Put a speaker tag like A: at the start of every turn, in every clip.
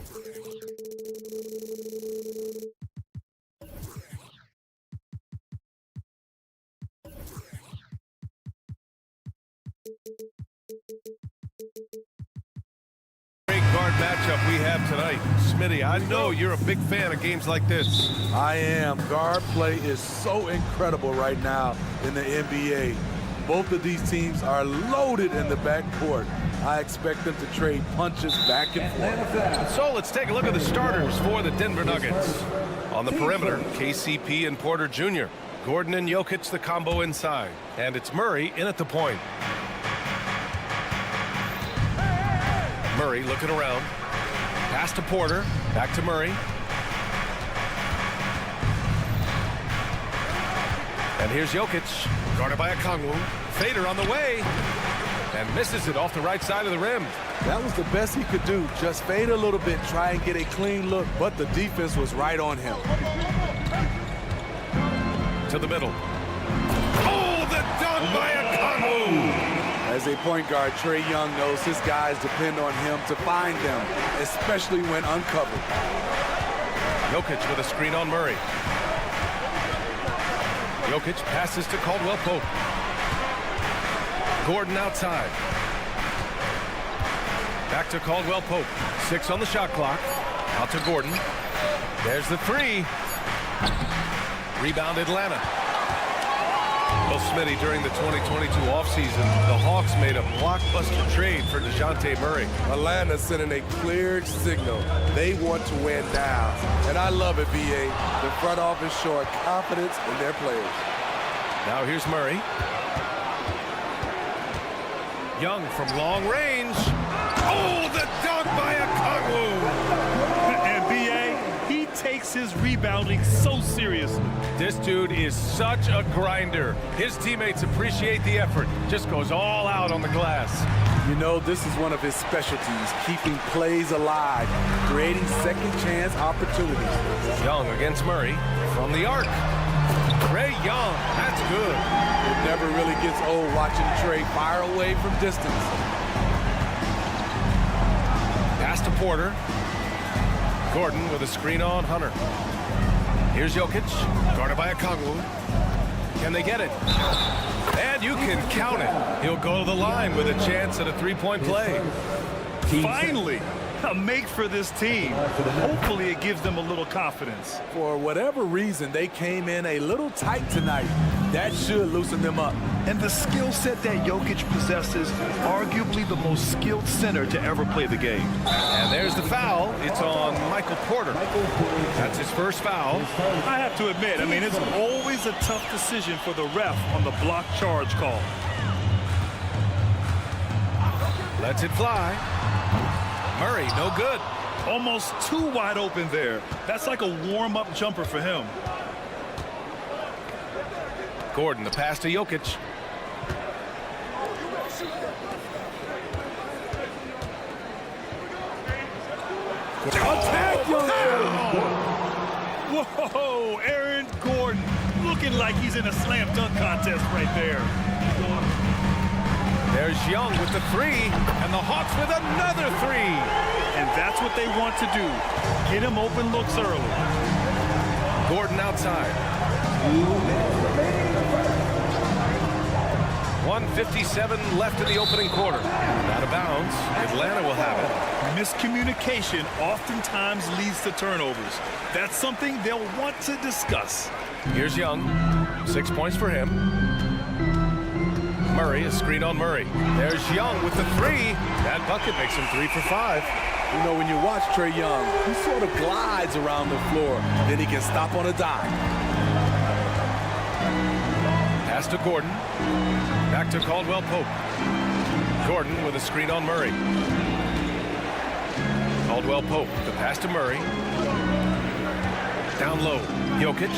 A: Guard matchup we have tonight. Smitty, I know you're a big fan of games like this.
B: I am. Guard play is so incredible right now in the NBA. Both of these teams are loaded in the backcourt. I expect them to trade punches back and forth.
A: So let's take a look at the starters for the Denver Nuggets. On the perimeter, KCP and Porter Jr. Gordon and Jokic the combo inside. And it's Murray in at the point. Murray looking around. Pass to Porter. Back to Murray. And here's Jokic. Guarded by Okongwu. Fader on the way. And misses it off the right side of the rim.
B: That was the best he could do. Just fade a little bit, try and get a clean look. But the defense was right on him.
A: To the middle. Oh, the dunk by Okongwu!
B: As a point guard, Trae Young knows his guys depend on him to find them, especially when uncovered.
A: Jokic with a screen on Murray. Jokic passes to Caldwell Pope. Gordon outside. Back to Caldwell Pope. 6 on the shot clock. Out to Gordon. There's the three. Rebound Atlanta. Well, Smitty, during the 2022 offseason, the Hawks made a blockbuster trade for DeJounte Murray.
B: Atlanta sending a clear signal. They want to win now. And I love it, B.A. The front office showing confidence in their players.
A: Now here's Murray. Young from long range. Oh, the dunk by Okongwu!
C: And B.A., he takes his rebounding so seriously.
A: This dude is such a grinder. His teammates appreciate the effort. Just goes all out on the glass.
B: You know, this is one of his specialties, keeping plays alive, creating second chance opportunities.
A: Young against Murray from the arc. Trae Young, that's good.
B: It never really gets old watching Trae fire away from distance.
A: Pass to Porter. Gordon with a screen on Hunter. Here's Jokic, guarded by Okongwu. Can they get it? And you can count it. He'll go to the line with a chance at a three-point play.
C: Finally, a make for this team. Hopefully it gives them a little confidence.
B: For whatever reason, they came in a little tight tonight. That should loosen them up.
C: And the skill set that Jokic possesses, arguably the most skilled center to ever play the game.
A: And there's the foul. It's on Michael Porter. That's his first foul.
C: I have to admit, I mean, it's always a tough decision for the ref on the block charge call.
A: Lets it fly. Murray, no good.
C: Almost too wide open there. That's like a warm-up jumper for him.
A: Gordon, the pass to Jokic.
B: Attack,
C: Whoa, Aaron Gordon looking like he's in a slam dunk contest right there.
A: There's Young with the three, and the Hawks with another three.
C: And that's what they want to do. Get him open looks early.
A: Gordon outside. 1:57 left in the opening quarter. Out of bounds. Atlanta will have it.
C: Miscommunication oftentimes leads to turnovers. That's something they'll want to discuss.
A: Here's Young. 6 points for him. Murray, a screen on Murray. There's Young with the three. That bucket makes him 3 for 5.
B: You know, when you watch Trae Young, he sort of glides around the floor. Then he can stop on a dime.
A: Pass to Gordon. Back to Caldwell Pope. Gordon with a screen on Murray. Caldwell Pope, the pass to Murray. Down low, Jokic.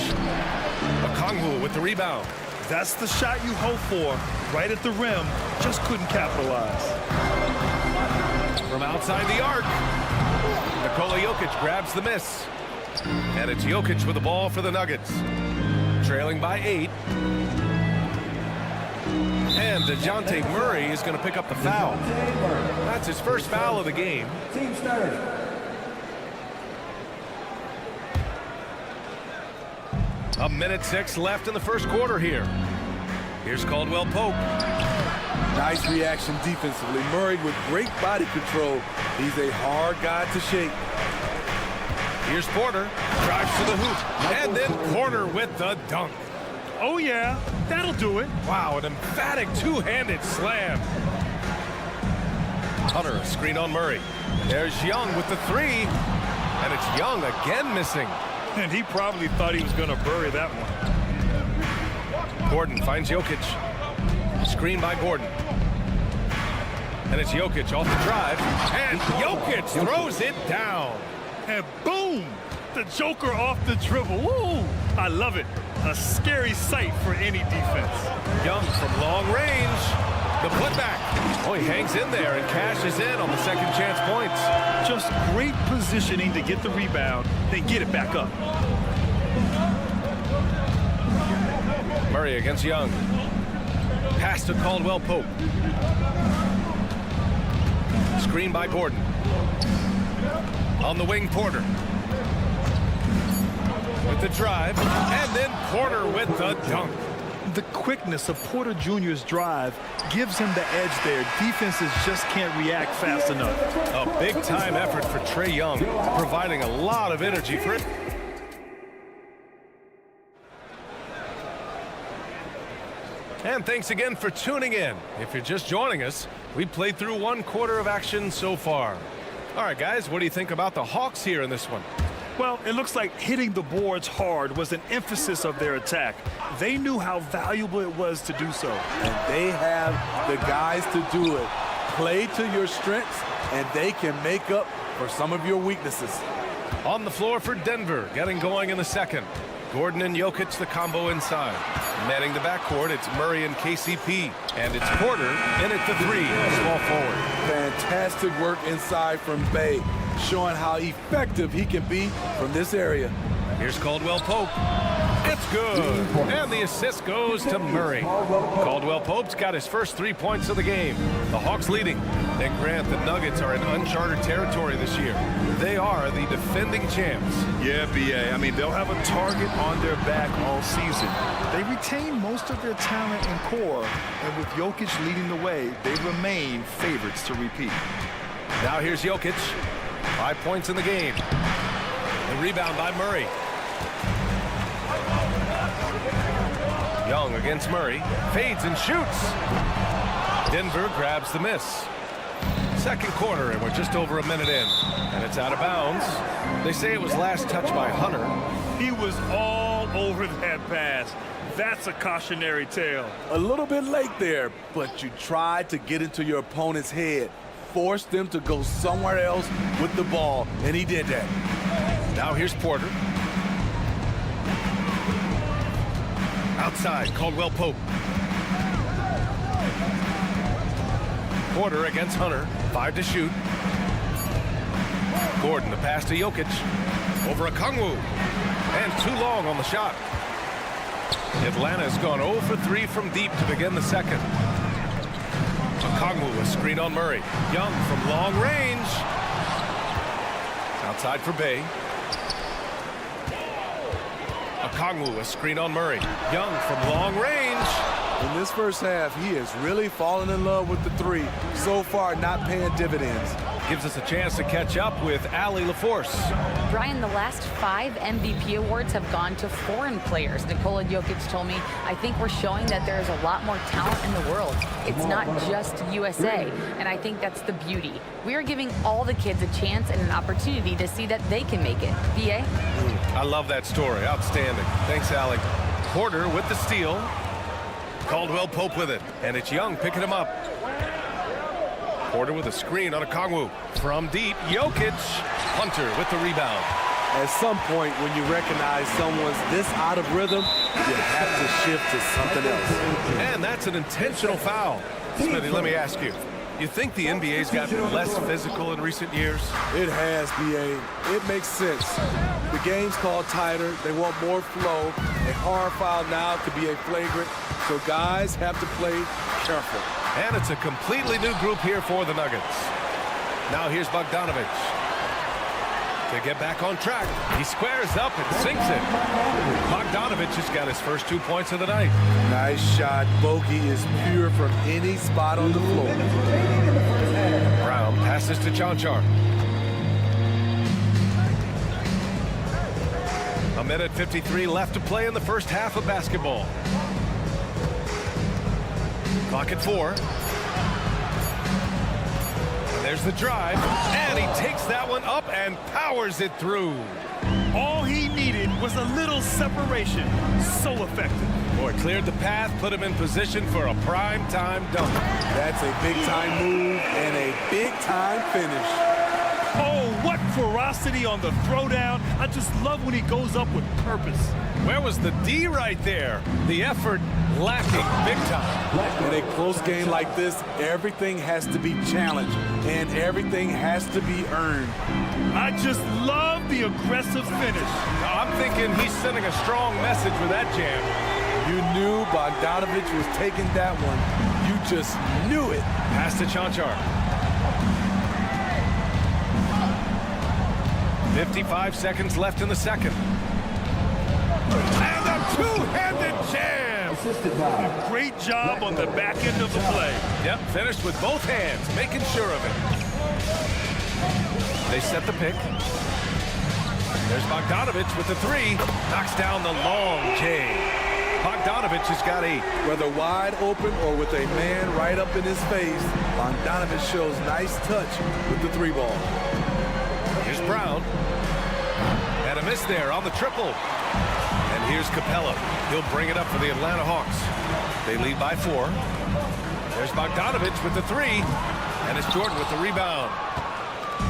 A: Okongwu with the rebound.
C: That's the shot you hope for. Right at the rim, just couldn't capitalize.
A: From outside the arc, Nikola Jokic grabs the miss. And it's Jokic with the ball for the Nuggets. Trailing by 8. And DeJounte Murray is going to pick up the foul. That's his first foul of the game. 1:06 left in the first quarter here. Here's Caldwell Pope.
B: Nice reaction defensively. Murray with great body control. He's a hard guy to shake.
A: Here's Porter. Drives to the hoop. And then Porter with the dunk.
C: Oh, yeah, that'll do it.
A: Wow, an emphatic two-handed slam. Hunter, a screen on Murray. There's Young with the three. And it's Young again missing.
C: And he probably thought he was going to bury that one.
A: Gordon finds Jokic. Screen by Gordon. And it's Jokic off the drive. And Jokic throws it down.
C: And boom! The Joker off the dribble. Woo! I love it. A scary sight for any defense.
A: Young from long range. The putback. Oh, he hangs in there and cashes in on the second chance points.
C: Just great positioning to get the rebound, then get it back up.
A: Murray against Young. Pass to Caldwell Pope. Screen by Gordon. On the wing, Porter. With the drive, and then Porter with the dunk.
C: The quickness of Porter Jr.'s drive gives him the edge there. Defenses just can't react fast enough.
A: A big-time effort for Trae Young, providing a lot of energy for it. And thanks again for tuning in. If you're just joining us, we played through one quarter of action so far. All right, guys, what do you think about the Hawks here in this one?
C: Well, it looks like hitting the boards hard was an emphasis of their attack. They knew how valuable it was to do so.
B: And they have the guys to do it. Play to your strengths, and they can make up for some of your weaknesses.
A: On the floor for Denver, getting going in the second. Gordon and Jokic, the combo inside. Manning the backcourt, it's Murray and KCP. And it's Porter in at the three, small forward.
B: Fantastic work inside from Bay, showing how effective he can be from this area.
A: Here's Caldwell Pope. It's good. And the assist goes to Murray. Caldwell Pope's got his first 3 points of the game. The Hawks leading. And Grant, the Nuggets are in uncharted territory this year. They are the defending champs.
C: Yeah, B.A. I mean, they'll have a target on their back all season. They retain most of their talent and core, and with Jokic leading the way, they remain favorites to repeat.
A: Now here's Jokic. 5 points in the game. The rebound by Murray. Young against Murray. Fades and shoots. Denver grabs the miss. Second quarter, and we're just over a minute in. And it's out of bounds. They say it was last touched by Hunter.
C: He was all over that pass. That's a cautionary tale.
B: A little bit late there, but you tried to get into your opponent's head. Force them to go somewhere else with the ball, and he did that.
A: Now here's Porter. Outside, Caldwell Pope. Porter against Hunter. 5 to shoot. Gordon, the pass to Jokic. Over Okongwu. And too long on the shot. Atlanta's gone 0 for 3 from deep to begin the second. Okongwu, a screen on Murray. Young from long range. Outside for Bay. Okongwu, a screen on Murray. Young from long range.
B: In this first half, he has really fallen in love with the three. So far, not paying dividends.
A: Gives us a chance to catch up with Allie LaForce.
D: Brian, the last 5 MVP awards have gone to foreign players. Nikola Jokic told me, I think we're showing that there's a lot more talent in the world. It's not just USA, and I think that's the beauty. We are giving all the kids a chance and an opportunity to see that they can make it. B.A.?
A: I love that story. Outstanding. Thanks, Allie. Porter with the steal. Caldwell Pope with it, and it's Young picking him up. Porter with a screen on Okongwu. From deep, Jokic. Hunter with the rebound.
B: At some point, when you recognize someone's this out of rhythm, you have to shift to something else.
A: And that's an intentional foul. Smitty, let me ask you. You think the NBA's gotten less physical in recent years?
B: It has, B.A. It makes sense. The game's called tighter. They want more flow. A hard foul now could be a flagrant, so guys have to play careful.
A: And it's a completely new group here for the Nuggets. Now here's Bogdanovich. to get back on track. He squares up and sinks it. Bogdanovich has got his first 2 points of the night.
B: Nice shot. Bogey is pure from any spot on the floor.
A: Brown passes to Chanchar. A minute 53 left to play in the first half of basketball. Clock at 4. And there's the drive, and he takes that one up and powers it through.
C: All he needed was a little separation. So effective.
A: Boy, cleared the path, put him in position for a prime-time dunk.
B: That's a big-time move and a big-time finish.
C: Oh, what ferocity on the throwdown. I just love when he goes up with purpose.
A: Where was the D right there? The effort lacking big time.
B: In a close game like this, everything has to be challenged and everything has to be earned.
C: I just love the aggressive finish.
A: Now, I'm thinking he's sending a strong message with that jam.
B: You knew Bogdanovich was taking that one. You just knew it.
A: Pass to Chanchar. 55 seconds left in the second. And a two-handed jam.
C: Great job on the back end of the play.
A: Yep, finished with both hands, making sure of it. They set the pick. There's Bogdanovich with the 3. Knocks down the long J. Bogdanovich has got 8.
B: Whether wide open or with a man right up in his face, Bogdanovich shows nice touch with the 3 ball.
A: Here's Brown. And a miss there on the triple. And here's Capella. He'll bring it up for the Atlanta Hawks. They lead by 4. There's Bogdanovich with the 3. And it's Jordan with the rebound.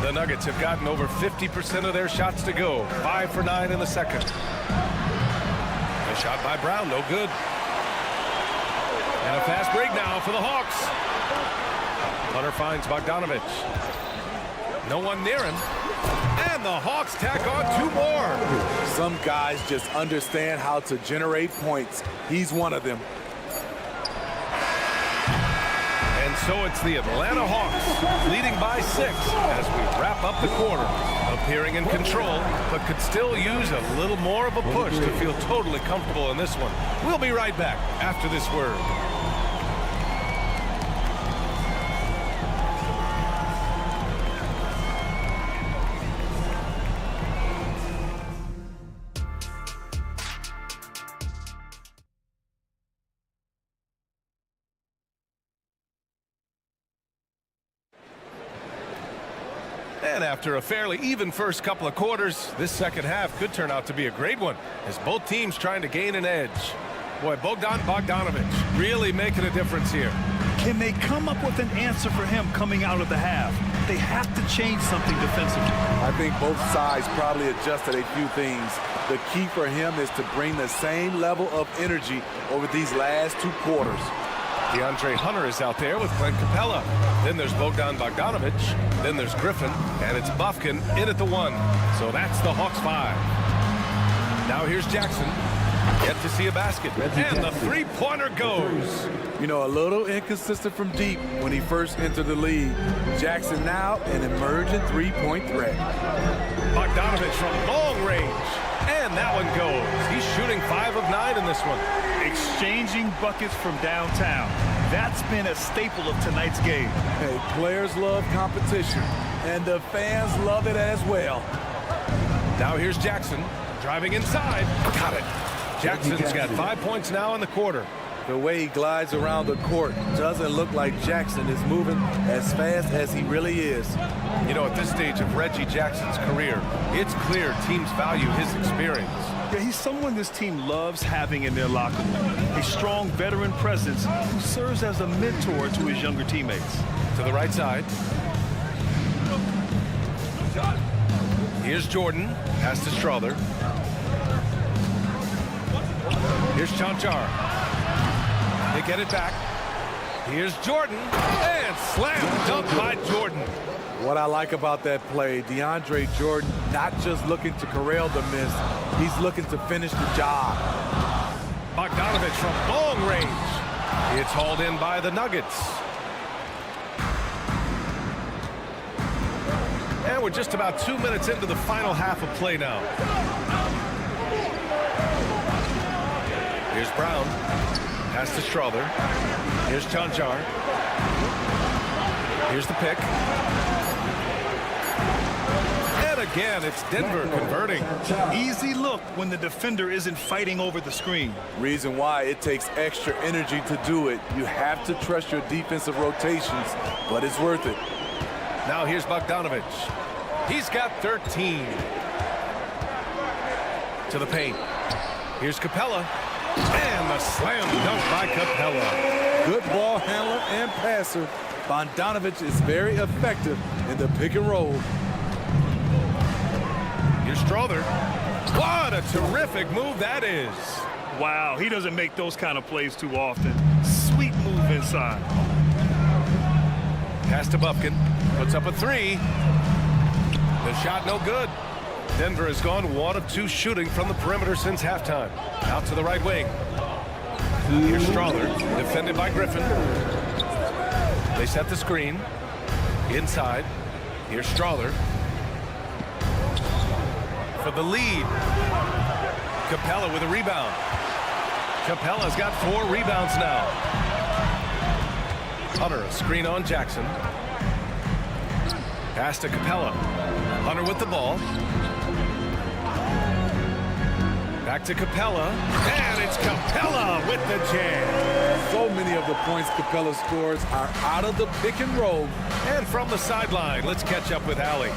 A: The Nuggets have gotten over 50% of their shots to go. 5 for 9 in the second. A shot by Brown, no good. And a fast break now for the Hawks. Hunter finds Bogdanovich. No one near him. And the Hawks tack on 2 more.
B: Some guys just understand how to generate points. He's one of them.
A: And so it's the Atlanta Hawks leading by 6 as we wrap up the quarter. Appearing in control, but could still use a little more of a push to feel totally comfortable in this one. We'll be right back after this word. And after a fairly even first couple of quarters, this second half could turn out to be a great one as both teams trying to gain an edge. Boy, Bogdanovich really making a difference here.
C: Can they come up with an answer for him coming out of the half? They have to change something defensively.
B: I think both sides probably adjusted a few things. The key for him is to bring the same level of energy over these last 2 quarters.
A: DeAndre Hunter is out there with Clint Capella. Then there's Bogdanovich. Then there's Griffin. And it's Bufkin in at the 1. So that's the Hawks 5. Now here's Jackson. Yet to see a basket. And the 3-pointer goes.
B: You know, a little inconsistent from deep when he first entered the league. Jackson now an emerging 3-point threat.
A: Bogdanovich from long range. And that one goes. He's shooting 5 of 9 in this one.
C: Exchanging buckets from downtown. That's been a staple of tonight's game.
B: Hey, players love competition, and the fans love it as well.
A: Now here's Jackson driving inside. Got it. Jackson's got 5 points now in the quarter.
B: The way he glides around the court doesn't look like Jackson is moving as fast as he really is.
A: You know, at this stage of Reggie Jackson's career, it's clear teams value his experience.
C: Yeah, he's someone this team loves having in their locker room. A strong veteran presence who serves as a mentor to his younger teammates.
A: To the right side. Here's Jordan. Pass to Strother. Here's Chanchar. They get it back. Here's Jordan. And slam dunk by Jordan.
B: What I like about that play, DeAndre Jordan not just looking to corral the miss, he's looking to finish the job.
A: Bogdanovich from long range. It's hauled in by the Nuggets. And And we're just about 2 minutes into the final half of play now. Here's Brown. Pass to Strother. Here's Chanchar. Here's the pick. And again, it's Denver converting.
C: Easy look when the defender isn't fighting over the screen.
B: Reason why it takes extra energy to do it. You have to trust your defensive rotations, but it's worth it.
A: Now here's Bogdanovich. He's got 13. To the paint. Here's Capella. And the slam dunk by Capella.
B: Good ball handler and passer. Bogdanovich is very effective in the pick and roll.
A: Here's Strother. What a terrific move that is.
C: Wow, he doesn't make those kind of plays too often. Sweet move inside.
A: Pass to Bufkin. Puts up a three. The shot no good. Denver has gone 1 of 2 shooting from the perimeter since halftime. Out to the right wing. Here's Strother, defended by Griffin. They set the screen. Inside. Here's Strother. For the lead. Capella with a rebound. Capella's got 4 rebounds now. Hunter, a screen on Jackson. Pass to Capella. Hunter with the ball. Back to Capella. And it's Capella with the jam.
B: So many of the points Capella scores are out of the pick and roll.
A: And from the sideline, let's catch up with Allie.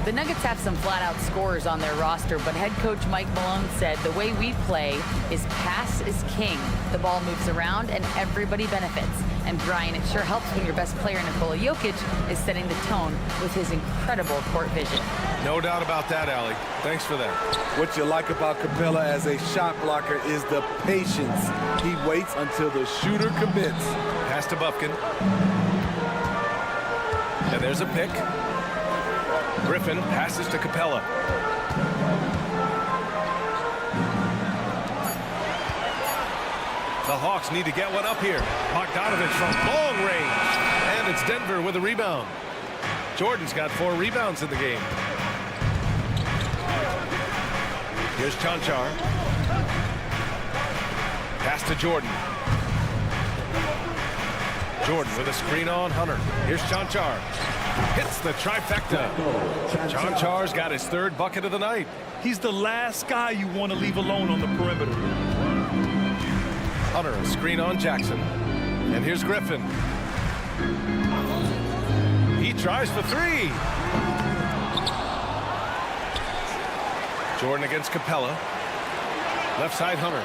D: The Nuggets have some flat-out scorers on their roster, but head coach Mike Malone said the way we play is pass is king. The ball moves around and everybody benefits. And Brian, it sure helps when your best player, Nikola Jokic, is setting the tone with his incredible court vision.
A: No doubt about that, Allie. Thanks for that.
B: What you like about Capella as a shot blocker is the patience. He waits until the shooter commits.
A: Pass to Bufkin. And there's a pick. Griffin passes to Capella. The Hawks need to get one up here. Bogdanovich from long range. And it's Denver with a rebound. Jordan's got 4 rebounds in the game. Here's Chanchar. Pass to Jordan. Jordan with a screen on Hunter. Here's Chanchar. Hits the trifecta. Chanchar's got his 3rd bucket of the night.
C: He's the last guy you want to leave alone on the perimeter.
A: Hunter, a screen on Jackson. And here's Griffin. He tries for 3. Jordan against Capella. Left side Hunter.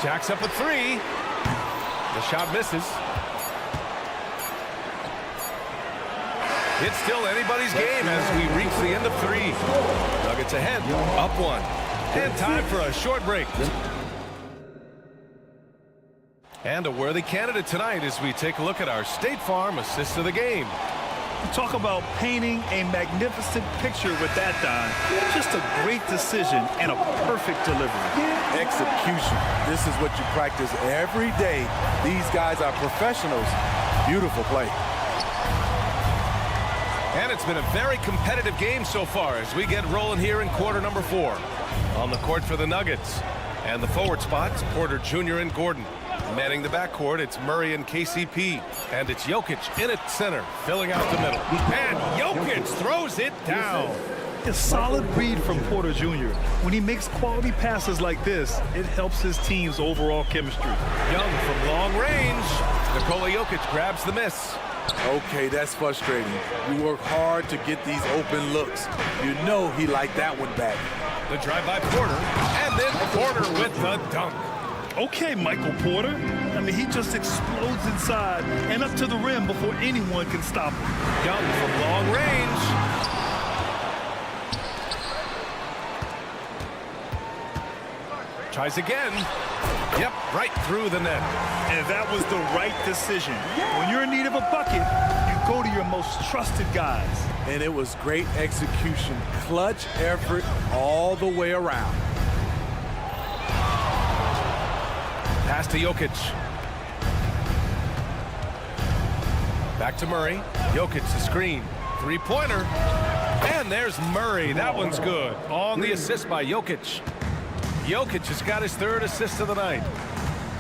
A: Jacks up a 3. The shot misses. It's still anybody's game as we reach the end of 3. Nuggets ahead, up 1. And time for a short break. And a worthy candidate tonight as we take a look at our State Farm assist of the game.
C: Talk about painting a magnificent picture with that dime. Just a great decision and a perfect delivery.
B: Execution. This is what you practice every day. These guys are professionals. Beautiful play.
A: And it's been a very competitive game so far as we get rolling here in quarter number 4. On the court for the Nuggets. And the forward spots, Porter Jr. and Gordon. Manning the backcourt, it's Murray and KCP. And it's Jokic in at center, filling out the middle. And Jokic throws it down.
C: A solid read from Porter Jr. When he makes quality passes like this, it helps his team's overall chemistry.
A: Young from long range. Nikola Jokic grabs the miss.
B: Okay, that's frustrating. You work hard to get these open looks. You know he liked that one back.
A: The drive by Porter, and then Porter with the dunk.
C: Okay, Michael Porter. I mean, he just explodes inside and up to the rim before anyone can stop him.
A: Young from long range. Tries again. Yep, right through the net.
C: And that was the right decision. When you're in need of a bucket, you go to your most trusted guys.
B: And it was great execution. Clutch effort all the way around.
A: Pass to Jokic. Back to Murray. Jokic the screen. Three-pointer. And there's Murray. That one's good. On the assist by Jokic. Jokic has got his third assist of the night.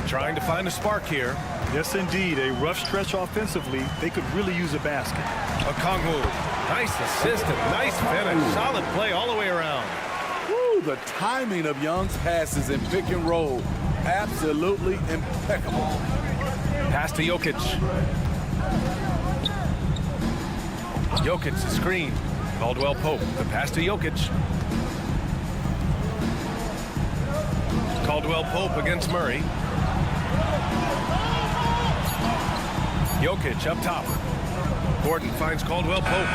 A: Trying to find a spark here.
C: Yes, indeed. A rough stretch offensively. They could really use a basket.
A: Okongwu. Nice assist and nice finish. Solid play all the way around.
B: Woo, the timing of Young's passes in pick and roll, absolutely impeccable.
A: Pass to Jokic. Jokic, the screen. Caldwell Pope. The pass to Jokic. Caldwell Pope against Murray. Jokic up top. Gordon finds Caldwell Pope.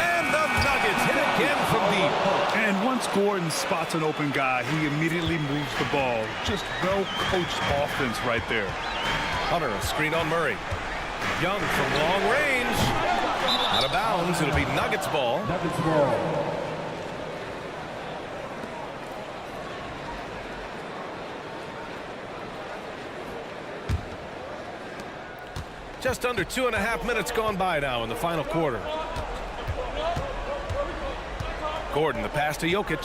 A: And the Nuggets hit again from deep.
C: And once Gordon spots an open guy, he immediately moves the ball. Just well-coached offense right there.
A: Hunter, a screen on Murray. Young from long range. Out of bounds. It'll be Nuggets ball. Just under 2.5 minutes gone by now in the final quarter. Gordon, the pass to Jokic.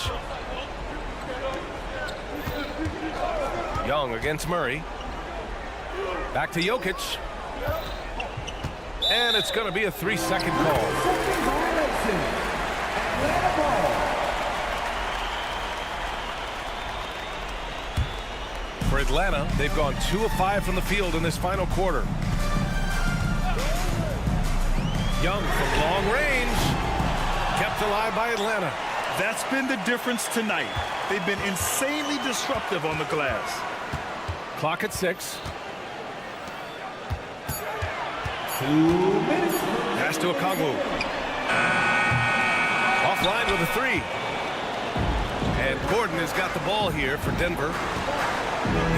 A: Young against Murray. Back to Jokic. And it's going to be a 3-second call. For Atlanta, they've gone 2 of 5 from the field in this final quarter. Young from long range. Kept alive by Atlanta.
C: That's been the difference tonight. They've been insanely disruptive on the glass.
A: Clock at 6.
E: 2 minutes.
A: Pass to Okongwu. Offline with a 3. And Gordon has got the ball here for Denver.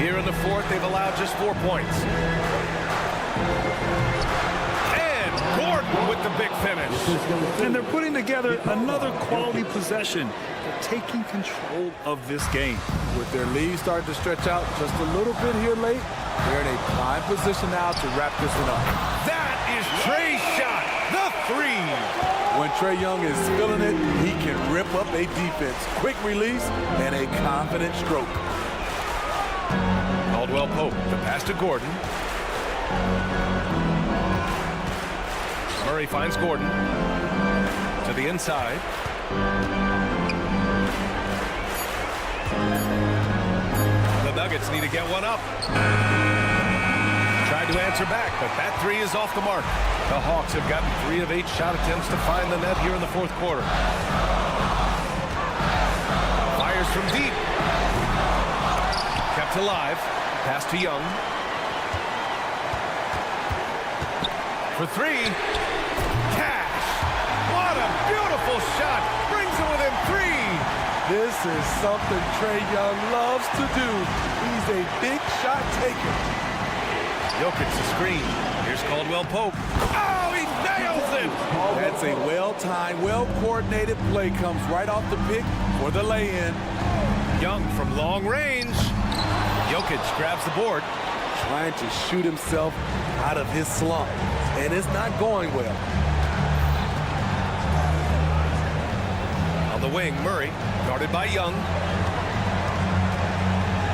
A: Here in the fourth, they've allowed just 4 points. And Gordon with the big finish.
C: And they're putting together another quality possession. They're taking control of this game.
B: With their lead starting to stretch out just a little bit here late, they're in a prime position now to wrap this one up.
A: That is Trey's shot, the 3.
B: When Trae Young is feeling it, he can rip up a defense. Quick release and a confident stroke.
A: Caldwell Pope, the pass to Gordon. Murray finds Gordon to the inside. The Nuggets need to get one up. Tried to answer back, but that 3 is off the mark. The Hawks have gotten 3 of 8 shot attempts to find the net here in the fourth quarter. Fires from deep. Kept alive. Pass to Young. For 3. Cash. What a beautiful shot. Brings it within 3.
B: This is something Trae Young loves to do. He's a big shot taker.
A: Jokic the screen. Here's Caldwell Pope. Oh, he nails it!
B: That's a well-timed, well-coordinated play. Comes right off the pick for the lay-in.
A: Young from long range. Jokic grabs the board.
B: Trying to shoot himself out of his slump. And it's not going well.
A: On the wing, Murray, guarded by Young.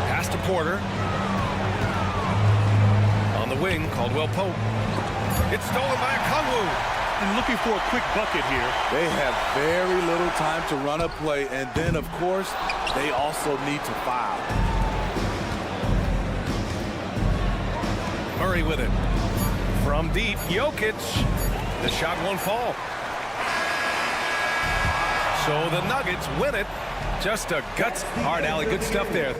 A: Pass to Porter. On the wing, Caldwell Pope. It's stolen by Okongwu.
C: And looking for a quick bucket here.
B: They have very little time to run a play. And then, of course, they also need to foul.
A: Murray with it. From deep, Jokic. The shot won't fall. So the Nuggets win it. Just a guts. Hard alley. Good stuff there.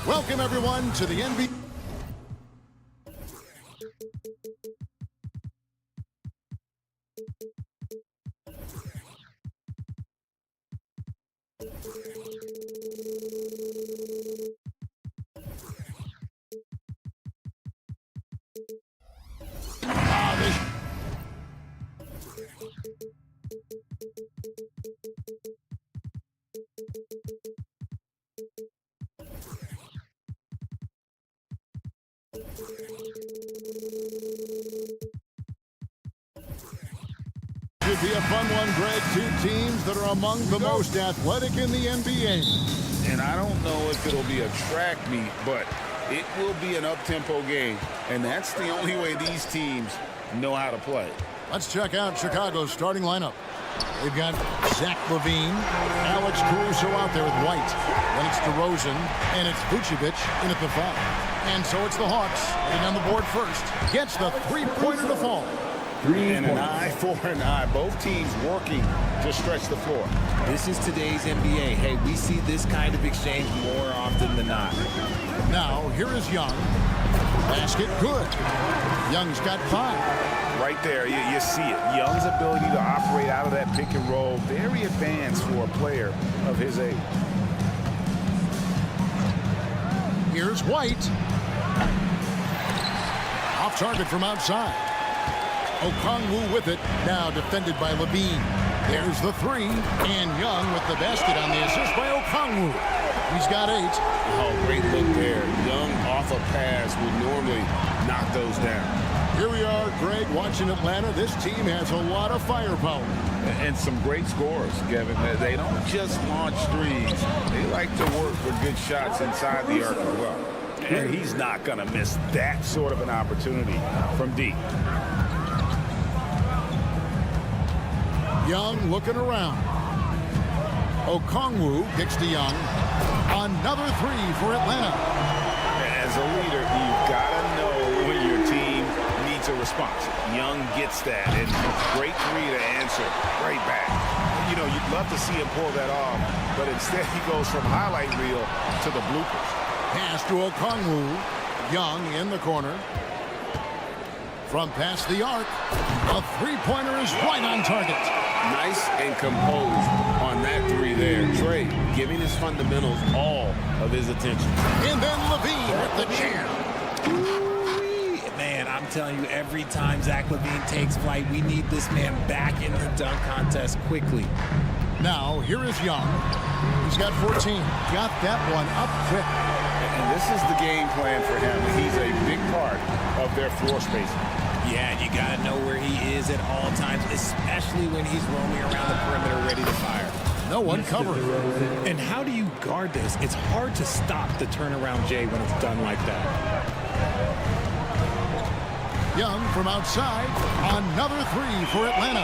F: Welcome, everyone, to the NBA. Should be a fun one, Greg. Two teams that are among the most athletic in the NBA.
G: And I don't know if it'll be a track meet, but it will be an up-tempo game. And that's the only way these teams know how to play.
F: Let's check out Chicago's starting lineup. They've got Zach LaVine, Alex Caruso out there with White. Then it's DeRozan, and it's Vucevic in at the 5. And so it's the Hawks heading on the board first. Gets the three-pointer to fall.
G: And an eye for an eye. Both teams working to stretch the floor.
H: This is today's NBA. Hey, we see this kind of exchange more often than not.
F: Now, here is Young. Basket good. Young's got 5.
G: Right there, you see it. Young's ability to operate out of that pick and roll, very advanced for a player of his age.
F: Here's White. Off target from outside. Okongwu with it, now defended by LaVine. There's the 3, and Young with the basket on the assist by Okongwu. He's got 8.
G: Oh, great look there. Young off a pass would normally knock those down.
F: Here we are, Greg, watching Atlanta. This team has a lot of firepower.
G: And some great scores, Kevin. They don't just launch threes. They like to work for good shots inside the arc as well. And he's not going to miss that sort of an opportunity from deep.
F: Young looking around. Okongwu kicks to Young. Another 3 for Atlanta.
G: As a leader, you've got to know when your team needs a response. Young gets that, and great 3 to answer right back. You know, you'd love to see him pull that off, but instead he goes from highlight reel to the bloopers.
F: Pass to Okongwu. Young in the corner. From past the arc, a three-pointer is right on target.
G: Nice and composed on that 3 there. Trey giving his fundamentals all of his attention.
F: And then LaVine at the jam.
H: Man, I'm telling you, every time Zach LaVine takes flight, we need this man back in the dunk contest quickly.
F: Now, here is Young. He's got 14. Got that one up quick.
G: And this is the game plan for him. He's a big part of their floor spacing.
H: Yeah, and you got to know where he is at all times, especially when he's roaming around the perimeter ready to fire.
F: No one covering.
H: And how do you guard this? It's hard to stop the turnaround J when it's done like that.
F: Young from outside. Another 3 for Atlanta.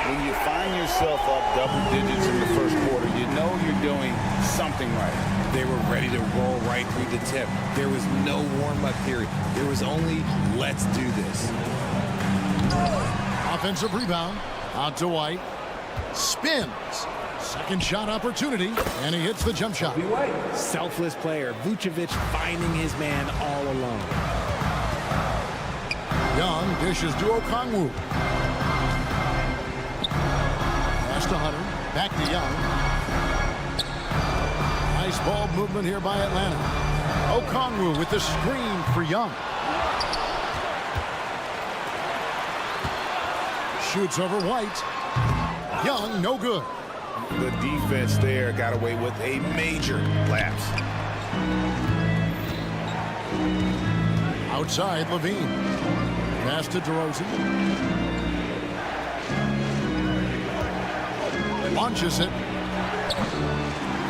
G: When you find yourself up double digits in the first quarter, you know you're doing something right.
H: They were ready to roll right through the tip. There was no warm-up period. There was only, let's do this.
F: Offensive rebound. Out to White. Spins. Second shot opportunity. And he hits the jump shot.
H: Selfless player. Vucevic finding his man all alone.
F: Young dishes to Okongwu. Pass to Hunter. Back to Young. Nice ball movement here by Atlanta. Okongwu with the screen for Young. Shoots over White. Young, no good.
G: The defense there got away with a major lapse.
F: Outside, LaVine. Pass to DeRozan. Launches it.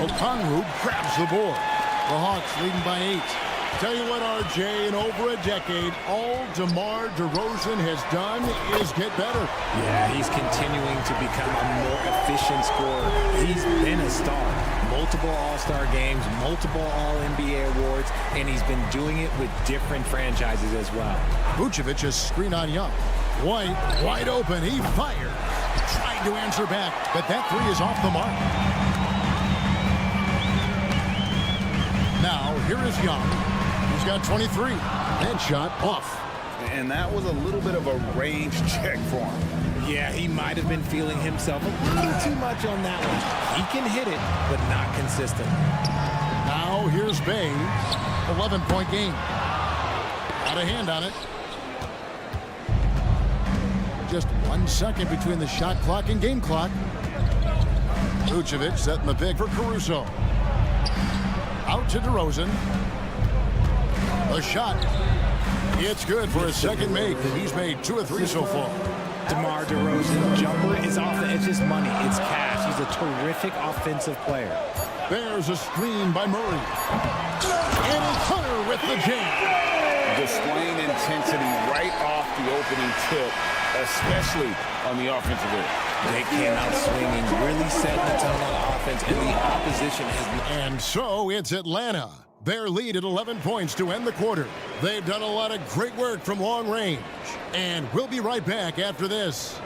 F: Okongwu grabs the board. The Hawks leading by 8. Tell you what, RJ, in over a decade, all DeMar DeRozan has done is get better.
H: Yeah, he's continuing to become a more efficient scorer. He's been a star. Multiple All-Star games, multiple All-NBA awards, and he's been doing it with different franchises as well.
F: Vucevic is screen on Young. White, wide open. He fired. Trying to answer back, but that 3 is off the mark. Now, here is Young. He's got 23. That shot off.
G: And that was a little bit of a range check for him.
H: Yeah, he might have been feeling himself a little too much on that one. He can hit it, but not consistent.
F: Now here's Bay. 11-point game. Out of hand on it. Just 1 second between the shot clock and game clock. Vucevic setting the pick for Caruso. Out to DeRozan. A shot. It's good for his second make. He's made 2 of 3 so far.
H: DeMar DeRozan jumper is off the edge. It's money. It's cash. He's a terrific offensive player.
F: There's a screen by Murray. And Hunter with the jam.
G: Displaying intensity right off the opening tip, especially on the offensive end.
H: They came out swinging, really setting the tone on offense, and the opposition has...
F: And so it's Atlanta. Their lead at 11 points to end the quarter. They've done a lot of great work from long range. And we'll be right back after this.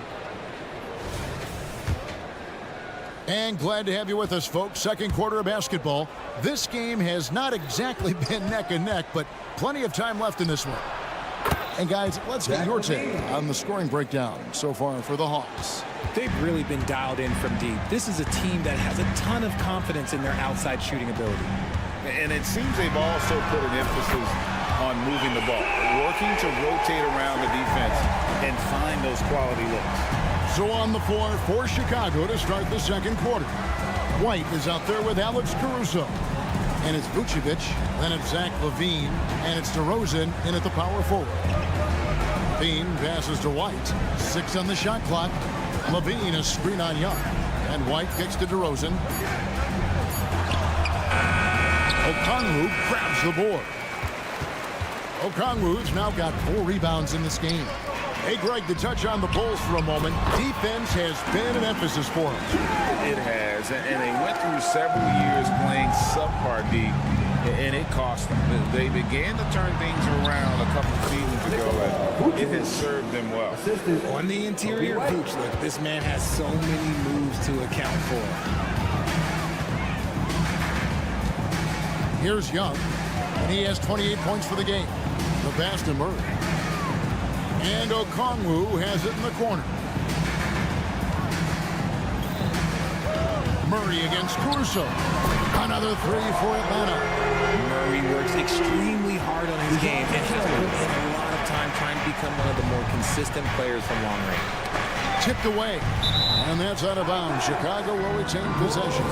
F: And glad to have you with us, folks. Second quarter of basketball. This game has not exactly been neck and neck, but plenty of time left in this one. And guys, let's get your take on the scoring breakdown so far for the Hawks.
H: They've really been dialed in from deep. This is a team that has a ton of confidence in their outside shooting ability.
G: And it seems they've also put an emphasis on moving the ball, working to rotate around the defense and find those quality looks.
F: So on the floor for Chicago to start the second quarter. White is out there with Alex Caruso. And it's Vucevic, then it's Zach LaVine, and it's DeRozan in at the power forward. LaVine passes to White. 6 on the shot clock. LaVine a screen on Young. And White kicks to DeRozan. Okongwu grabs the board. Okongwu's now got 4 rebounds in this game. Hey, Greg, to touch on the Bulls for a moment, defense has been an emphasis for them.
G: It has, and they went through several years playing subpar D, and it cost them. They began to turn things around a couple of seasons ago, and it has served them well.
H: On the interior, Vooch, look, this man has so many moves to account for.
F: Here's Young, and he has 28 points for the game. The pass to Murray. And Okongwu has it in the corner. Murray against Caruso. Another 3 for Atlanta.
H: Murray works extremely hard on his game and has put in a lot of time trying to become one of the more consistent players from long range.
F: Tipped away. And that's out of bounds. Chicago will retain possession.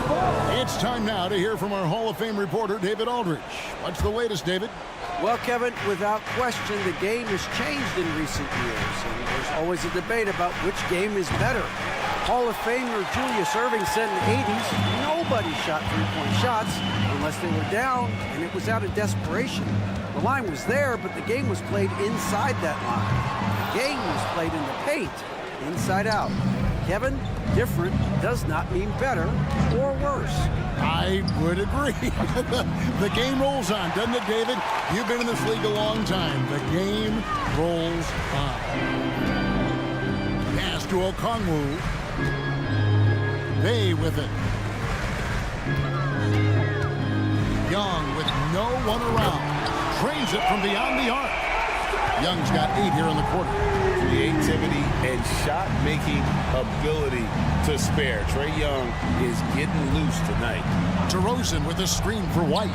F: It's time now to hear from our Hall of Fame reporter, David Aldridge. What's the latest, David?
I: Well, Kevin, without question, the game has changed in recent years, and there's always a debate about which game is better. Hall of Famer Julius Erving said in the 80s, nobody shot three-point shots unless they were down, and it was out of desperation. The line was there, but the game was played inside that line. The game was played in the paint, inside out. Kevin, different does not mean better or worse.
F: I would agree. The game rolls on, doesn't it, David? You've been in this league a long time. The game rolls on. Pass to Okongwu. Bay with it. Young with no one around. Trains it from beyond the arc. Young's got 8 here in the quarter.
G: Creativity and shot-making ability to spare. Trae Young is getting loose tonight.
F: DeRozan with a screen for White.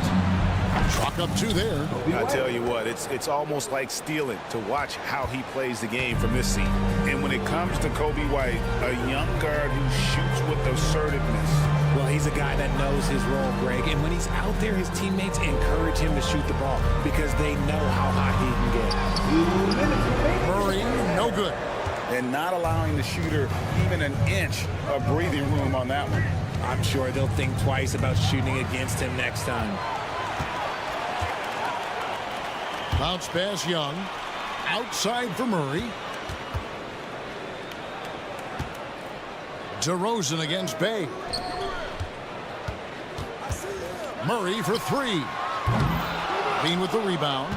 F: Chalk up 2 there.
G: I tell you what, it's almost like stealing to watch how he plays the game from this seat. And when it comes to Kobe White, a young guard who shoots with assertiveness.
H: Well, he's a guy that knows his role, Greg, and when he's out there, his teammates encourage him to shoot the ball because they know how hot he can get.
F: Murray, no good.
G: And not allowing the shooter even an inch of breathing room on that one.
H: I'm sure they'll think twice about shooting against him next time.
F: Bounce pass Young. Outside for Murray. DeRozan against Bay. Murray for 3. Bean with the rebound.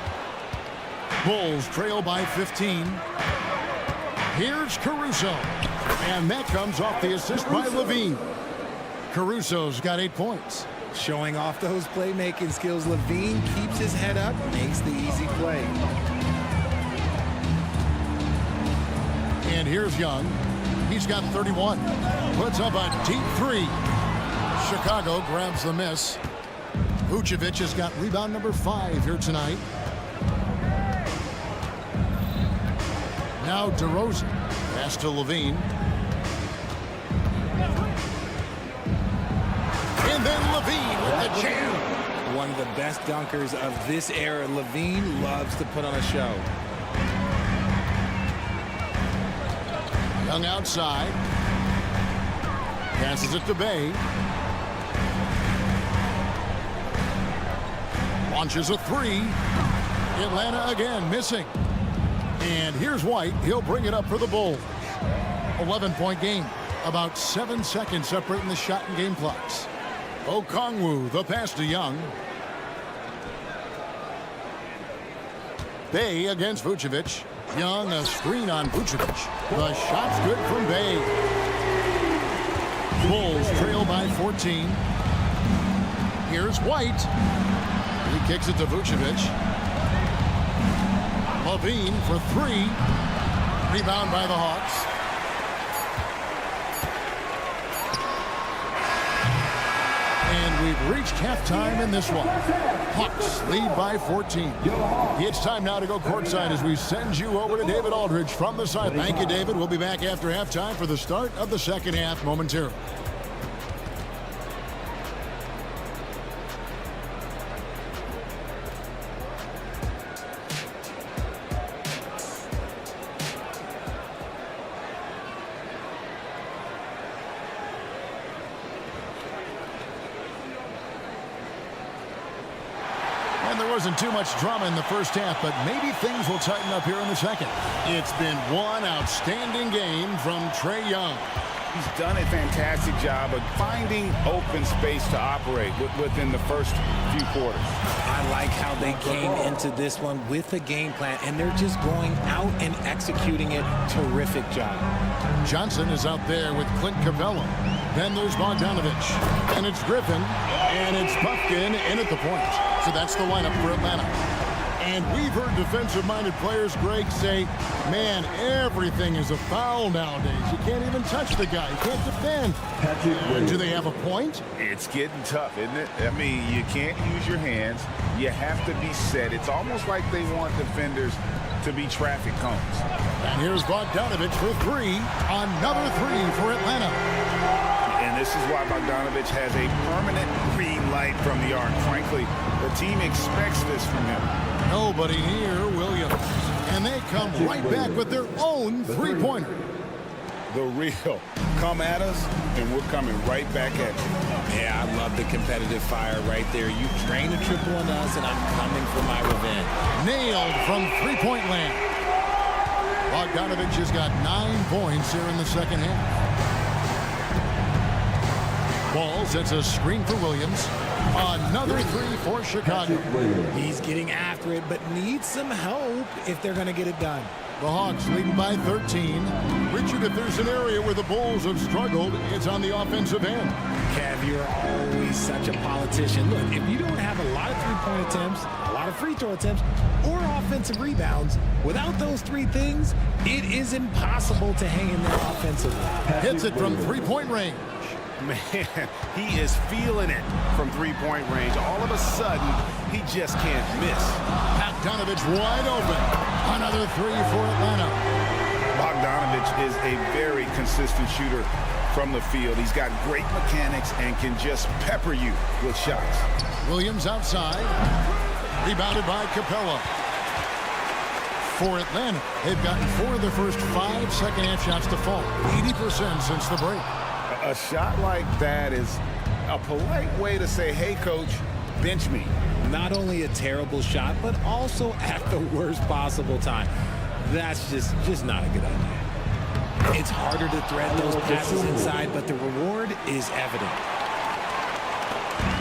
F: Bulls trail by 15. Here's Caruso. And that comes off the assist by LaVine. Caruso's got 8 points.
H: Showing off those playmaking skills, Levine keeps his head up, makes the easy play.
F: And here's Young. He's got 31. Puts up a deep three. Chicago grabs the miss. Vucevic has got rebound number 5 here tonight. Now DeRozan. Pass to Levine. And then Levine with the jam.
H: One of the best dunkers of this era. Levine loves to put on a show.
F: Young outside. Passes it to Bay. Launches a three. Atlanta again missing. And here's White. He'll bring it up for the Bulls. 11-point game. About 7 seconds separating the shot and game clocks. Okongwu, the pass to Young. Bay against Vucevic. Young, a screen on Vucevic. The shot's good from Bay. Bulls trail by 14. Here's White. He kicks it to Vucevic. Levine for 3. Rebound by the Hawks. And we've reached halftime in this one. Hawks lead by 14. It's time now to go courtside as we send you over to David Aldridge from the side. Thank you, David. We'll be back after halftime for the start of the second half momentarily. Wasn't too much drama in the first half, but maybe things will tighten up here in the second. It's been one outstanding game from Trae Young.
G: He's done a fantastic job of finding open space to operate within the first few quarters.
H: I like how they came into this one with a game plan, and they're just going out and executing it. Terrific job.
F: Johnson is out there with Clint Capella. Then there's Bogdanovich. And it's Griffin. And it's Buffkin in at the point. So that's the lineup for Atlanta. And we've heard defensive-minded players, Greg, say, man, everything is a foul nowadays. You can't even touch the guy. You can't defend. Do they have a point?
G: It's getting tough, isn't it? I mean, you can't use your hands. You have to be set. It's almost like they want defenders to be traffic cones.
F: And here's Bogdanovich for 3. Another 3 for Atlanta.
G: And this is why Bogdanovich has a permanent green light from the arc. Frankly, the team expects this from him.
F: Nobody near Williams. And they come right back with their own three-pointer.
G: The real. Come at us, and we're coming right back at you.
H: Yeah, I love the competitive fire right there. You drain a triple on us, and I'm coming for my revenge.
F: Nailed from three-point land. Bogdanovich has got 9 points here in the second half. Ball sets a screen for Williams. Another 3 for Chicago.
H: He's getting after it, but needs some help if they're going to get it done.
F: The Hawks leading by 13. Richard, if there's an area where the Bulls have struggled, it's on the offensive end.
H: Kev, you're always such a politician. Look, if you don't have a lot of three-point attempts, a lot of free throw attempts, or offensive rebounds, without those 3 things, it is impossible to hang in there offensively.
F: Hits it from three-point range.
A: Man, he is feeling it from three-point range. All of a sudden, he just can't miss.
F: Bogdanovich wide open. Another 3 for Atlanta.
G: Bogdanovich is a very consistent shooter from the field. He's got great mechanics and can just pepper you with shots.
F: Williams outside. Rebounded by Capella. For Atlanta, they've gotten 4 of their first 5 second-half shots to fall. 80% since the break.
G: A shot like that is a polite way to say, hey, coach, bench me.
H: Not only a terrible shot, but also at the worst possible time. That's just not a good idea. It's harder to thread those passes inside, but the reward is evident.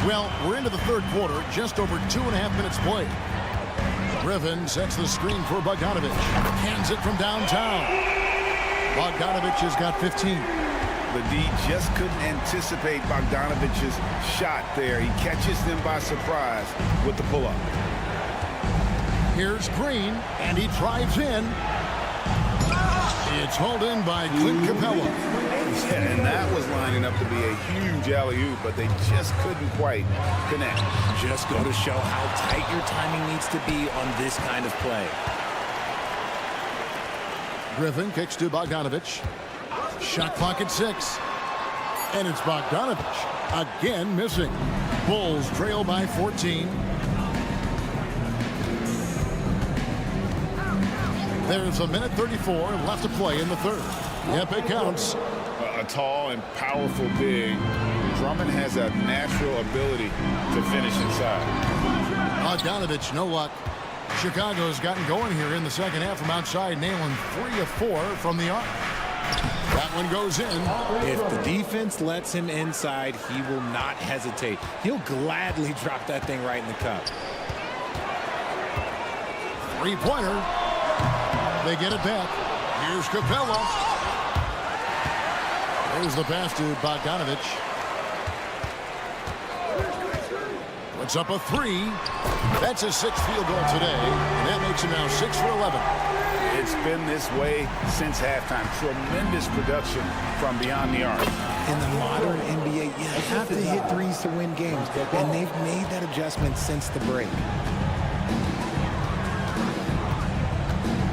F: Well, we're into the third quarter, just over 2.5 minutes played. Griffin sets the screen for Bogdanovich. Hands it from downtown. Bogdanovich has got 15.
G: The D just couldn't anticipate Bogdanovic's shot there. He catches them by surprise with the pull-up.
F: Here's Green, and he drives in. It's hauled in by Clint Capella.
G: Yeah, and that was lining up to be a huge alley-oop, but they just couldn't quite connect.
H: Just go to show how tight your timing needs to be on this kind of play.
F: Griffin kicks to Bogdanovich. Shot clock at 6. And it's Bogdanovich again missing. Bulls trail by 14. There's a minute 34 left to play in the third. Yep, it counts.
G: A tall and powerful big. Drummond has a natural ability to finish inside.
F: Bogdanovich, no luck. Chicago's gotten going here in the second half from outside, nailing 3 of 4 from the arc. That one goes in.
H: If the defense lets him inside, he will not hesitate. He'll gladly drop that thing right in the cup.
F: Three-pointer. They get it back. Here's Capella. There's the pass to Bogdanovich. Puts up a 3. That's his 6th field goal today. And that makes him now 6 for 11.
G: It's been this way since halftime. Tremendous production from beyond the arc.
H: In the modern NBA, you have to hit threes to win games. And they've made that adjustment since the break.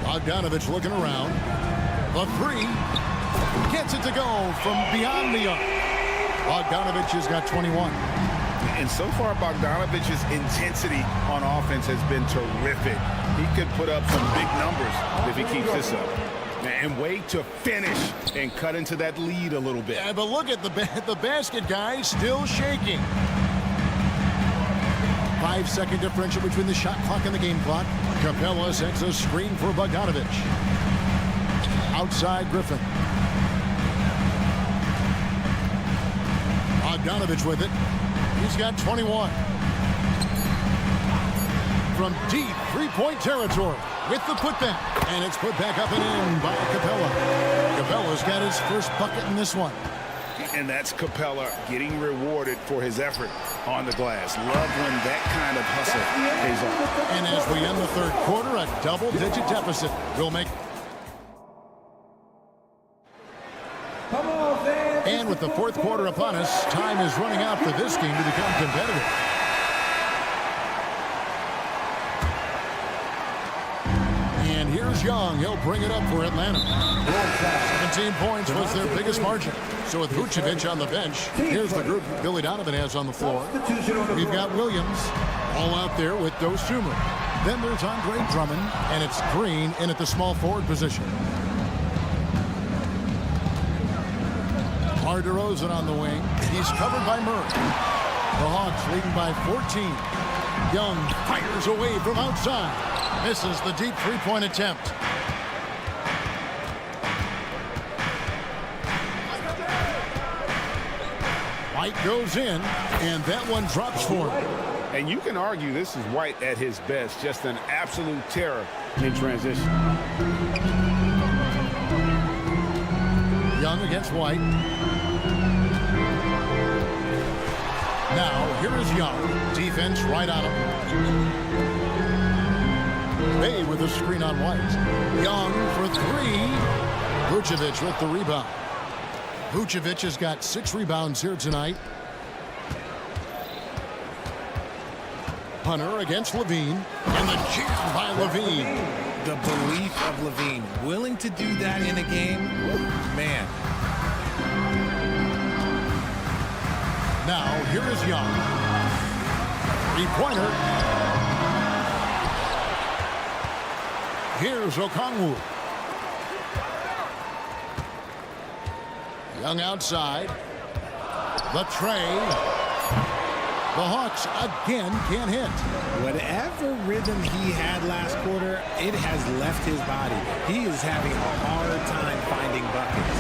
F: Bogdanovich looking around. The 3. Gets it to go from beyond the arc. Bogdanovich has got 21.
G: And so far, Bogdanovich's intensity on offense has been terrific. He could put up some big numbers if he keeps this up. And wait to finish and cut into that lead a little bit.
F: Yeah, but look at the basket, guys, still shaking. 5-second differential between the shot clock and the game clock. Capella sends a screen for Bogdanovich. Outside Griffin. Bogdanovich with it. He's got 21. From deep three-point territory with the putback. And it's put back up and in by Capella. Capella's got his first bucket in this one.
G: And that's Capella getting rewarded for his effort on the glass. Love when that kind of hustle pays off.
F: And as we end the third quarter, a double-digit deficit will make. And with the fourth quarter upon us, time is running out for this game to become competitive. And here's Young. He'll bring it up for Atlanta. 17 points was their biggest margin. So with Vucevic on the bench, here's the group Billy Donovan has on the floor. We've got Williams all out there with Dosumu. Then there's Andre Drummond, and it's Green in at the small forward position. DeRozan on the wing. He's covered by Murray. The Hawks leading by 14. Young fires away from outside. Misses the deep three-point attempt. White goes in, and that one drops for him.
G: And you can argue this is White at his best. Just an absolute terror in transition.
F: Young against White. Now, here is Young. Defense right on him. Bay with a screen on White. Young for 3. Vucevic with the rebound. Vucevic has got 6 rebounds here tonight. Hunter against Levine. And the jam by Levine.
H: The belief of Levine. Willing to do that in a game? Man.
F: Now, here is Young. Three-pointer. Here's Okongwu. Young outside. The tray. The Hawks again can't hit.
H: Whatever rhythm he had last quarter, it has left his body. He is having a hard time finding buckets.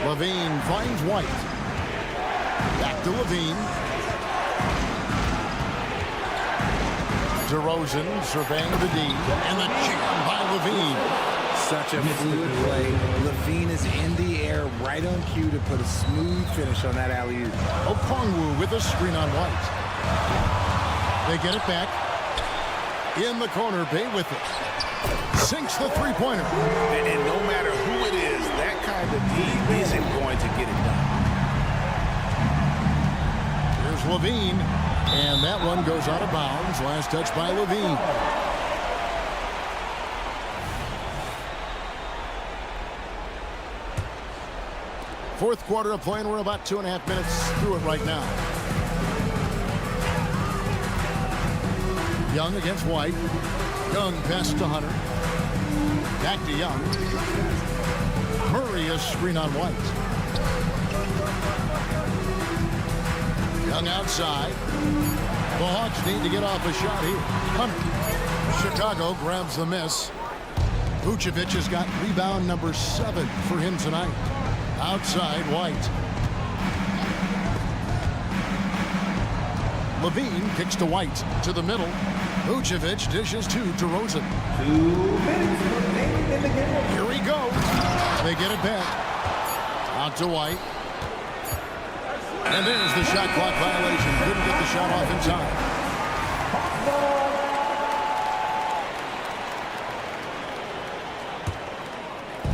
F: Levine finds White. Back to Levine. DeRozan surveying the D. And the jam by Levine.
H: Such a fluid play. Levine is in the air right on cue to put a smooth finish on that alley-oop.
F: Okongwu with a screen on White. They get it back. In the corner, Bay with it. Sinks the three-pointer.
G: And no matter who it is, that kind of D isn't going to get it done.
F: Here's Levine. And that one goes out of bounds. Last touch by Levine. Fourth quarter of play, and we're about 2.5 minutes through it right now. Young against White. Young passes to Hunter. Back to Young. Murray, a screen on White. Young outside. The Hawks need to get off a shot here. Hunter. Chicago grabs the miss. Vucevic has got rebound number 7 for him tonight. Outside, White. Levine kicks to White. To the middle. Vucevic dishes to DeRozan.
E: 2 minutes remaining in the game.
F: Here he goes. They get it back. Out to White. And there's the shot clock violation. Couldn't get the shot off in time.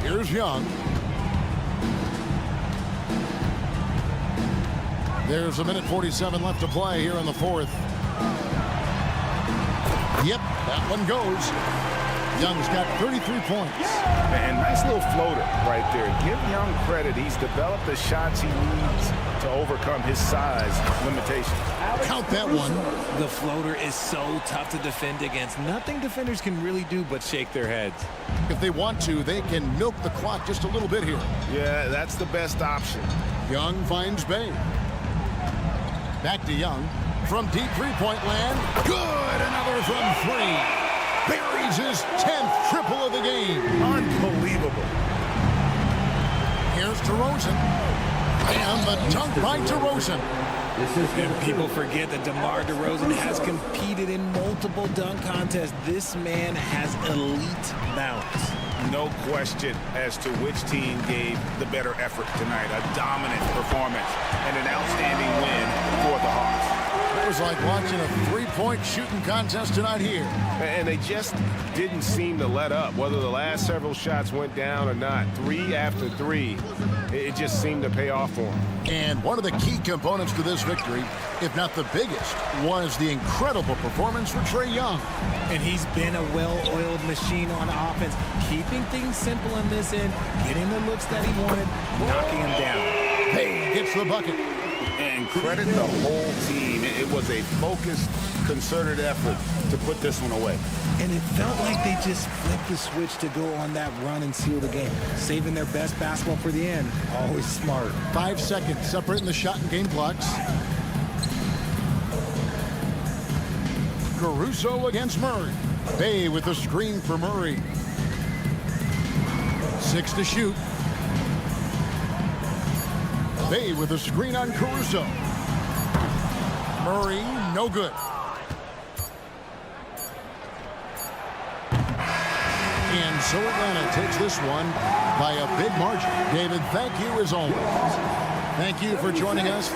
F: Here's Young. There's 1:47 left to play here in the fourth. Yep, that one goes. Young's got 33 points.
G: And nice little floater right there. Give Young credit. He's developed the shots he needs to overcome his size limitations.
F: Count that one.
H: The floater is so tough to defend against. Nothing defenders can really do but shake their heads.
F: If they want to, they can milk the clock just a little bit here.
G: Yeah, that's the best option.
F: Young finds Bay. Back to Young. From deep three-point land. Good! Another from 3. Buries his 10th triple of the game.
G: Unbelievable.
F: Here's DeRozan. And the dunk by DeRozan.
H: And people forget that DeMar DeRozan has competed in multiple dunk contests. This man has elite balance.
G: No question as to which team gave the better effort tonight. A dominant performance and an outstanding win for the Hawks.
F: It was like watching a three-point shooting contest tonight here.
A: And they just didn't seem to let up, whether the last several shots went down or not. 3 after 3, it just seemed to pay off for them.
F: And one of the key components to this victory, if not the biggest, was the incredible performance for Trae Young.
H: And he's been a well-oiled machine on offense, keeping things simple in this end, getting the looks that he wanted, knocking him down.
F: Hey, gets the bucket.
G: And credit the whole team. It was a focused, concerted effort to put this one away.
H: And it felt like they just flipped the switch to go on that run and seal the game. Saving their best basketball for the end. Always smart.
F: 5 seconds separating the shot and game clocks. Caruso against Murray. Bay with the screen for Murray. 6 to shoot. Bay with a screen on Caruso. Murray, no good. And so Atlanta takes this one by a big margin. David, thank you as always. Thank you for joining us.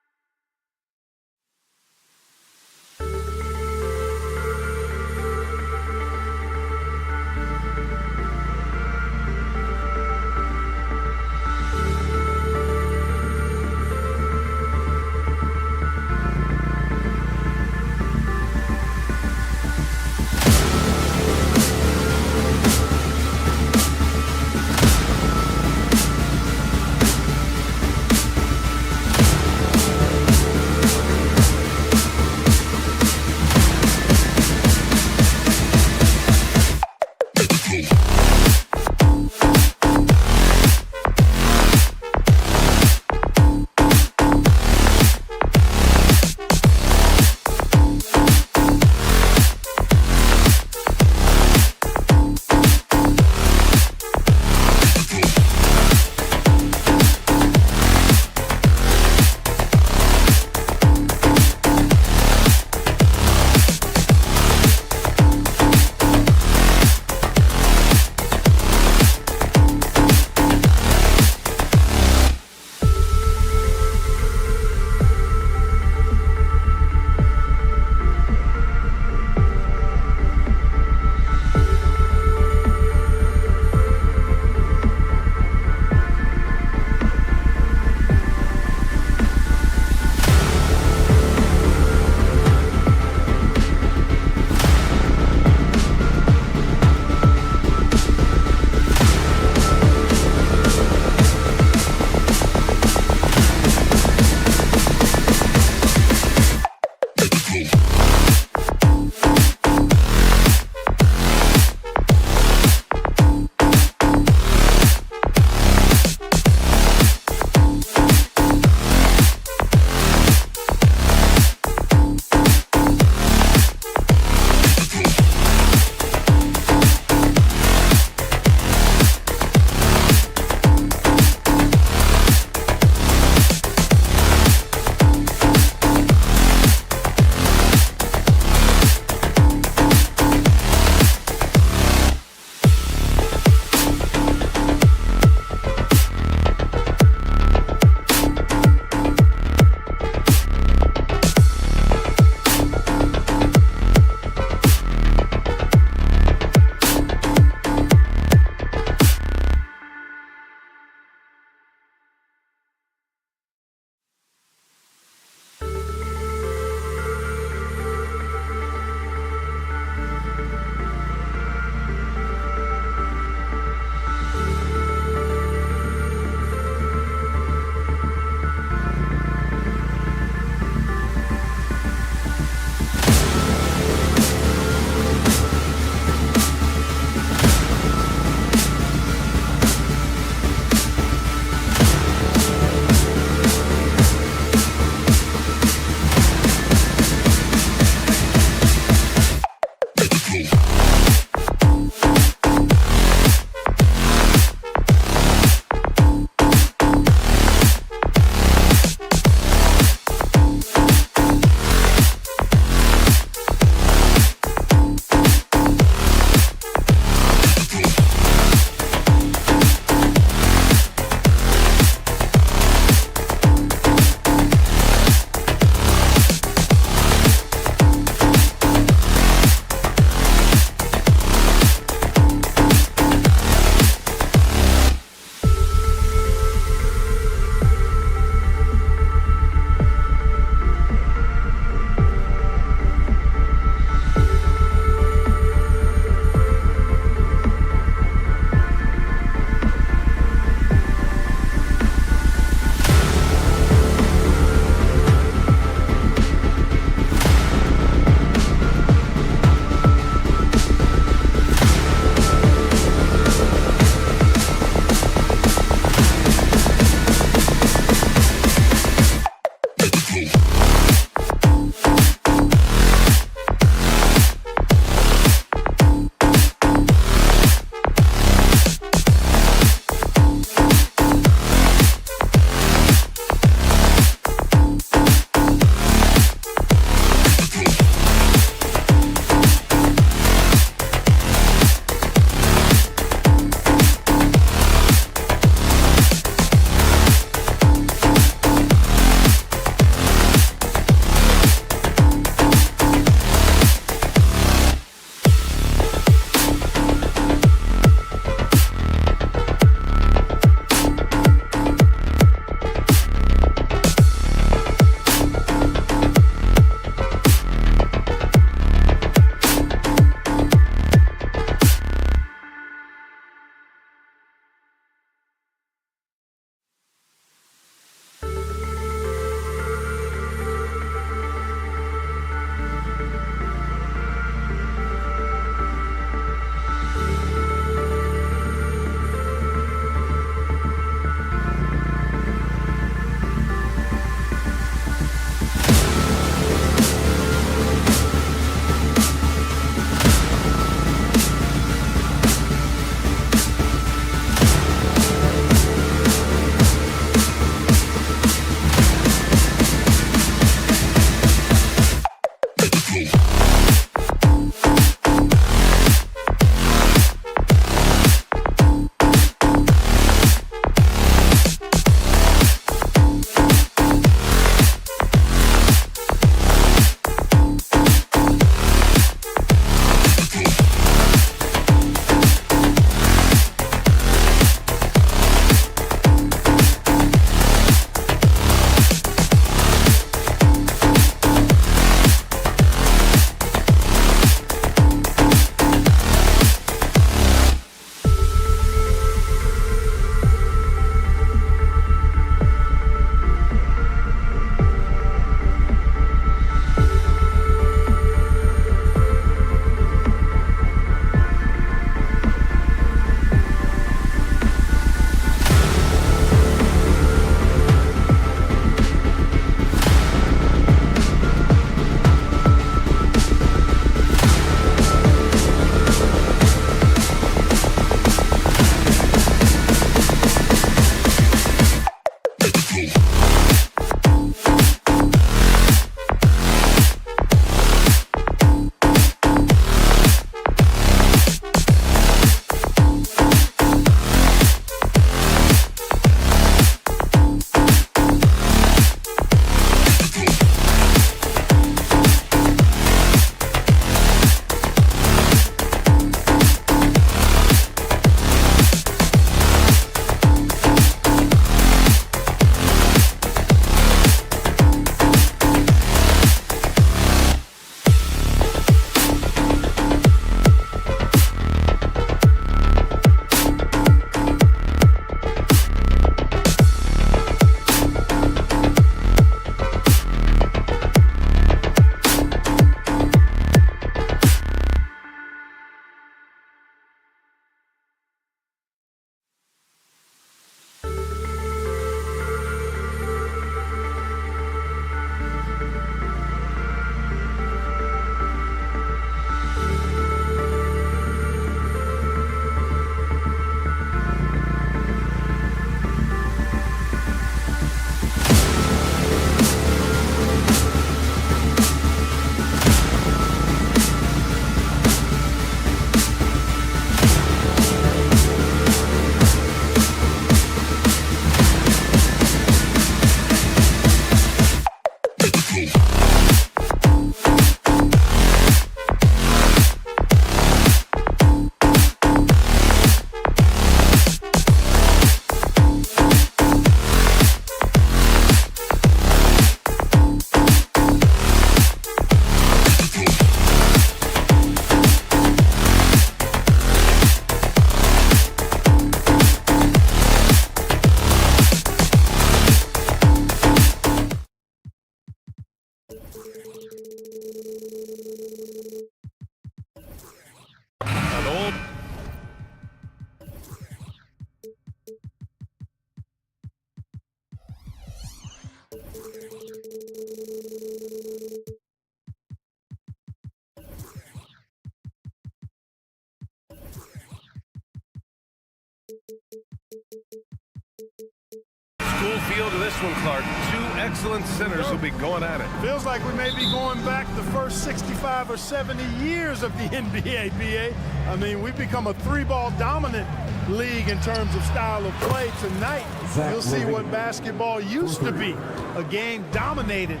A: School field of this one, Clark. Two excellent centers will be going at it.
J: Feels like we may be going back the first 65 or 70 years of the NBA, BA. I mean, we've become a three-ball dominant league in terms of style of play. Tonight, you'll see what basketball used to be, a game dominated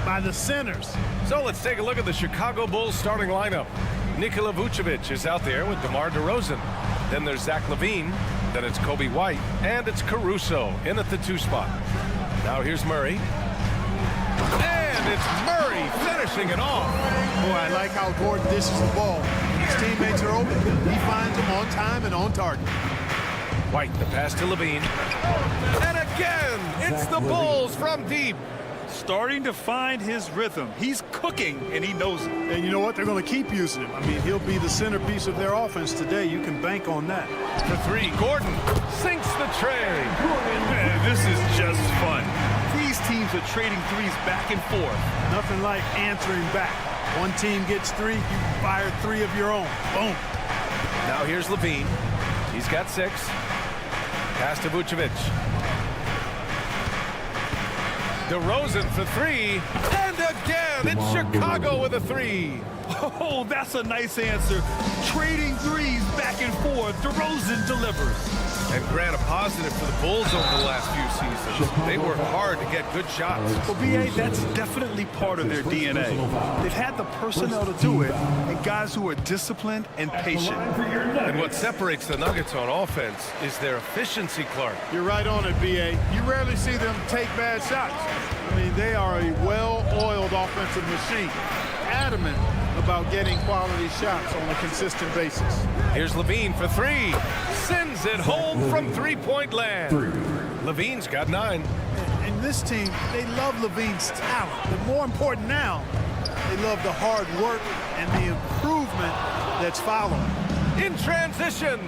J: by the centers.
A: So let's take a look at the Chicago Bulls starting lineup. Nikola Vucevic is out there with DeMar DeRozan. Then there's Zach LaVine. Then it's Kobe White. And it's Caruso in at the 2 spot. Now here's Murray. And it's Murray finishing it off.
J: Boy, I like how Gordon dishes the ball. His teammates are open. He finds them on time and on target.
A: White, the pass to LaVine. And again, it's the Bulls from deep.
C: Starting to find his rhythm. He's cooking, and he knows it.
J: And you know what? They're going to keep using him. I mean, he'll be the centerpiece of their offense today. You can bank on that.
A: For 3, Gordon sinks the tray.
C: Man, this is just fun. These teams are trading threes back and forth.
J: Nothing like answering back. One team gets 3, you fire 3 of your own. Boom.
A: Now here's LaVine. He's got 6. Pass to Vucevic. DeRozan for 3. And again, it's Chicago with a 3.
C: Oh, that's a nice answer. Trading threes back and forth. DeRozan delivers.
A: And Grant, a positive for the Bulls over the last few seasons. They work hard to get good shots.
C: Well, BA, that's definitely part of their DNA. They've had the personnel to do it, and guys who are disciplined and patient.
A: And what separates the Nuggets on offense is their efficiency, Clark.
J: You're right on it, BA. You rarely see them take bad shots. I mean, they are a well-oiled offensive machine. Adamant about getting quality shots on a consistent basis.
A: Here's LaVine for 3. Sends it home from three-point land. LaVine's got 9.
J: And this team, they love LaVine's talent. But more important now, they love the hard work and the improvement that's following.
A: In transition.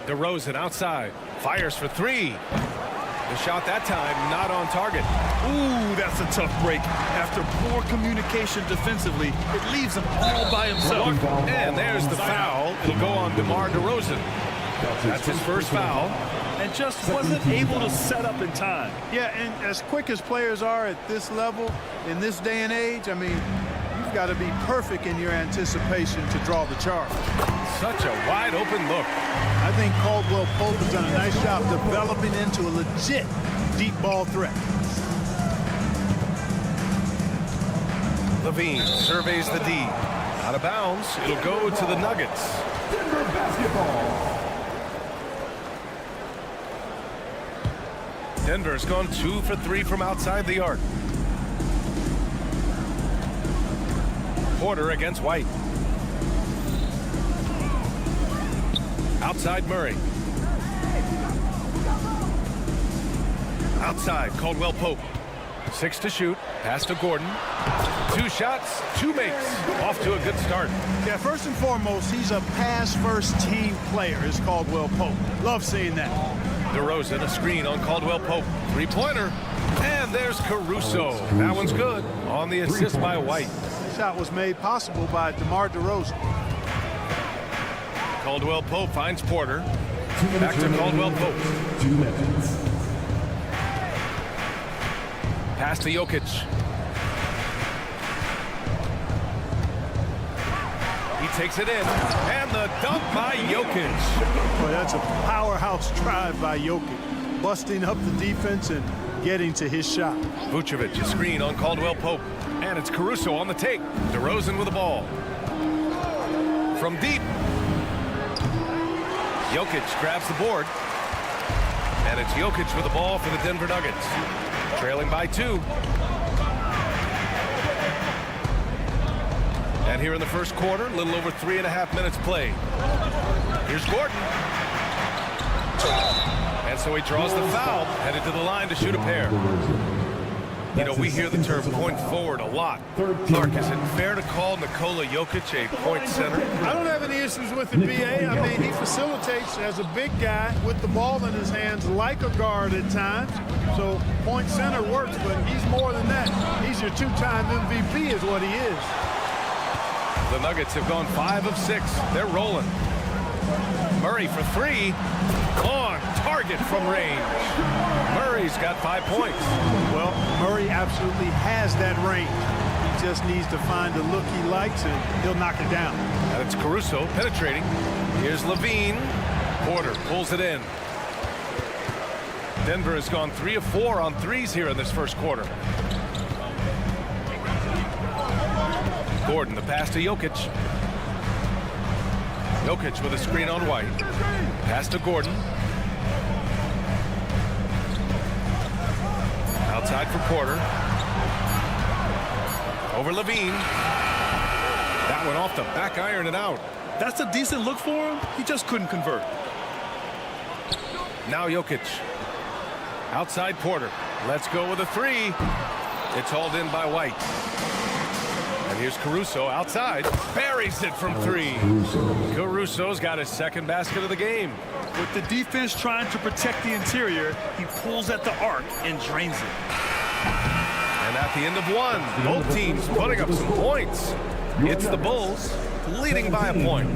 A: DeRozan outside. Fires for 3. The shot that time not on target.
C: Ooh, that's a tough break. After poor communication defensively, it leaves him all by himself.
A: And there's the foul. It'll go on DeMar DeRozan. That's his first foul.
C: And just wasn't able to set up in time.
J: Yeah, and as quick as players are at this level, in this day and age, I mean, you've got to be perfect in your anticipation to draw the charge.
A: Such a wide open look.
J: I think Caldwell Pope has done a nice job developing into a legit deep ball threat.
A: LaVine surveys the D. Out of bounds. It'll go to the Nuggets.
E: Denver basketball.
A: Denver's gone 2 for 3 from outside the arc. Porter against White. Outside Murray. Outside Caldwell Pope. 6 to shoot. Pass to Gordon. 2 shots, 2 makes. Off to a good start.
J: Yeah, first and foremost, he's a pass-first team player, is Caldwell Pope. Love seeing that.
A: DeRozan, a screen on Caldwell Pope. 3-pointer. And there's Caruso. That one's good. On the assist by White.
J: The shot was made possible by DeMar DeRozan.
A: Caldwell Pope finds Porter. Back to Caldwell Pope.
E: 2 minutes.
A: Pass to Jokic. He takes it in. And the dunk by Jokic.
J: Boy, that's a powerhouse drive by Jokic. Busting up the defense and getting to his shot.
A: Vucevic, a screen on Caldwell Pope. And it's Caruso on the take. DeRozan with the ball. From deep. Jokic grabs the board. And it's Jokic with the ball for the Denver Nuggets. Trailing by 2. And here in the first quarter, a little over 3.5 minutes played. Here's Gordon. And so he draws the foul, headed to the line to shoot a pair. You know, we hear the term point forward a lot. Clark, is it fair to call Nikola Jokic a point center?
J: I don't have any issues with the BA. I mean, he facilitates as a big guy with the ball in his hands like a guard at times. So point center works, but he's more than that. He's your 2-time MVP is what he is.
A: The Nuggets have gone 5 of 6. They're rolling. Murray for three. On target from range. Murray's got 5 points.
J: Well, Murray absolutely has that range. He just needs to find the look he likes, and he'll knock it down.
A: And it's Caruso penetrating. Here's Levine. Porter pulls it in. Denver has gone 3 of 4 on threes here in this first quarter. Gordon, the pass to Jokic. Jokic with a screen on White. Pass to Gordon. Outside for Porter. Over Levine. That one off the back iron and out.
C: That's a decent look for him. He just couldn't convert.
A: Now Jokic. Outside Porter. Let's go with a three. It's hauled in by White. And here's Caruso outside. Buries it from three. Caruso's got his second basket of the game.
C: With the defense trying to protect the interior, he pulls at the arc and drains it.
A: And at the end of one, both teams putting up some points. It's the Bulls leading by a point.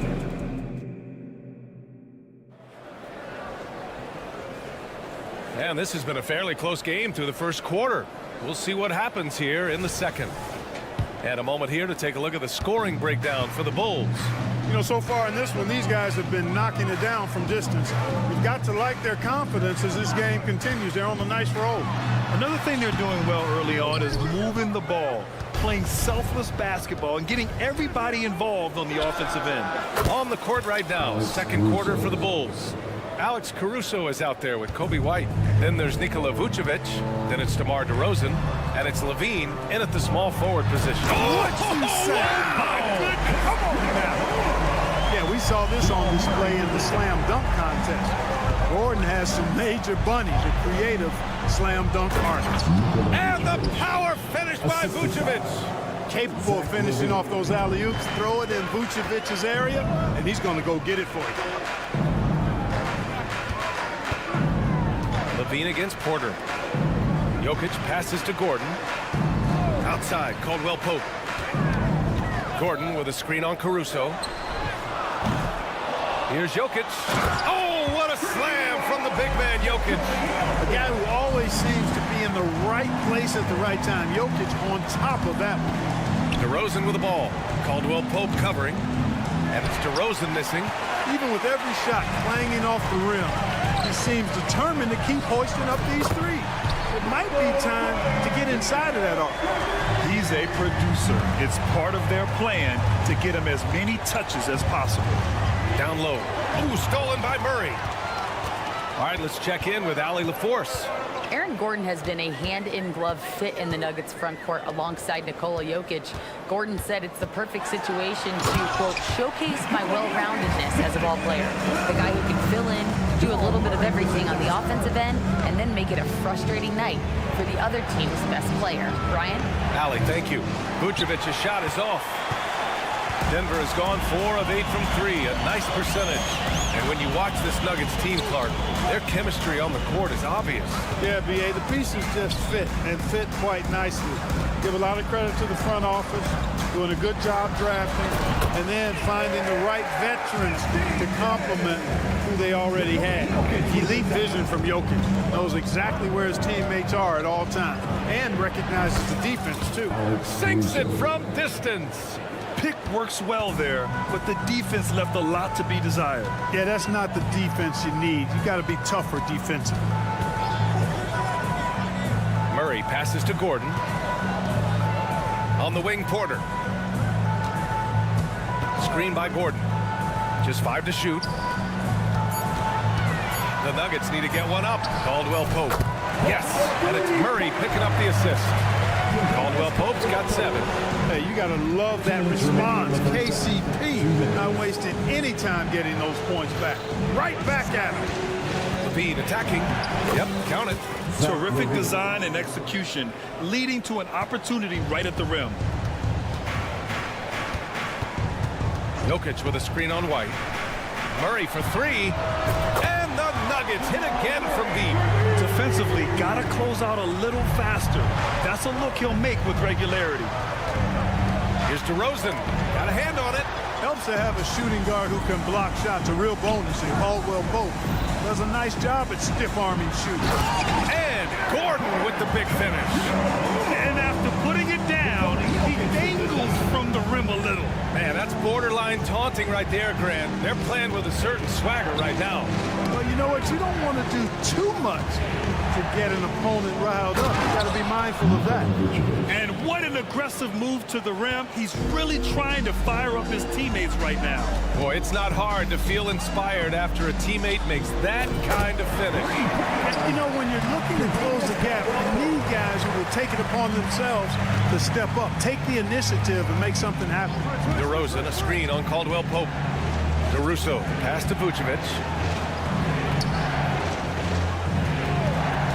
A: And this has been a fairly close game through the first quarter. We'll see what happens here in the second. And a moment here to take a look at the scoring breakdown for the Bulls.
J: You know, so far in this one, these guys have been knocking it down from distance. You've got to like their confidence as this game continues. They're on a nice roll.
C: Another thing they're doing well early on is moving the ball, playing selfless basketball, and getting everybody involved on the offensive end.
A: On the court right now, second quarter for the Bulls. Alex Caruso is out there with Kobe White. Then there's Nikola Vucevic. Then it's DeMar DeRozan. And it's Levine in at the small forward position.
J: What you say? My goodness. Come on now. Yeah, we saw this on display in the slam dunk contest. Gordon has some major bunnies, a creative slam dunk artist.
A: And the power finish by Vucevic.
J: Capable of finishing off those alley-oops. Throw it in Vucevic's area, and he's going to go get it for you.
A: Levine against Porter. Jokic passes to Gordon. Outside, Caldwell Pope. Gordon with a screen on Caruso. Here's Jokic. Oh, what a slam from the big man, Jokic.
J: A guy who always seems to be in the right place at the right time. Jokic on top of that one.
A: DeRozan with the ball. Caldwell Pope covering. And it's DeRozan missing.
J: Even with every shot clanging off the rim, he seems determined to keep hoisting up these threes. It might be time to get inside of that arc.
C: He's a producer. It's part of their plan to get him as many touches as possible.
A: Down low. Ooh, stolen by Murray. All right, let's check in with Allie LaForce.
D: Aaron Gordon has been a hand-in-glove fit in the Nuggets front court alongside Nikola Jokic. Gordon said it's the perfect situation to, quote, showcase my well-roundedness as a ball player. The guy who can fill in, do a little bit of everything on the offensive end, and then make it a frustrating night for the other team's best player. Brian?
A: Allie, thank you. Vucevic's shot is off. Denver has gone 4 of 8 from 3, a nice percentage. And when you watch this Nuggets team, Clark, their chemistry on the court is obvious.
J: Yeah, B.A., the pieces just fit, and fit quite nicely. Give a lot of credit to the front office, doing a good job drafting, and then finding the right veterans to complement who they already had. Elite vision from Jokic. Knows exactly where his teammates are at all times, and recognizes the defense, too.
A: Sinks it from distance.
C: Pick works well there, but the defense left a lot to be desired.
J: Yeah, that's not the defense you need. You got to be tougher defensively.
A: Murray passes to Gordon. On the wing, Porter. Screen by Gordon. Just 5 to shoot. The Nuggets need to get one up. Caldwell Pope. Yes, and it's Murray picking up the assist. Caldwell Pope's got 7.
J: Hey, you got to love that response. KCP not wasting any time getting those points back. Right back at him.
A: Levine attacking. Yep, count it.
C: Terrific design and execution, leading to an opportunity right at the rim.
A: Jokic with a screen on White. Murray for 3. And the Nuggets hit again from deep.
C: Defensively, got to close out a little faster. That's a look he'll make with regularity.
A: Here's DeRozan. Got a hand on it.
J: Helps to have a shooting guard who can block shots. A real bonus. And Caldwell Pope does a nice job at stiff-arming shooting.
A: And Gordon with the big finish.
K: And after putting it down, he dangles from the rim a little.
A: Man, that's borderline taunting right there, Grant. They're playing with a certain swagger right now.
J: Well, you know what? You don't want to do too much to get an opponent riled up. You got to be mindful of that.
K: And what an aggressive move to the rim. He's really trying to fire up his teammates right now.
A: Boy, it's not hard to feel inspired after a teammate makes that kind of finish.
J: And, you know, when you're looking to close the gap, you need guys who will take it upon themselves to step up, take the initiative, and make something happen.
A: DeRozan, a screen on Caldwell Pope. Caruso, pass to Vucevic.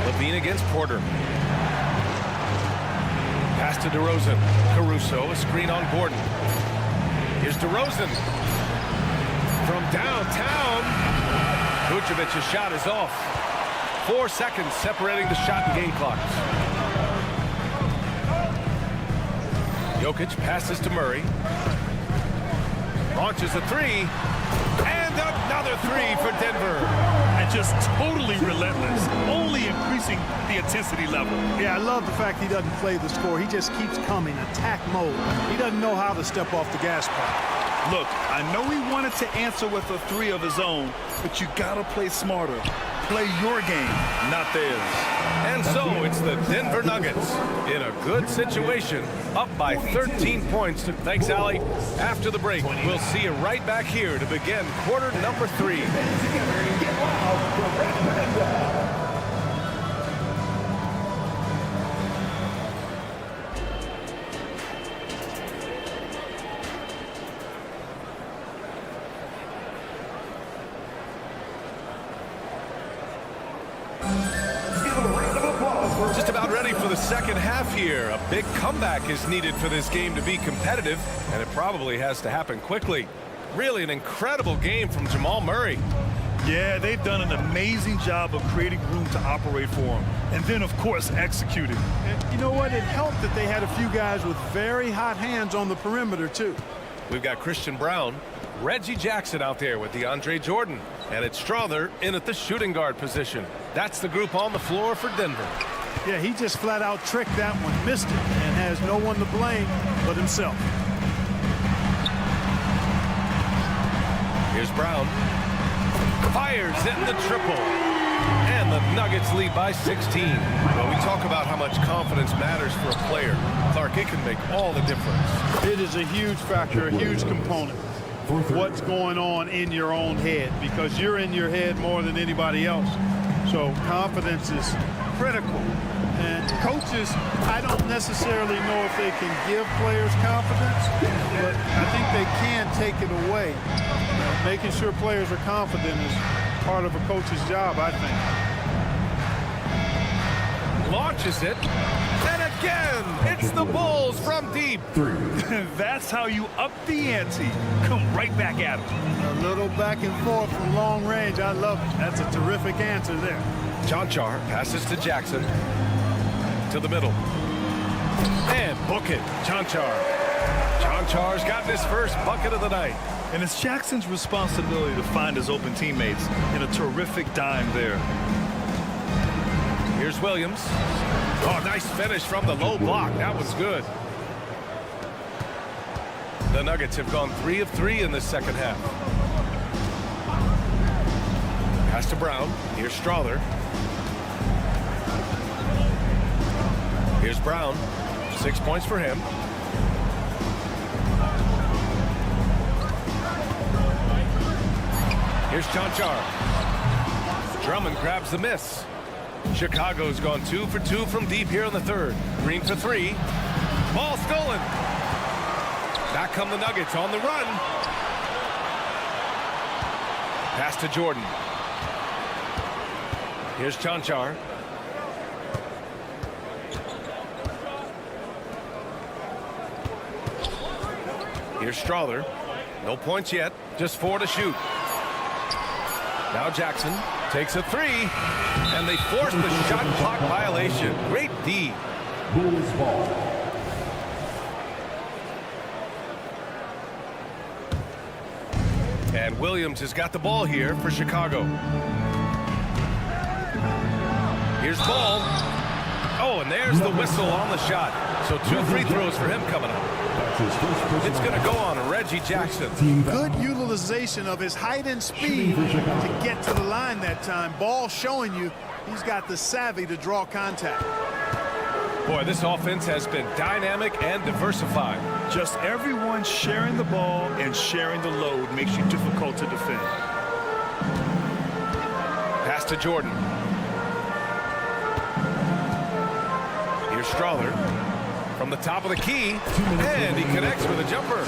A: Levine against Porter. Pass to DeRozan. Caruso, a screen on Gordon. Here's DeRozan. From downtown. Vucevic's shot is off. 4 seconds separating the shot and game clocks. Jokic passes to Murray. Launches a three. And another three for Denver.
K: And just totally relentless, only increasing the intensity level.
J: Yeah, I love the fact he doesn't play the score. He just keeps coming, attack mode. He doesn't know how to step off the gas pedal.
K: Look, I know he wanted to answer with a three of his own, but you gotta play smarter. Play your game, not theirs.
A: And so it's the Denver Nuggets in a good situation, up by 13 points. Thanks, Allie. After the break, we'll see you right back here to begin quarter number 3. Just about ready for the second half here. A big comeback is needed for this game to be competitive, and it probably has to happen quickly. Really an incredible game from Jamal Murray.
K: Yeah, they've done an amazing job of creating room to operate for him. And then, of course, executing.
J: And you know what? It helped that they had a few guys with very hot hands on the perimeter, too.
A: We've got Christian Brown, Reggie Jackson out there with DeAndre Jordan, and it's Strother in at the shooting guard position. That's the group on the floor for Denver.
J: Yeah, he just flat out tricked that one, missed it, and has no one to blame but himself.
A: Here's Brown. Fires in the triple. And the Nuggets lead by 16. Well, we talk about how much confidence matters for a player. Clark, it can make all the difference.
J: It is a huge factor, a huge component. What's going on in your own head, because you're in your head more than anybody else. So confidence is critical. And coaches, I don't necessarily know if they can give players confidence, but I think they can take it away. Making sure players are confident is part of a coach's job, I think.
A: Launches it. And again, it's the Bulls from deep.
K: That's how you up the ante. Come right back at him.
J: A little back and forth from long range. I love it. That's a terrific answer there.
A: Jonchar passes to Jackson. To the middle. And book it. Jonchar's gotten his first bucket of the night.
K: And it's Jackson's responsibility to find his open teammates, and a terrific dime there.
A: Here's Williams. Oh, nice finish from the low block. That was good. The Nuggets have gone 3 of 3 in the second half. Pass to Brown. Here's Strother. Here's Brown. 6 points for him. Here's Jonchar. Drummond grabs the miss. Chicago's gone 2 for 2 from deep here in the third. Green for 3. Ball stolen. Back come the Nuggets on the run. Pass to Jordan. Here's Jonchar. Here's Strother. No points yet. Just 4 to shoot. Now Jackson takes a 3. And they force the shot clock violation. Great D.
E: Bulls ball.
A: And Williams has got the ball here for Chicago. Here's ball. Oh, and there's the whistle on the shot. So 2 free throws for him coming up. It's going to go on Reggie Jackson.
J: Good utilization of his height and speed to get to the line that time. Ball showing you he's got the savvy to draw contact.
A: Boy, this offense has been dynamic and diversified.
K: Just everyone sharing the ball and sharing the load makes you difficult to defend.
A: Pass to Jordan. Here's Strother from the top of the key, and he connects with a jumper.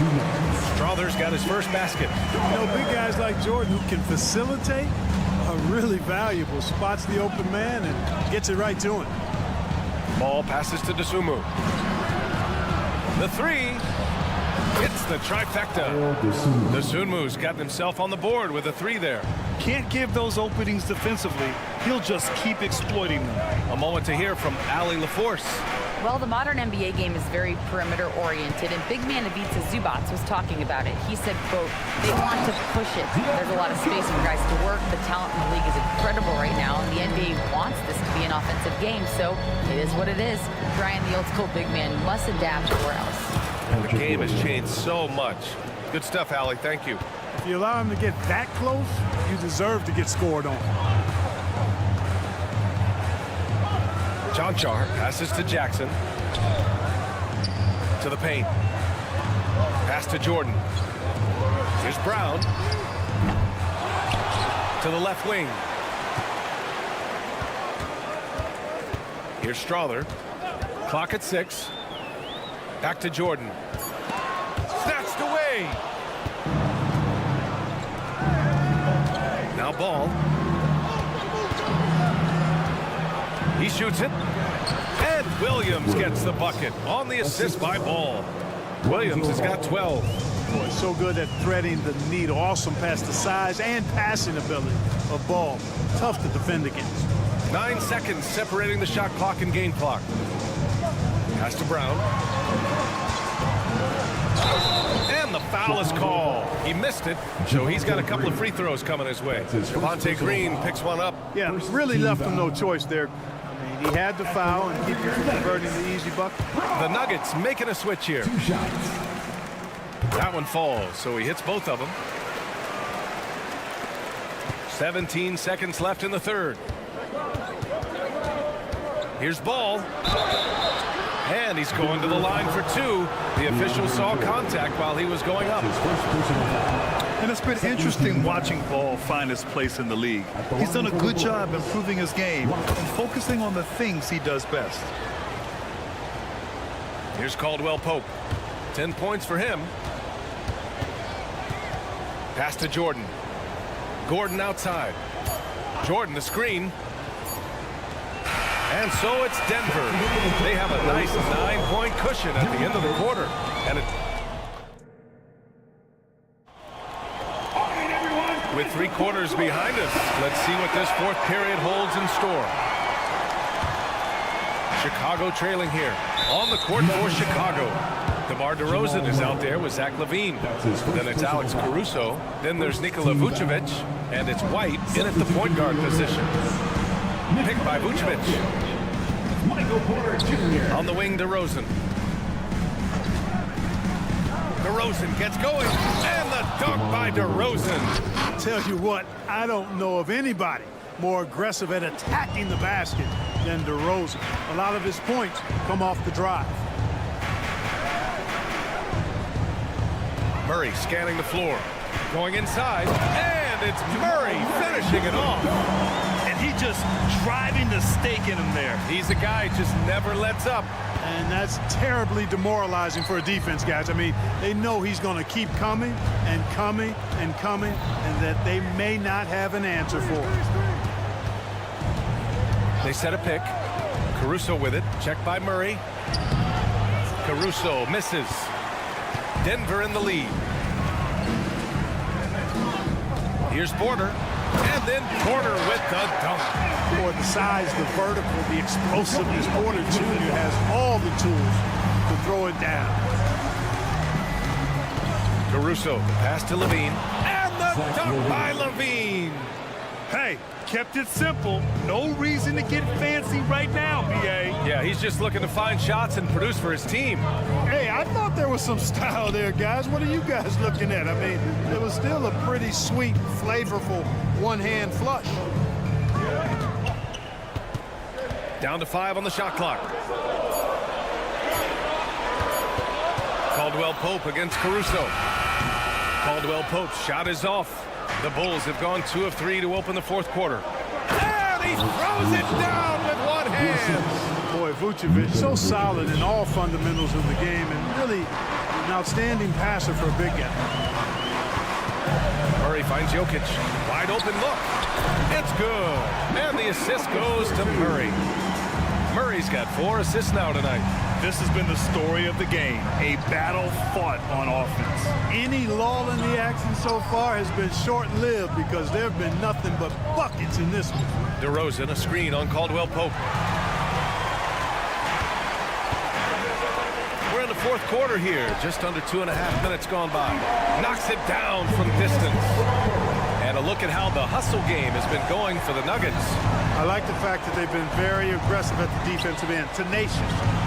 A: Strother's got his first basket.
J: You know, big guys like Jordan who can facilitate are really valuable. Spots the open man and gets it right to him.
A: Ball passes to Dosunmu. The 3 hits the trifecta. Dosunmu's gotten himself on the board with a 3 there.
K: Can't give those openings defensively. He'll just keep exploiting them.
A: A moment to hear from Ali LaForce.
D: Well, the modern NBA game is very perimeter-oriented, and big man Ivica Zubac was talking about it. He said, quote, they want to push it. There's a lot of space for guys to work. The talent in the league is incredible right now, and the NBA wants this to be an offensive game, so it is what it is. Brian, the old-school big man, must adapt or else.
A: And the game has changed so much. Good stuff, Ali. Thank you.
J: If you allow him to get that close, you deserve to get scored on.
A: Jonchar passes to Jackson. To the paint. Pass to Jordan. Here's Brown. To the left wing. Here's Strother. Clock at 6. Back to Jordan. Snatched away. Now Ball. He shoots it. And Williams gets the bucket on the assist by Ball. Williams has got 12.
J: Boy, so good at threading the needle. Awesome past the size and passing ability of Ball. Tough to defend against.
A: 9 seconds separating the shot clock and game clock. Pass to Brown. And the foul is called. He missed it, so he's got a couple of free throws coming his way. Javonte Green picks one up.
J: Yeah, really left him no choice there. I mean, he had to foul and keep converting the easy bucket.
A: The Nuggets making a switch here. That one falls, so he hits both of them. 17 seconds left in the third. Here's Ball. And he's going to the line for 2. The official saw contact while he was going up.
K: And it's been interesting watching Ball find his place in the league. He's done a good job improving his game and focusing on the things he does best.
A: Here's Caldwell Pope. 10 points for him. Pass to Jordan. Gordon outside. Jordan the screen. And so it's Denver. They have a nice 9-point cushion at the end of the quarter. And with 3 quarters behind us, let's see what this 4th period holds in store. Chicago trailing here. On the court for Chicago. DeMar DeRozan is out there with Zach LaVine. Then it's Alex Caruso. Then there's Nikola Vucevic. And it's White in at the point guard position. Picked by Vucevic. On the wing, DeRozan. DeRozan gets going. And the dunk by DeRozan.
J: Tell you what, I don't know of anybody more aggressive at attacking the basket than DeRozan. A lot of his points come off the drive.
A: Murray scanning the floor. Going inside. And it's Murray finishing it off.
K: And he just driving the stake in him there.
A: He's a guy who just never lets up.
J: And that's terribly demoralizing for a defense, guys. I mean, they know he's going to keep coming and coming and coming, and that they may not have an answer for it.
A: They set a pick. Caruso with it. Checked by Murray. Caruso misses. Denver in the lead. Here's Porter. And then Porter with the dunk.
J: For the size, the vertical, the explosiveness, Porter Jr. has all the tools to throw it down.
A: Caruso, pass to LaVine. And the dunk by Levine.
K: Hey, kept it simple. No reason to get fancy right now, B.A.
A: Yeah, he's just looking to find shots and produce for his team.
J: Hey, I thought there was some style there, guys. What are you guys looking at? I mean, it was still a pretty sweet, flavorful one-hand flush.
A: Down to 5 on the shot clock. Caldwell Pope against Caruso. Caldwell Pope's shot is off. The Bulls have gone 2 of 3 to open the fourth quarter. And he throws it down with one hand.
J: Boy, Vucevic, so solid in all fundamentals of the game and really an outstanding passer for a big guy.
A: Murray finds Jokic. Wide open look. It's good. And the assist goes to Murray. Murray's got 4 assists now tonight.
K: This has been the story of the game, a battle fought on offense.
J: Any lull in the action so far has been short-lived because there have been nothing but buckets in this one.
A: DeRozan, a screen on Caldwell Pope. We're in the fourth quarter here, just under 2.5 minutes gone by. Knocks it down from distance. And a look at how the hustle game has been going for the Nuggets.
J: I like the fact that they've been very aggressive at the defensive end, tenacious.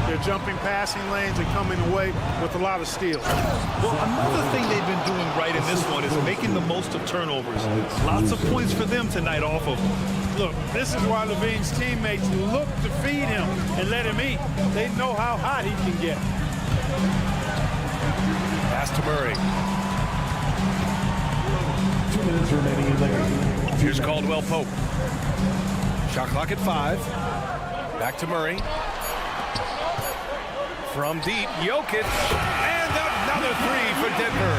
J: They're jumping passing lanes and coming away with a lot of steals.
K: Well, another thing they've been doing right in this one is making the most of turnovers. Lots of points for them tonight off of them.
J: Look, this is why Levine's teammates look to feed him and let him eat. They know how hot he can get.
A: Pass to Murray.
E: 2 minutes remaining in the game.
A: Here's Caldwell Pope. Shot clock at 5. Back to Murray. From deep, Jokic. And another 3 for Denver.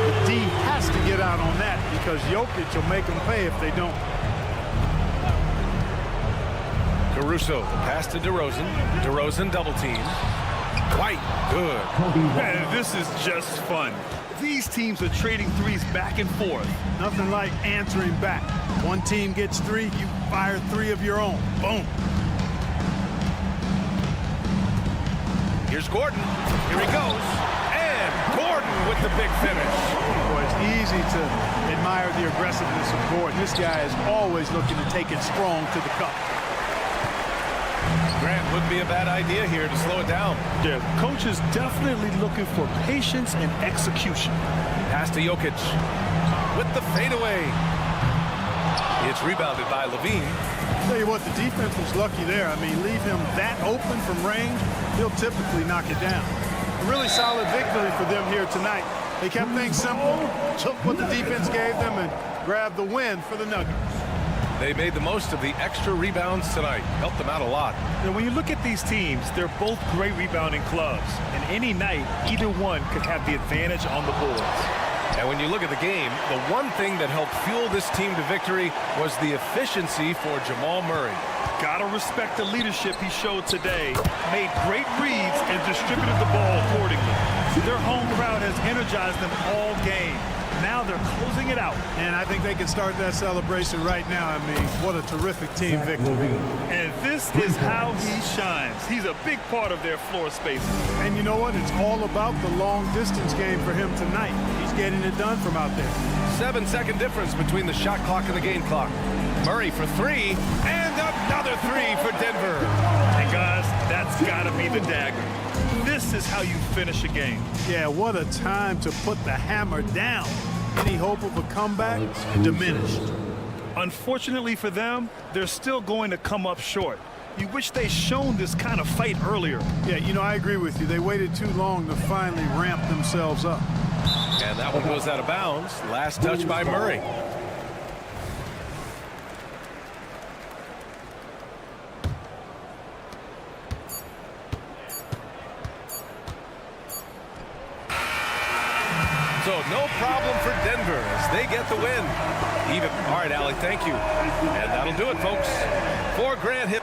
J: The D has to get out on that because Jokic will make them pay if they don't.
A: Caruso, pass to DeRozan. DeRozan double team. White, good.
K: Man, this is just fun. These teams are trading threes back and forth.
J: Nothing like answering back. One team gets 3, you fire 3 of your own. Boom.
A: Here's Gordon. Here he goes. And Gordon with the big finish.
J: Boy, it's easy to admire the aggressiveness of Gordon. This guy is always looking to take it strong to the cup.
A: Grant wouldn't be a bad idea here to slow it down.
K: Yeah, coach is definitely looking for patience and execution.
A: Pass to Jokic with the fadeaway. It's rebounded by Levine.
J: Tell you what, the defense was lucky there. I mean, leave him that open from range, he'll typically knock it down. A really solid victory for them here tonight. They kept things simple, took what the defense gave them, and grabbed the win for the Nuggets.
A: They made the most of the extra rebounds tonight. Helped them out a lot.
K: And when you look at these teams, they're both great rebounding clubs. And any night, either one could have the advantage on the boards.
A: And when you look at the game, the one thing that helped fuel this team to victory was the efficiency for Jamal Murray.
K: Gotta respect the leadership he showed today. Made great reads and distributed the ball accordingly. Their home crowd has energized them all game. Now they're closing it out.
J: And I think they can start that celebration right now. I mean, what a terrific team victory.
K: And this is how he shines. He's a big part of their floor space.
J: And you know what? It's all about the long distance game for him tonight. He's getting it done from out there.
A: 7-second difference between the shot clock and the game clock. Murray for 3, and another 3 for Denver.
K: And guys, that's gotta be the dagger. This is how you finish a game.
J: Yeah, what a time to put the hammer down. Any hope of a comeback diminished.
K: Unfortunately for them, they're still going to come up short. You wish they shown this kind of fight earlier.
J: Yeah, you know, I agree with you. They waited too long to finally ramp themselves up.
A: And that one goes out of bounds. Last touch by Murray. So no problem for Denver as they get the win. Even. All right, Allie, thank you. And that'll do it, folks. For Grant Hill.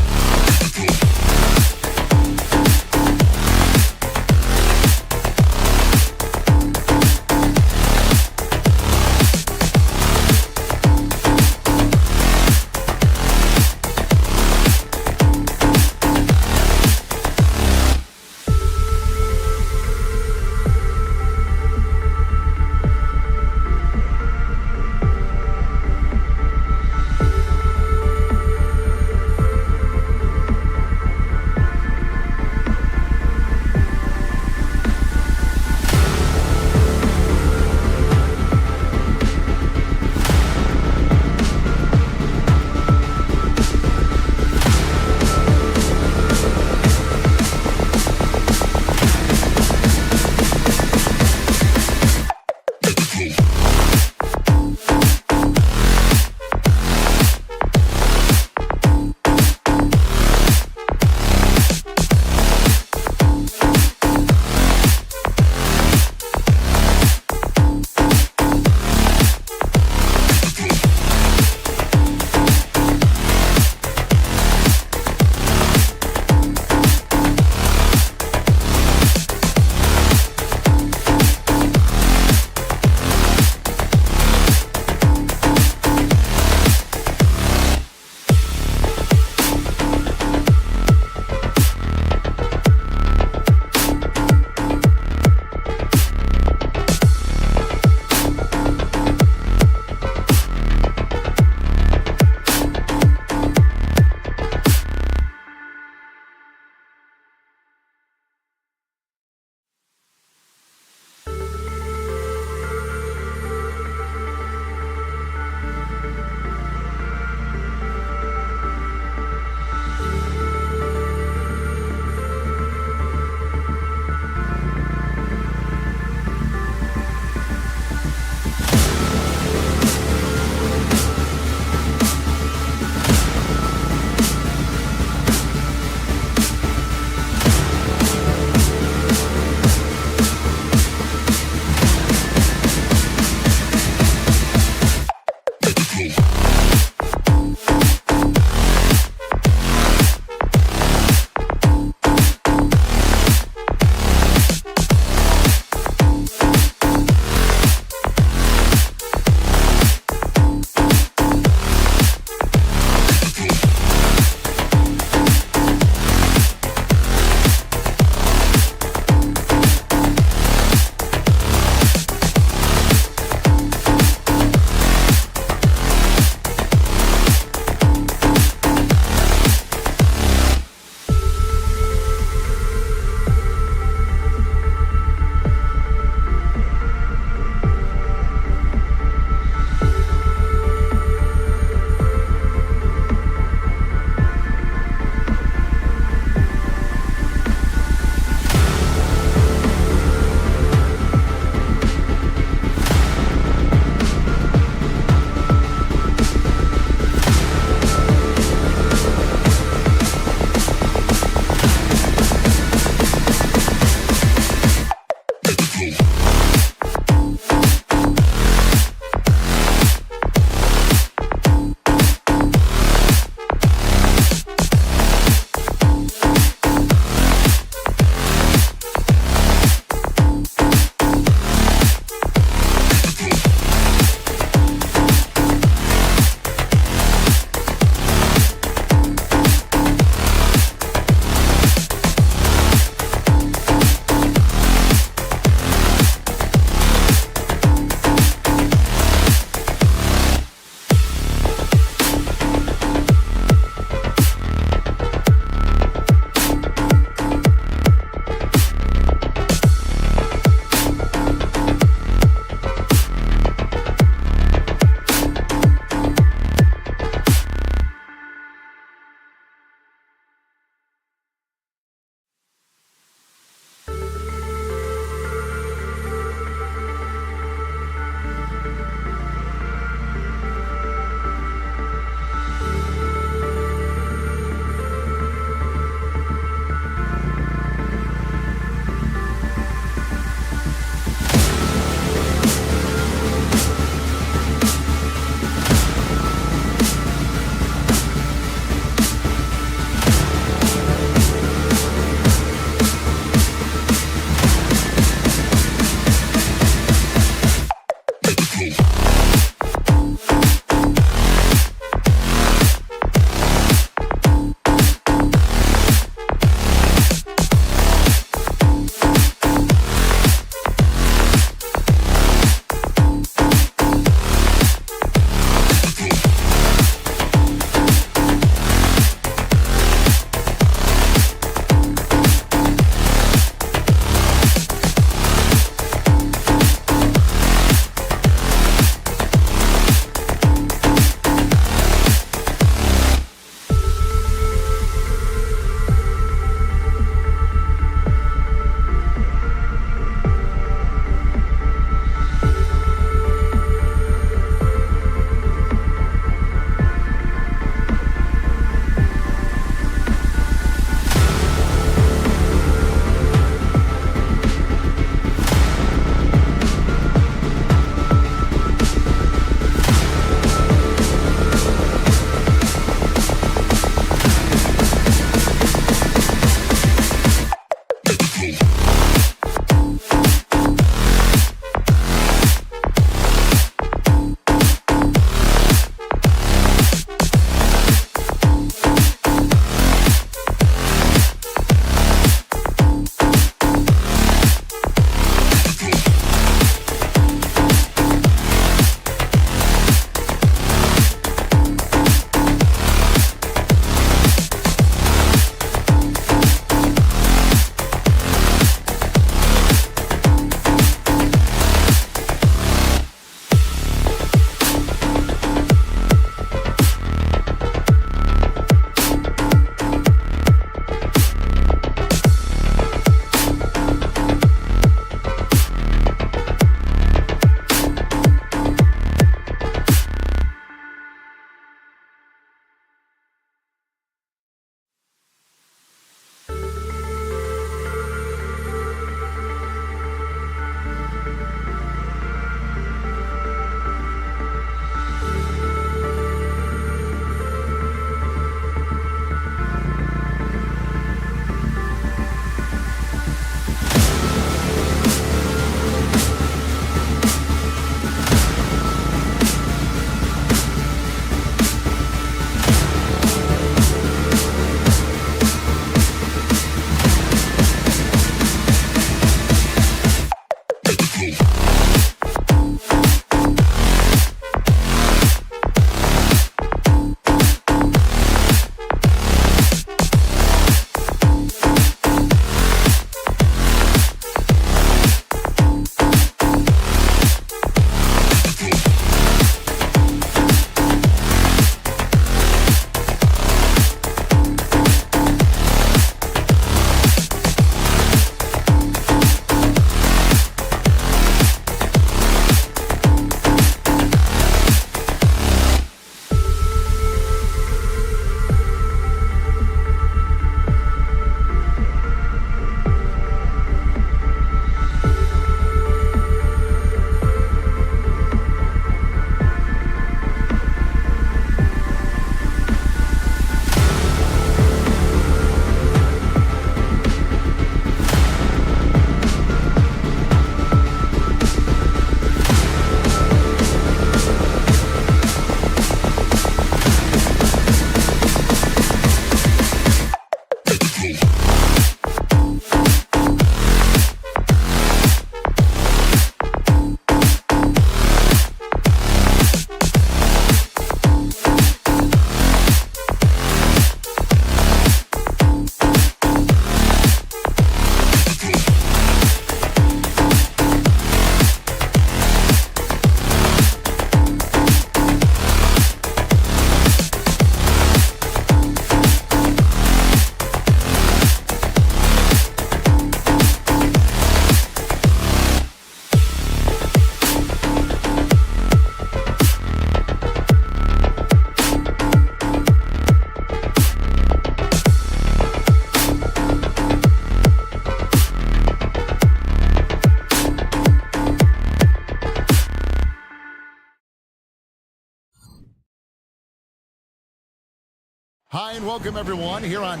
F: Hi and welcome everyone here on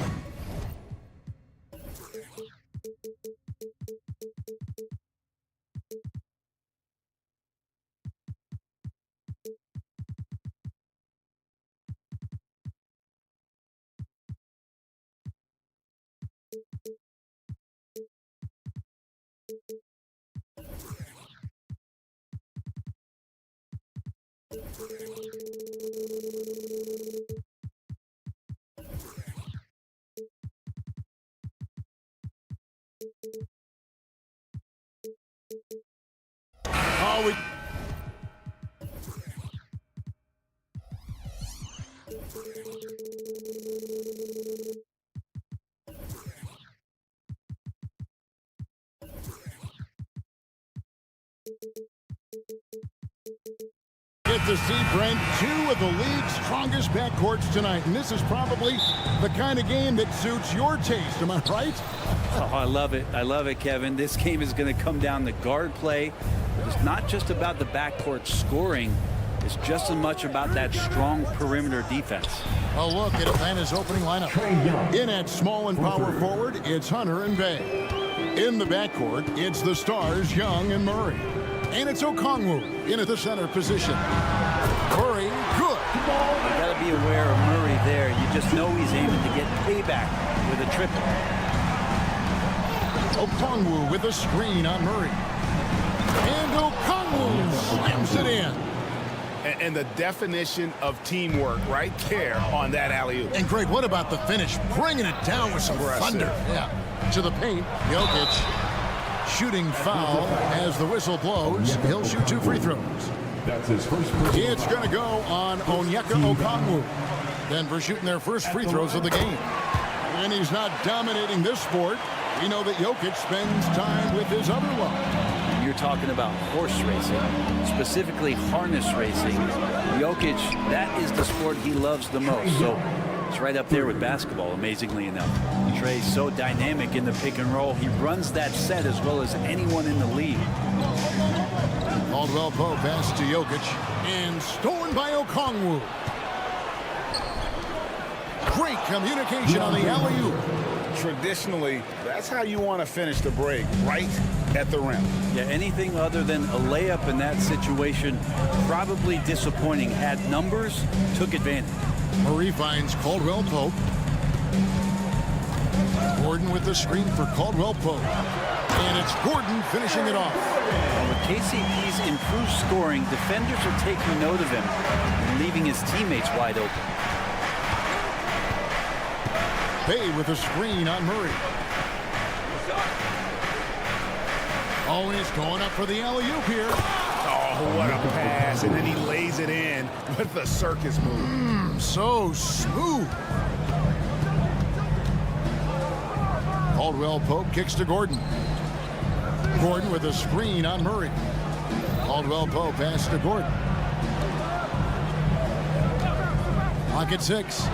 F: get to see, Brent, two of the league's strongest backcourts tonight. And this is probably the kind of game that suits your taste. Am I right?
L: Oh, I love it. I love it, Kevin. This game is going to come down to guard play. It's not just about the backcourt scoring. It's just as much about that strong perimeter defense.
F: A look at Atlanta's opening lineup. In at small and power forward, it's Hunter and Bay. In the backcourt, it's the stars Young and Murray. And it's Okongwu in at the center position. Murray, good.
L: You got to be aware of Murray there. You just know he's aiming to get payback with a triple.
F: Okongwu with a screen on Murray. And Okongwu slams it in.
G: And the definition of teamwork right there on that alley-oop.
F: And Greg, what about the finish? Bringing it down with some thunder. Yeah. To the paint, Jokic. Shooting foul as the whistle blows. He'll shoot 2 free throws.
E: That's his first.
F: It's going to go on Onyeka Okongwu. Denver shooting their first free throws of the game. And he's not dominating this sport. We know that Jokic spends time with his other love.
L: You're talking about horse racing, specifically harness racing. Jokic, that is the sport he loves the most. So it's right up there with basketball, amazingly enough. Trey's so dynamic in the pick and roll. He runs that set as well as anyone in the league.
F: Caldwell Pope pass to Jokic. And stolen by Okongwu. Great communication on the alley-oop.
G: Traditionally, that's how you want to finish the break, right at the rim.
L: Yeah, anything other than a layup in that situation, probably disappointing. Had numbers, took advantage.
F: Murray finds Caldwell Pope. Gordon with the screen for Caldwell Pope. And it's Gordon finishing it off.
L: With KCP's improved scoring, defenders are taking note of him and leaving his teammates wide open.
F: Bay with a screen on Murray. Oh, and he's going up for the alley-oop here.
G: Oh, what a pass. And then he lays it in with the circus move.
F: So smooth. Caldwell Pope kicks to Gordon. Gordon with a screen on Murray. Caldwell Pope pass to Gordon. Clock at 6.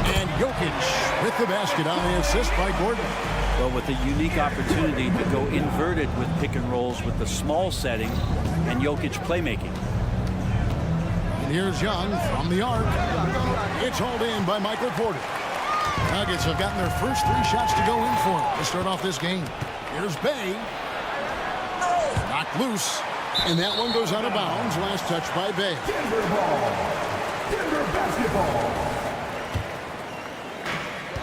F: And Jokic with the basket on the assist by Gordon.
L: Well, with a unique opportunity to go inverted with pick and rolls with the small setting and Jokic playmaking.
F: And here's Young from the arc. It's hauled in by Michael Porter. Nuggets have gotten their first 3 shots to go in for it to start off this game. Here's Bay. Knocked loose. And that one goes out of bounds. Last touch by Bay.
E: Denver ball. Denver basketball.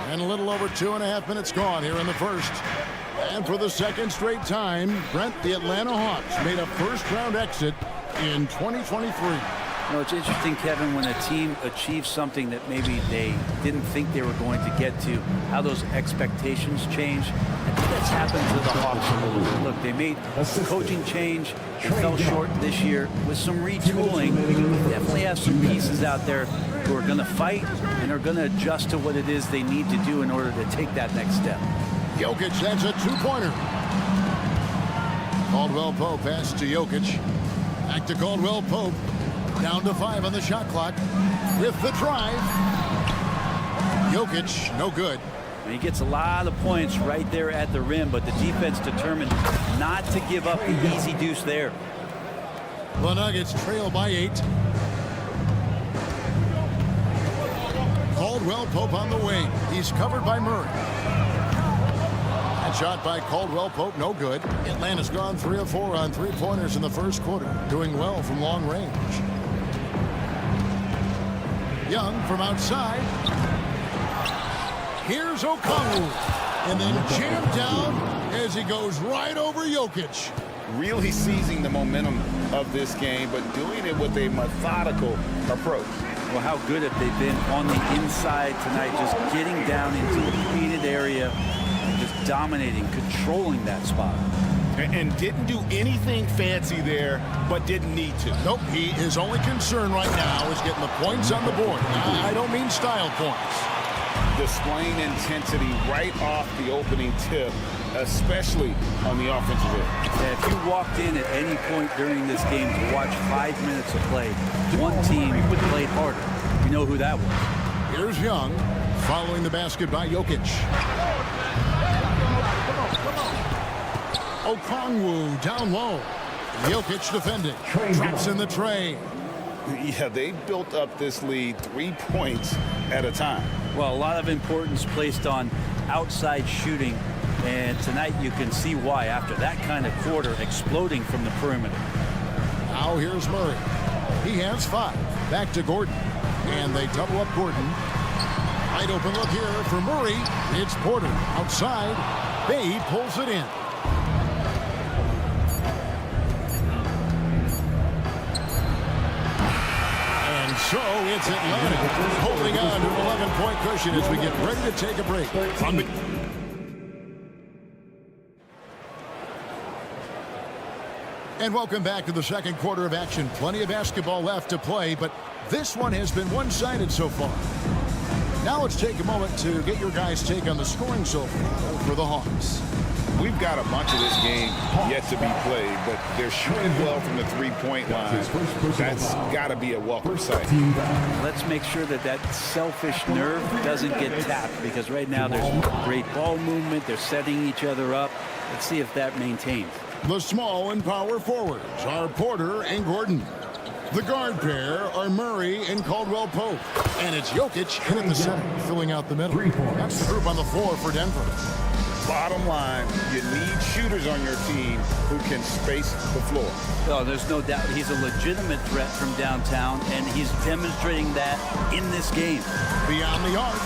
F: And a little over 2.5 minutes gone here in the first. And for the second straight time, Brent, the Atlanta Hawks made a first-round exit in 2023.
L: You know, it's interesting, Kevin, when a team achieves something that maybe they didn't think they were going to get to, how those expectations change. I think that's happened to the Hawks a little bit. Look, they made a coaching change. They fell short this year with some retooling. They definitely have some pieces out there who are going to fight and are going to adjust to what it is they need to do in order to take that next step.
F: Jokic, that's a 2-pointer. Caldwell Pope pass to Jokic. Back to Caldwell Pope. Down to 5 on the shot clock with the drive. Jokic, no good.
L: And he gets a lot of points right there at the rim, but the defense determined not to give up the easy deuce there.
F: The Nuggets trail by 8. Caldwell Pope on the wing. He's covered by Murray. That shot by Caldwell Pope, no good. Atlanta's gone 3 of 4 on three-pointers in the first quarter, doing well from long range. Young from outside. Here's Okongwu. And then jammed down as he goes right over Jokic.
G: Really seizing the momentum of this game, but doing it with a methodical approach.
L: Well, how good have they been on the inside tonight, just getting down into the painted area, just dominating, controlling that spot.
G: And didn't do anything fancy there, but didn't need to.
F: Nope, his only concern right now is getting the points on the board. I don't mean style points.
G: Displaying intensity right off the opening tip, especially on the offensive end.
L: Yeah, if you walked in at any point during this game to watch 5 minutes of play, one team played harder. You know who that was.
F: Here's Young, following the basket by Jokic. Okongwu down low. Jokic defending. Drops in the tray.
G: Yeah, they built up this lead 3 points at a time.
L: Well, a lot of importance placed on outside shooting, and tonight you can see why after that kind of quarter exploding from the perimeter.
F: Now here's Murray. He has 5. Back to Gordon. And they double up Gordon. Wide open look here for Murray. It's Porter outside. Bay pulls it in. So it's Atlanta holding on to an 11-point cushion as we get ready to take a break. And welcome back to the second quarter of action. Plenty of basketball left to play, but this one has been one-sided so far. Now let's take a moment to get your guys' take on the scoring so far for the Hawks.
G: We've got a bunch of this game yet to be played, but they're shooting well from the three-point line. That's got to be a welcome sight.
L: Let's make sure that that selfish nerve doesn't get tapped, because right now there's great ball movement. They're setting each other up. Let's see if that maintains.
F: The small and power forwards are Porter and Gordon. The guard pair are Murray and Caldwell Pope. And it's Jokic in the center, filling out the middle. That's the group on the floor for Denver.
G: Bottom line, you need shooters on your team who can space the floor.
L: Oh, there's no doubt he's a legitimate threat from downtown, and he's demonstrating that in this game.
F: Beyond the arc.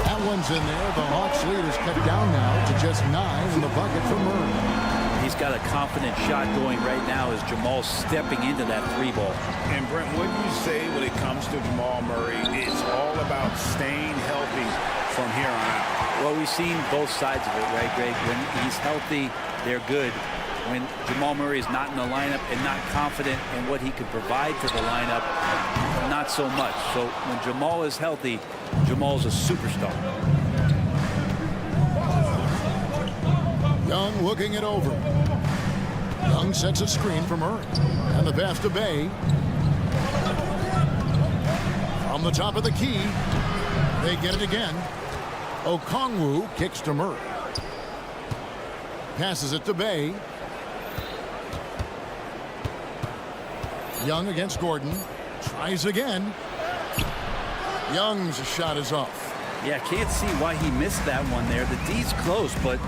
F: That one's in there. The Hawks lead is cut down now to just 9 in the bucket for Murray.
L: He's got a confident shot going right now as Jamal's stepping into that 3-ball.
G: And Brent, what do you say when it comes to Jamal Murray? It's all about staying healthy from here on out.
L: Well, we've seen both sides of it, right, Greg? When he's healthy, they're good. When Jamal Murray is not in the lineup and not confident in what he could provide to the lineup, not so much. So when Jamal is healthy, Jamal's a superstar.
F: Young looking it over. Young sets a screen for Murray. And the pass to Bay. From the top of the key, they get it again. Okongwu kicks to Murray. Passes it to Bay. Young against Gordon. Tries again. Young's shot is off.
L: Yeah, can't see why he missed that one there. The D's close, but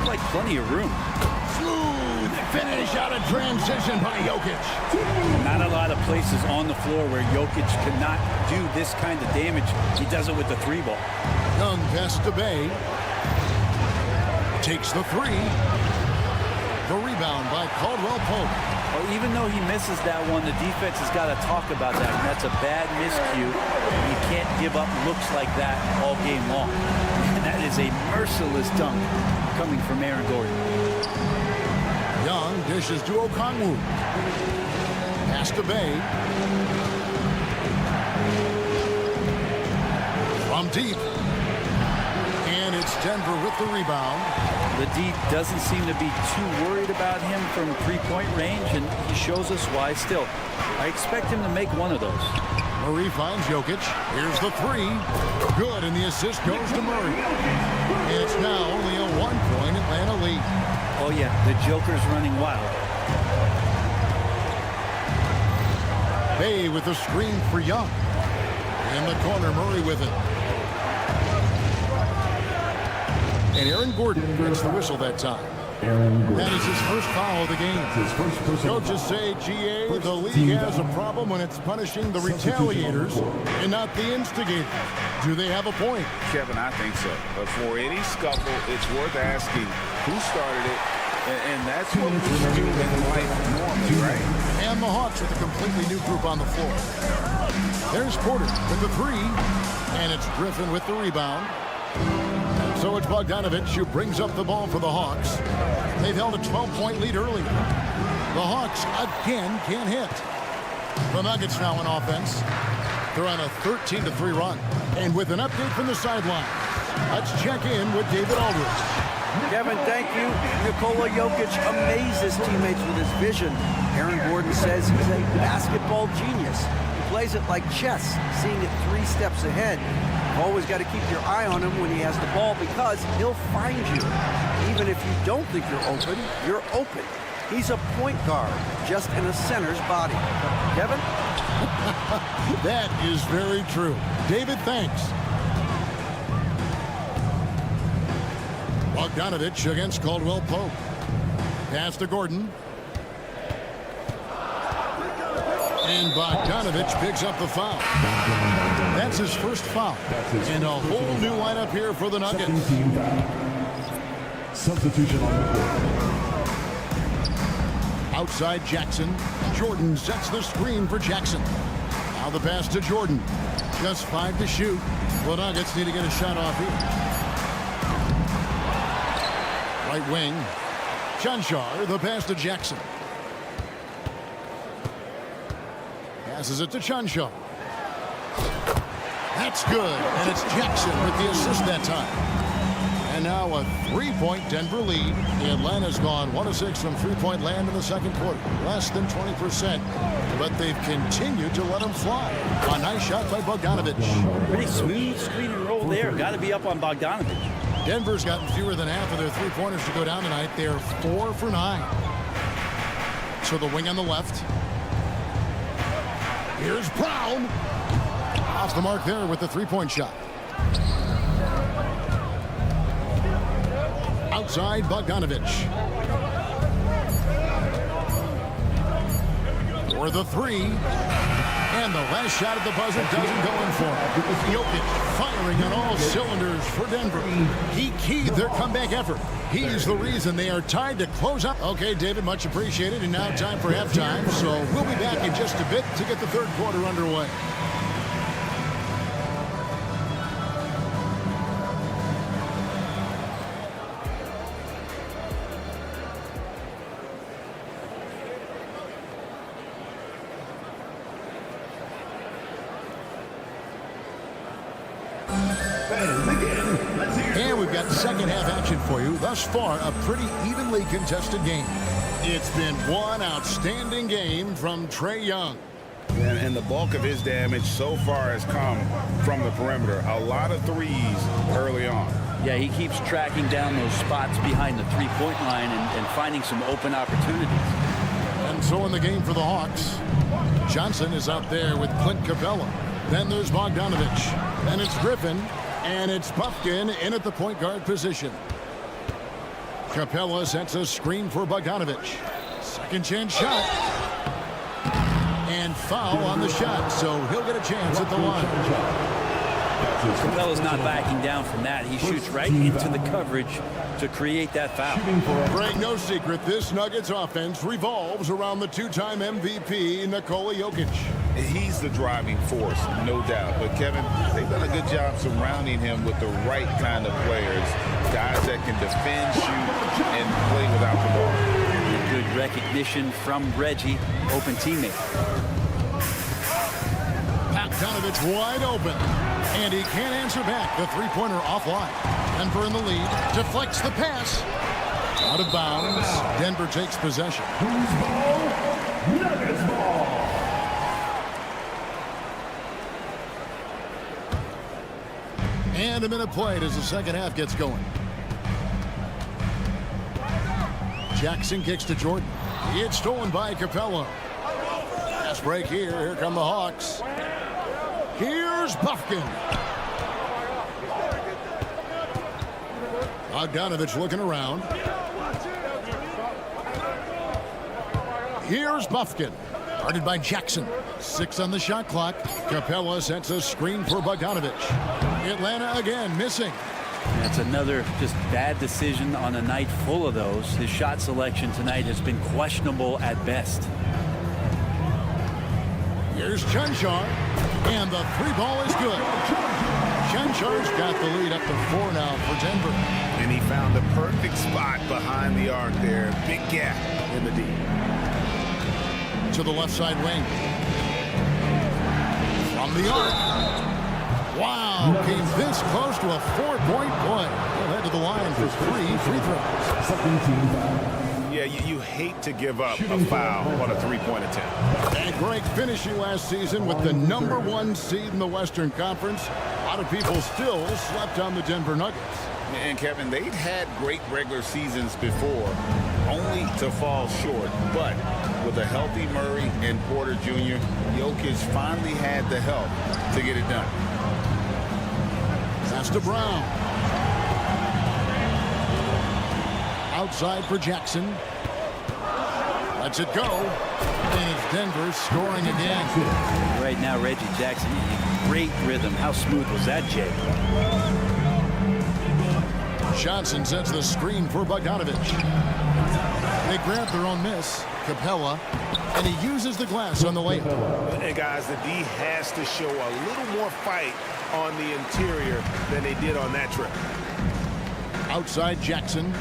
L: like plenty of room.
F: Smooth finish out of transition by Jokic.
L: Not a lot of places on the floor where Jokic cannot do this kind of damage. He does it with the 3-ball.
F: Young passes to Bay. Takes the 3. The rebound by Caldwell Pope.
L: Well, even though he misses that one, the defense has got to talk about that. And that's a bad miscue. You can't give up looks like that all game long. And that is a merciless dunk coming from Aaron Gordon.
F: Young dishes to Okongwu. Pass to Bay. From deep. And it's Denver with the rebound.
L: The D doesn't seem to be too worried about him from three-point range, and he shows us why still. I expect him to make one of those.
F: Murray finds Jokic. Here's the 3. Good, and the assist goes to Murray. And it's now only a 1-point Atlanta lead.
L: Oh, yeah, the Joker's running wild.
F: Bay with the screen for Young. In the corner, Murray with it. And Aaron Gordon gets the whistle that time. That is his first foul of the game. Coaches say, GA, the league has a problem when it's punishing the retaliators and not the instigators. Do they have a point?
G: Kevin, I think so. But for any scuffle, it's worth asking who started it, and that's what we do in life normally, right?
F: And the Hawks with a completely new group on the floor. There's Porter with the three, and it's Griffin with the rebound. So it's Bogdanovich who brings up the ball for the Hawks. They've held a 12-point lead earlier. The Hawks again can't hit. The Nuggets now on offense. They're on a 13-3 run. And with an update from the sideline, let's check in with David Aldridge.
I: Kevin, thank you. Nikola Jokic amazes teammates with his vision. Aaron Gordon says he's a basketball genius. He plays it like chess, seeing it 3 steps ahead. You've always got to keep your eye on him when he has the ball because he'll find you. Even if you don't think you're open. He's a point guard, just in a center's body. Kevin?
F: That is very true. David, thanks. Bogdanovich against Caldwell Pope. Pass to Gordon. And Bogdanovich picks up the foul. That's his first foul. And a whole new lineup here for the Nuggets.
E: Substitution on the court.
F: Outside Jackson. Jordan sets the screen for Jackson. Now the pass to Jordan. Just 5 to shoot. The Nuggets need to get a shot off here. Right wing. Chanchar, the pass to Jackson. Passes it to Chanchar. That's good. And it's Jackson with the assist that time. And now a 3-point Denver lead. The Atlanta's gone 1 of 6 from 3-point land in the second quarter. Less than 20%. But they've continued to let them fly. A nice shot by Bogdanovich.
L: Pretty smooth screen and roll there. Got to be up on Bogdanovich.
F: Denver's gotten fewer than half of their 3-pointers to go down tonight. They're 4 for 9. So the wing on the left. Here's Brown. Off the mark there with the 3-point shot. Outside Bogdanovich. For the 3. And the last shot at the buzzer doesn't go in for him. Jokic firing on all cylinders for Denver. He keyed their comeback effort. He's the reason they are tied to close up. Okay, David, much appreciated. And now time for halftime. So we'll be back in just a bit to get the third quarter underway. And we've got second half action for you. Thus far, a pretty evenly contested game. It's been one outstanding game from Trae Young.
G: And the bulk of his damage so far has come from the perimeter. A lot of threes early on.
L: Yeah, he keeps tracking down those spots behind the 3-point line and finding some open opportunities.
F: And so in the game for the Hawks, Johnson is out there with Clint Capella. Then there's Bogdanovich. And it's Griffin. And it's Buffkin in at the point guard position. Capella sets a screen for Bogdanovich. Second chance shot. And foul on the shot, so he'll get a chance at the line.
L: Capella's not backing down from that. He shoots right into the coverage to create that foul.
F: Greg, no secret, this Nuggets offense revolves around the 2-time MVP, Nikola Jokic.
G: He's the driving force, no doubt. But, Kevin, they've done a good job surrounding him with the right kind of players, guys that can defend, shoot, and play without the ball.
L: Good recognition from Reggie, open teammate.
F: Bogdanovich wide open, and he can't answer back. The 3-pointer offline. Denver in the lead, deflects the pass. Out of bounds, Denver takes possession.
E: Who's ball? Nuggets ball.
F: And a minute played as the second half gets going. Jackson kicks to Jordan. It's stolen by Capella. Fast break here. Here come the Hawks. Here's Buffkin. Bogdanovich looking around. Here's Buffkin. Guarded by Jackson. 6 on the shot clock. Capella sets a screen for Bogdanovich. Atlanta again missing.
L: That's another just bad decision on a night full of those. His shot selection tonight has been questionable at best.
F: Here's Chanchar, and the 3-ball is good. Chanchar's got the lead up to 4 now for Denver.
G: And he found the perfect spot behind the arc there. Big gap in the D.
F: To the left side wing. From the arc. Wow, came this close to a 4-point play. He'll head to the line for 3 free throws.
G: Yeah, you hate to give up a foul on a 3-point attempt.
F: And Greg finishing last season with the #1 seed in the Western Conference. A lot of people still slept on the Denver Nuggets.
G: And Kevin, they'd had great regular seasons before, only to fall short. But with a healthy Murray and Porter Jr., Jokic finally had the help to get it done.
F: Pass to Brown. Outside for Jackson. Lets it go. And it's Denver scoring again.
L: Right now, Reggie Jackson in great rhythm. How smooth was that, Jay?
F: Johnson sets the screen for Bogdanovich. They grab their own miss. Capella. And he uses the glass on the layup.
G: And guys, the D has to show a little more fight on the interior than they did on that trip.
F: Outside Jackson.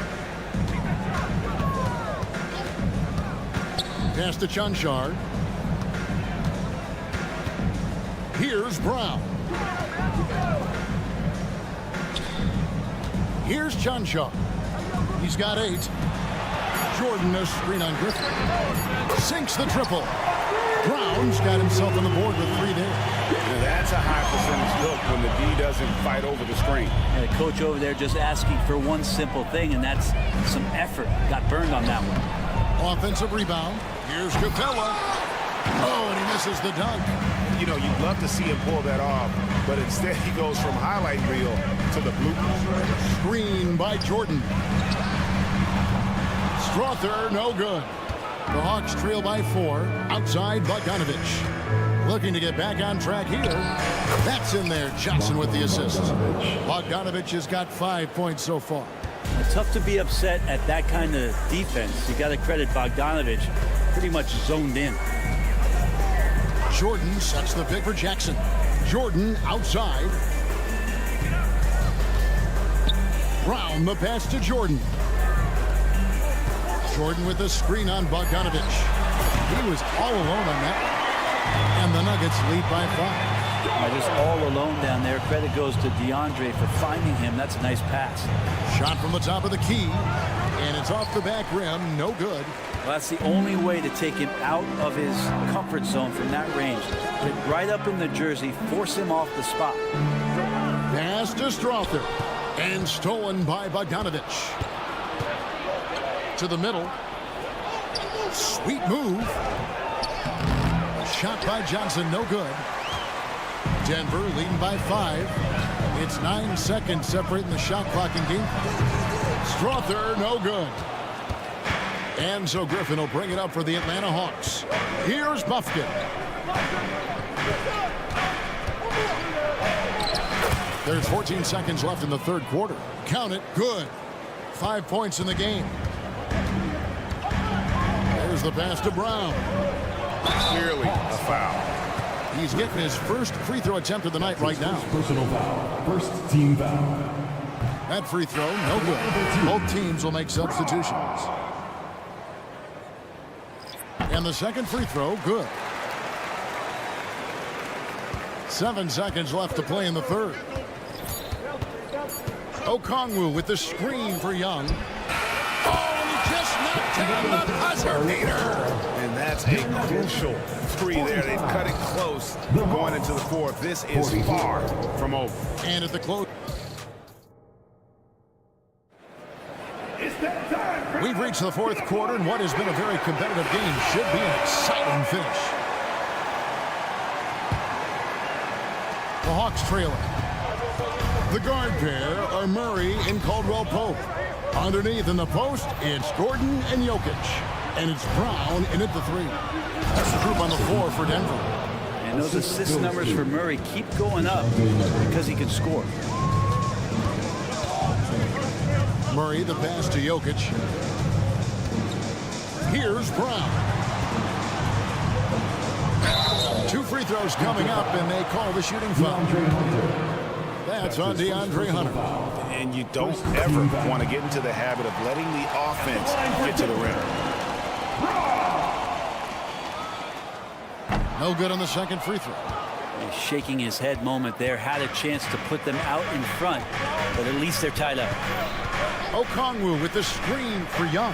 F: Pass to Chanchar. Here's Brown. Here's Chanchar. He's got 8. Jordan a screen on Griffin. Sinks the triple. Brown's got himself on the board with 3 there.
G: Now that's a high percentage look when the D doesn't fight over the screen.
L: And the coach over there just asking for one simple thing, and that's some effort. Got burned on that one.
F: Offensive rebound. Here's Capella. Oh, and he misses the dunk.
G: You know, you'd love to see him pull that off, but instead he goes from highlight reel to the bloopers.
F: Screen by Jordan. Strother, no good. The Hawks trail by 4. Outside Bogdanovich. Looking to get back on track here. That's in there. Johnson with the assist. Bogdanovich has got 5 points so far.
L: Tough to be upset at that kind of defense. You got to credit Bogdanovich. Pretty much zoned in.
F: Jordan sets the pick for Jackson. Jordan outside. Brown the pass to Jordan. Jordan with the screen on Bogdanovich. He was all alone on that. And the Nuggets lead by 5.
L: Just all alone down there. Credit goes to DeAndre for finding him. That's a nice pass.
F: Shot from the top of the key. And it's off the back rim. No good.
L: Well, that's the only way to take him out of his comfort zone from that range. Get right up in the jersey, force him off the spot.
F: Pass to Strother. And stolen by Bogdanovich. To the middle. Sweet move. A shot by Johnson, no good. Denver leading by 5. It's 9 seconds separating the shot clock and game. Strother, no good. And so Griffin will bring it up for the Atlanta Hawks. Here's Buffkin. There's 14 seconds left in the 3rd quarter. Count it, good. 5 points in the game. There's the pass to Brown.
G: Clearly a foul.
F: He's getting his first free throw attempt of the night right now.
E: Personal foul. First team foul.
F: That free throw, no good. Both teams will make substitutions. And the second free throw, good. 7 seconds left to play in the 3rd. Okongwu with the screen for Young. Oh, and he just knocked down the buzzer beater.
G: And that's a crucial 3 there. They've cut it close going into the 4th. This is far from over.
F: And at the close. We've reached the 4th quarter, and what has been a very competitive game should be an exciting finish. The Hawks trailing. The guard pair are Murray and Caldwell Pope. Underneath in the post, it's Gordon and Jokic. And it's Brown in at the 3. That's the group on the floor for Denver.
L: And those assist numbers for Murray keep going up because he can score.
F: Murray, the pass to Jokic. Here's Brown. 2 free throws coming up, and they call the shooting foul. That's on DeAndre Hunter.
G: And you don't ever want to get into the habit of letting the offense get to the rim.
F: No good on the second free throw.
L: He's shaking his head moment there. Had a chance to put them out in front, but at least they're tied up.
F: Okongwu with the screen for Young.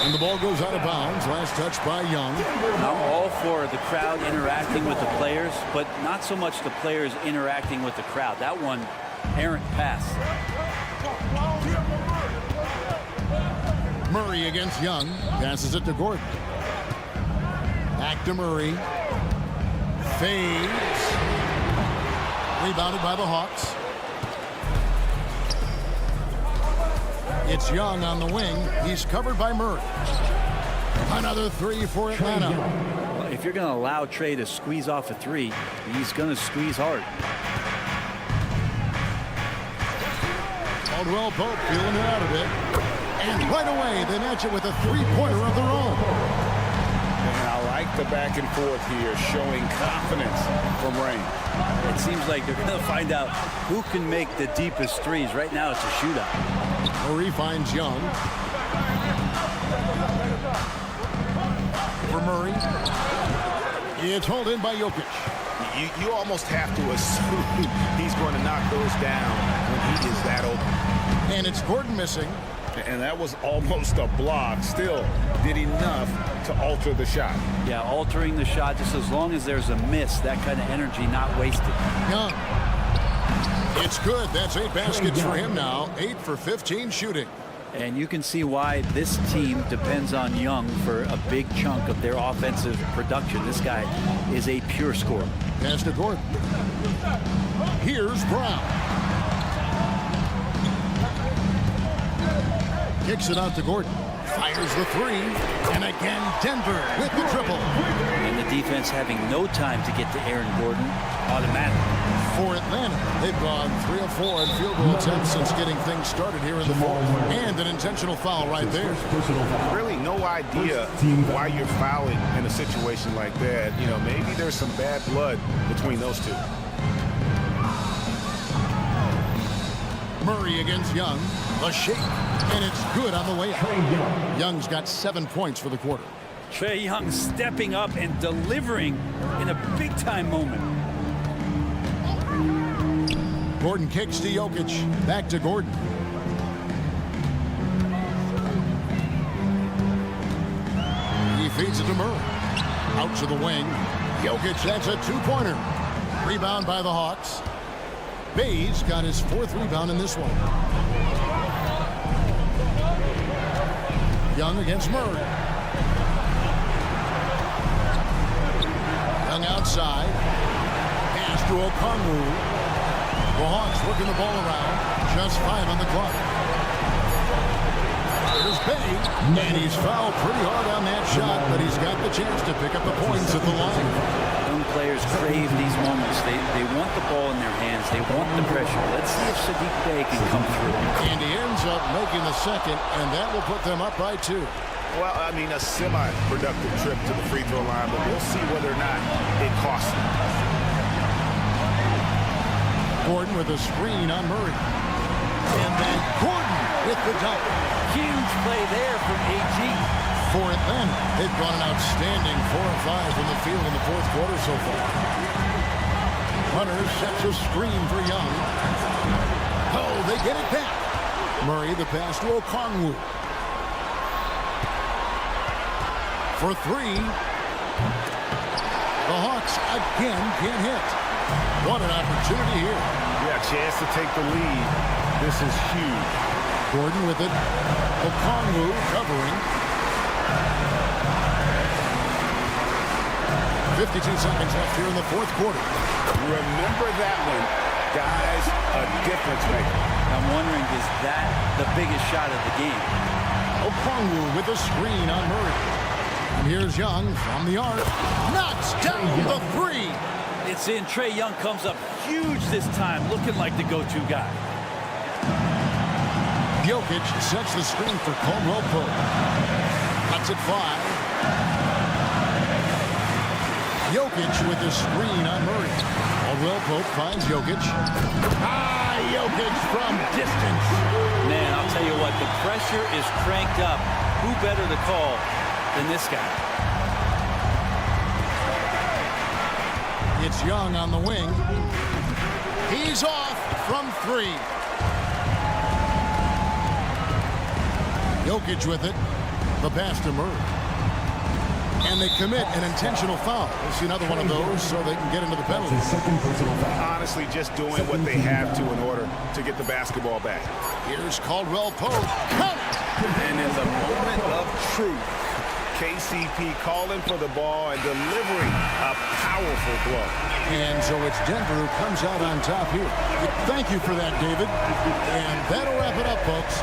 F: And the ball goes out of bounds. Last touch by Young.
L: I'm all for the crowd interacting with the players, but not so much the players interacting with the crowd. That one, errant pass.
F: Murray against Young. Passes it to Gordon. Back to Murray. Fades. Rebounded by the Hawks. It's Young on the wing. He's covered by Murray. Another 3 for Atlanta.
L: Well, if you're going to allow Trey to squeeze off a 3, he's going to squeeze hard.
F: Caldwell Pope feeling it out a bit. And right away, they match it with a 3-pointer of their own.
G: And I like the back and forth here, showing confidence from Rain.
L: It seems like they're going to find out who can make the deepest 3s. Right now, it's a shootout.
F: Murray finds Young. For Murray. It's hauled in by Jokic.
G: You almost have to assume he's going to knock those down when he is that open.
F: And it's Gordon missing.
G: And that was almost a block. Still did enough to alter the shot.
L: Yeah, altering the shot just as long as there's a miss. That kind of energy not wasted.
F: Young. It's good. That's 8 baskets for him now. 8 for 15 shooting.
L: And you can see why this team depends on Young for a big chunk of their offensive production. This guy is a pure scorer.
F: Pass to Gordon. Here's Brown. Kicks it out to Gordon. Fires the 3. And again, Denver with the triple.
L: And the defense having no time to get to Aaron Gordon. Automatic.
F: For Atlanta, they've gone 3 of 4 in field goal attempts since getting things started here in the fourth. And an intentional foul right there.
G: Really no idea why you're fouling in a situation like that. You know, maybe there's some bad blood between those two.
F: Murray against Young. A shake. And it's good on the way out. Young's got 7 points for the quarter.
L: Trae Young stepping up and delivering in a big-time moment.
F: Gordon kicks to Jokic. Back to Gordon. He feeds it to Murray. Out to the wing. Jokic, that's a 2-pointer. Rebound by the Hawks. Bayes got his 4th rebound in this one. Young against Murray. Young outside. Pass to Okongwu. The Hawks working the ball around. Just 5 on the clock. There's Bay. And he's fouled pretty hard on that shot, but he's got the chance to pick up the points at the line.
L: Young players crave these moments. They want the ball in their hands. They want the pressure. Let's see if Sadiq Bey can come through.
F: And he ends up making the second, and that will put them up by 2.
G: Well, I mean, a semi-productive trip to the free throw line, but we'll see whether or not it costs them.
F: Gordon with a screen on Murray. And then Gordon with the dunk.
L: Huge play there from AG.
F: For Atlanta, they've gone an outstanding 4 of 5 from the field in the fourth quarter so far. Hunter sets a screen for Young. Oh, they get it back. Murray the pass to Okongwu. For 3. The Hawks again can't hit. What an opportunity here.
G: Yeah, chance to take the lead. This is huge.
F: Gordon with it. Okongwu covering. 52 seconds left here in the fourth quarter.
G: Remember that one. Guys, a difference maker.
L: I'm wondering, is that the biggest shot of the game?
F: Okongwu with a screen on Murray. And here's Young from the arc. Knocks down the three.
L: It's in. Trae Young comes up huge this time, looking like the go-to guy.
F: Jokic sets the screen for Caldwell Pope. Cuts it 5. Jokic with the screen on Murray. Caldwell Pope finds Jokic. Jokic from distance.
L: Man, I'll tell you what, the pressure is cranked up. Who better to call than this guy?
F: It's Young on the wing. He's off from 3. Jokic with it. The pass to Murray. And they commit an intentional foul. We'll see another one of those so they can get into the penalty.
G: Honestly, just doing what they have to in order to get the basketball back.
F: Here's Caldwell Pope. Count!
G: And in the moment of truth, KCP calling for the ball and delivering a powerful blow.
F: And so it's Denver who comes out on top here. Thank you for that, David. And that'll wrap it up, folks.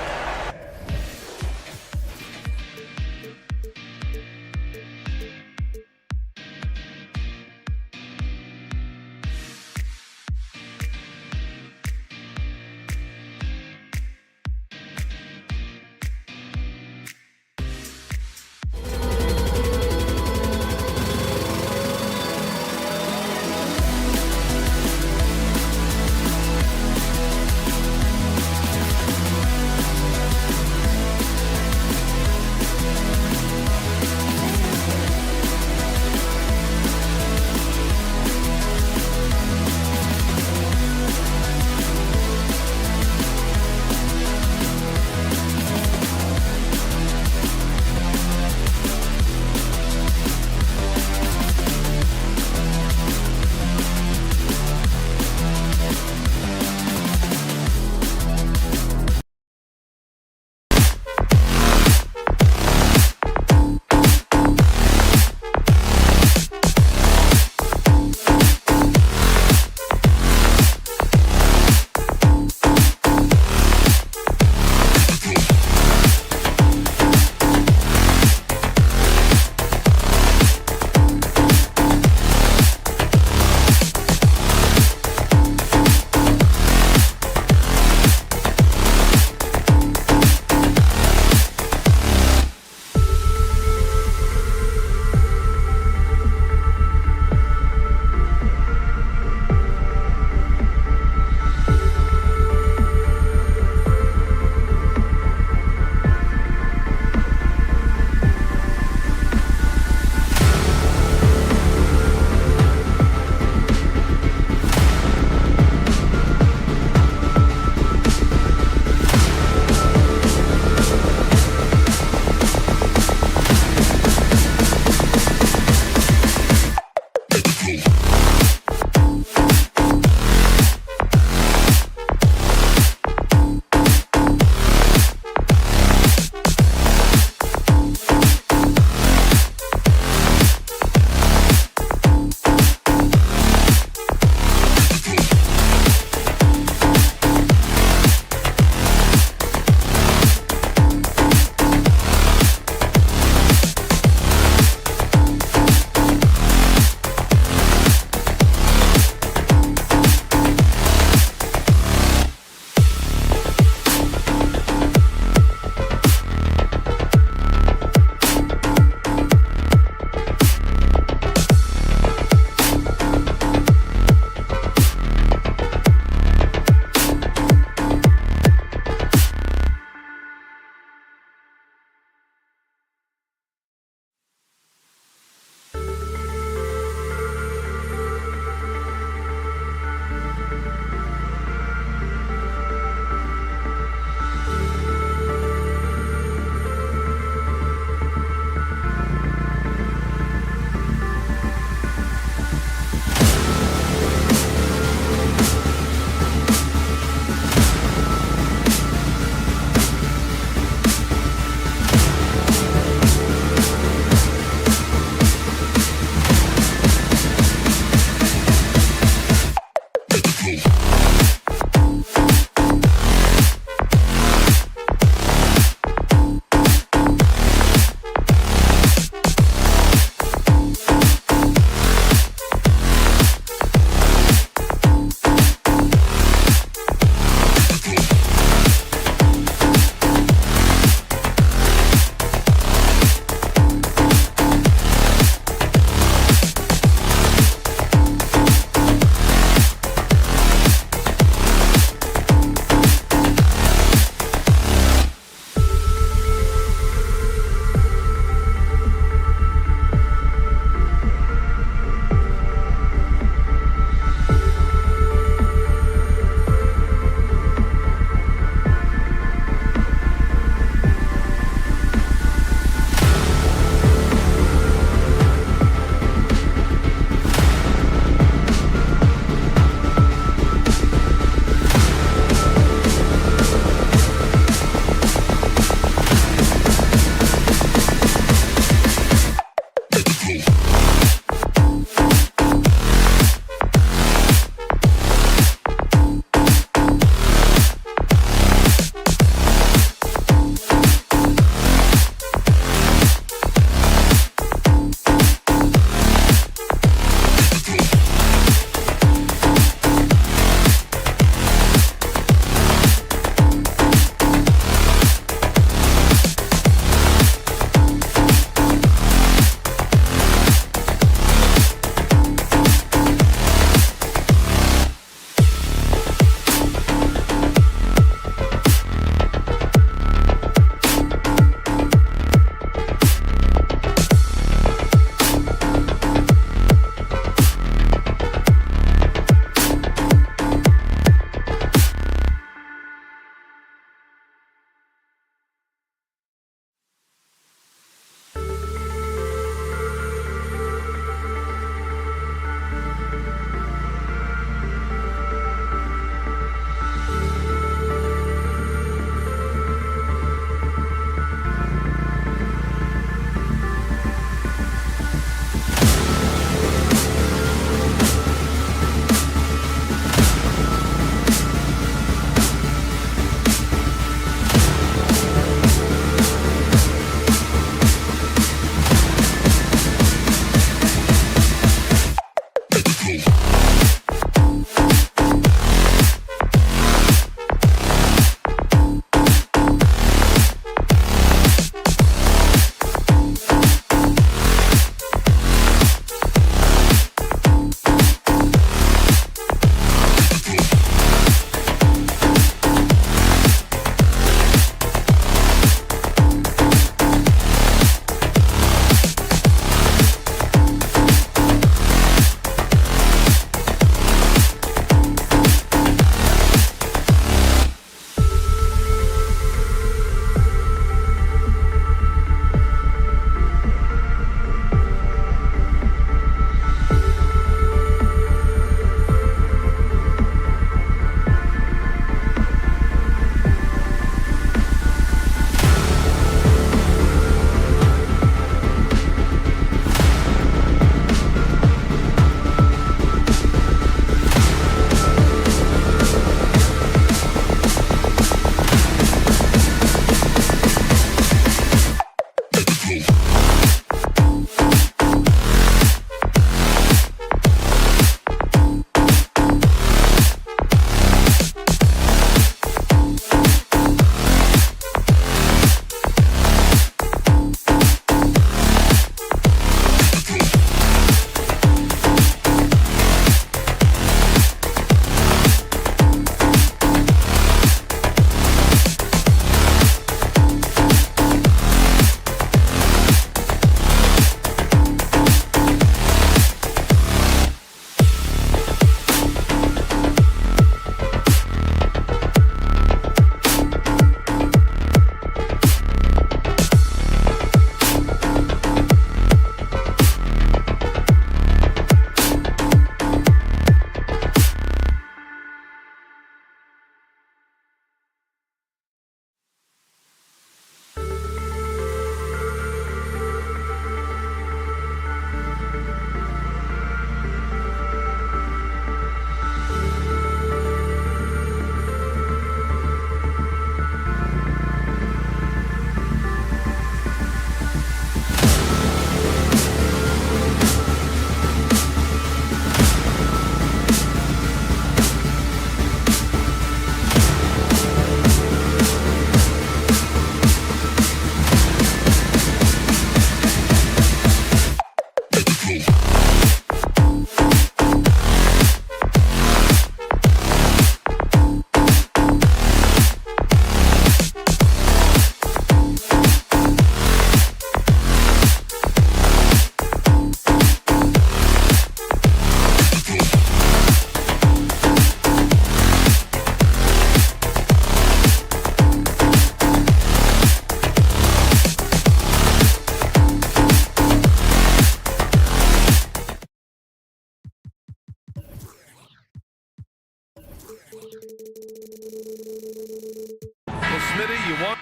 A: you want.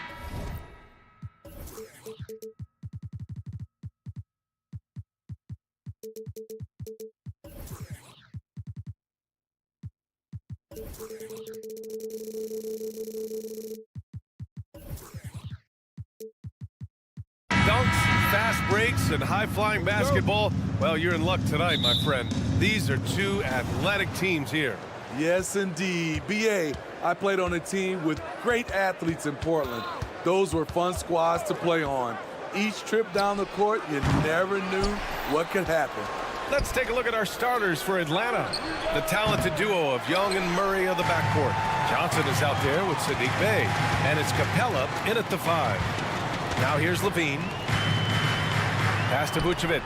A: Dunks, fast breaks, and high-flying basketball. Well, you're in luck tonight, my friend. These are two athletic teams here.
B: Yes, indeed. BA, I played on a team with great athletes in Portland. Those were fun squads to play on. Each trip down the court, you never knew what could happen.
A: Let's take a look at our starters for Atlanta. The talented duo of Young and Murray of the backcourt. Johnson is out there with Sadiq Bey, and it's Capella in at the 5. Now here's Levine. Pass to Vucevic.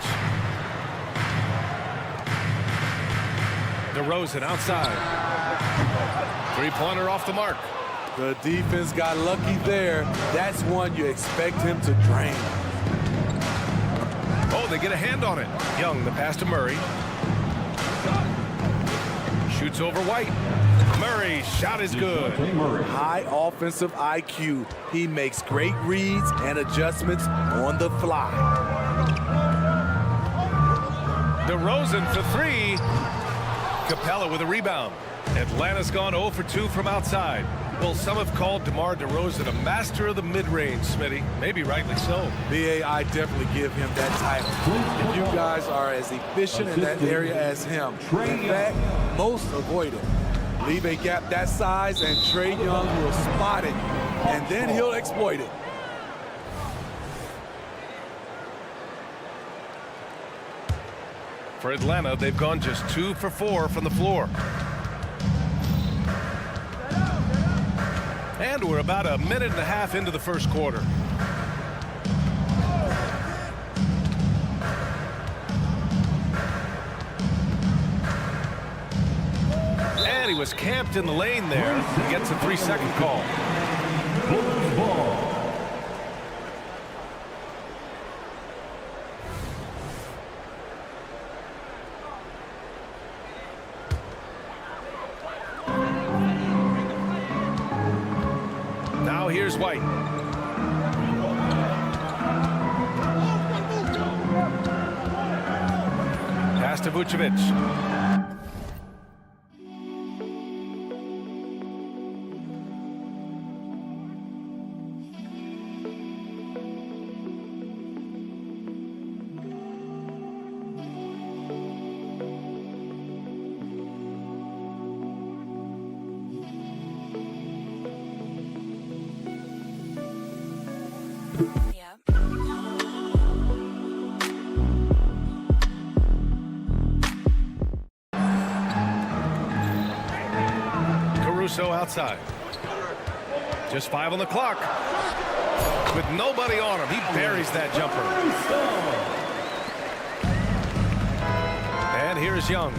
A: DeRozan outside. Three-pointer off the mark.
B: The defense got lucky there. That's one you expect him to drain.
A: Oh, they get a hand on it. Young, the pass to Murray. Shoots over White. Murray, shot is good.
B: High offensive IQ. He makes great reads and adjustments on the fly.
A: DeRozan for 3. Capella with a rebound. Atlanta's gone 0 for 2 from outside. Well, some have called DeMar DeRozan a master of the mid-range, Smitty. Maybe rightly so.
B: BA, I definitely give him that title. And you guys are as efficient in that area as him. In fact, most avoid it. Leave a gap that size, and Trae Young will spot it, and then he'll exploit it.
A: For Atlanta, they've gone just 2 for 4 from the floor. And we're about a minute and a half into the first quarter. And he was camped in the lane there. He gets a 3-second call. Now here's White. Pass to Vucevic. Caruso outside. Just 5 on the clock. With nobody on him, he buries that jumper. And here's Young.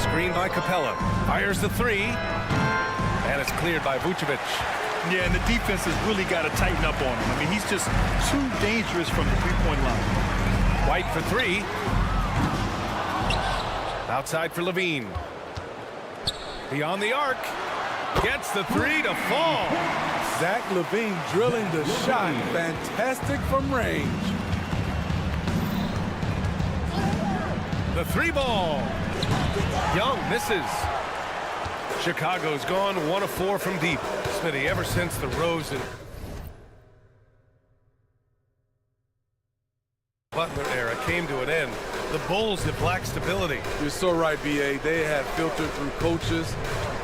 A: Screen by Capella. Fires the 3. And it's cleared by Vucevic.
K: Yeah, and the defense has really got to tighten up on him. I mean, he's just too dangerous from the three-point line.
A: White for 3. Outside for Levine. Beyond the arc. Gets the 3 to fall.
B: Zach LaVine drilling the shot. Fantastic from range.
A: The 3 ball. Young misses. Chicago's gone 1 of 4 from deep. Smitty, ever since the Rose and Butler era came to an end, the Bulls have lacked stability.
B: You're so right, BA. They have filtered through coaches.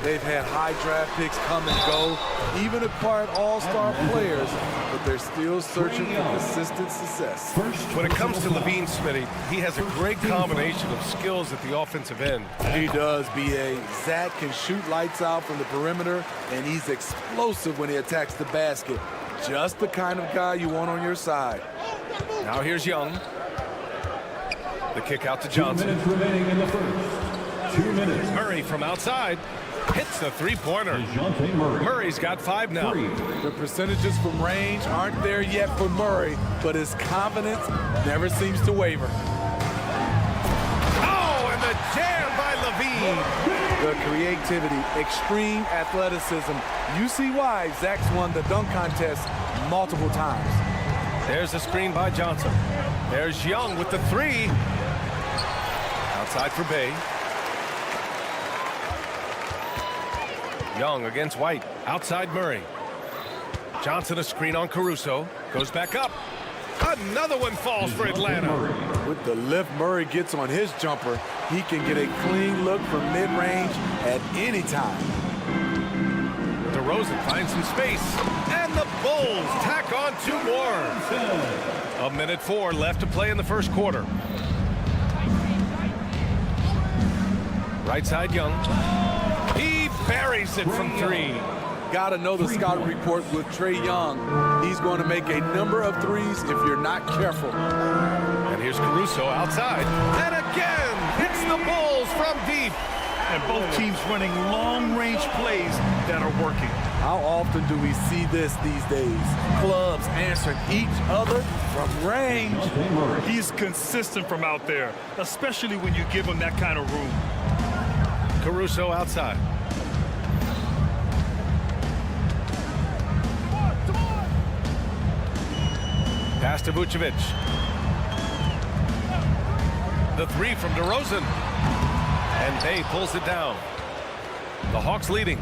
B: They've had high draft picks come and go, even acquired all-star players, but they're still searching for consistent success.
A: When it comes to Levine, Smitty, he has a great combination of skills at the offensive end.
B: He does, BA. Zach can shoot lights out from the perimeter, and he's explosive when he attacks the basket. Just the kind of guy you want on your side.
A: Now here's Young. The kick out to Johnson.
E: 2 minutes remaining in the first. 2 minutes.
A: Murray from outside. Hits the three-pointer.
E: Murray.
A: Murray's got 5 now.
B: The percentages from range aren't there yet for Murray, but his confidence never seems to waver.
A: Oh, and the jam by Levine.
B: The creativity, extreme athleticism. You see why Zach's won the dunk contest multiple times.
A: There's a screen by Johnson. There's Young with the three. Outside for Bay. Young against White. Outside Murray. Johnson a screen on Caruso. Goes back up. Another one falls for Atlanta.
B: With the lift Murray gets on his jumper, he can get a clean look from mid-range at any time.
A: DeRozan finds some space. And the Bulls tack on 2 more. 1:04 left to play in the first quarter. Right side Young. He buries it from 3.
B: Got to know the scouting report with Trae Young. He's going to make a number of threes if you're not careful.
A: And here's Caruso outside. And again, hits the Bulls from deep.
K: And both teams running long-range plays that are working.
B: How often do we see this these days? Clubs answering each other from range.
K: He's consistent from out there, especially when you give him that kind of room.
A: Caruso outside. Pass to Vucevic. The three from DeRozan. And Bay pulls it down. The Hawks leading.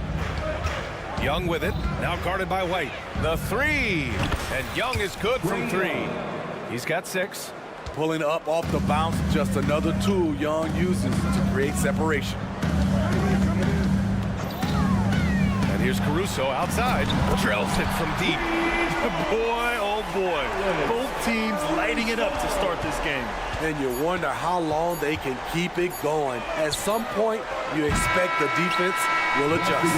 A: Young with it. Now guarded by White. The three. And Young is good from 3. He's got 6.
B: Pulling up off the bounce, just another tool Young uses to create separation.
A: And here's Caruso outside. Drills it from deep.
K: Boy, oh boy. Both teams lighting it up to start this game.
B: And you wonder how long they can keep it going. At some point, you expect the defense will adjust.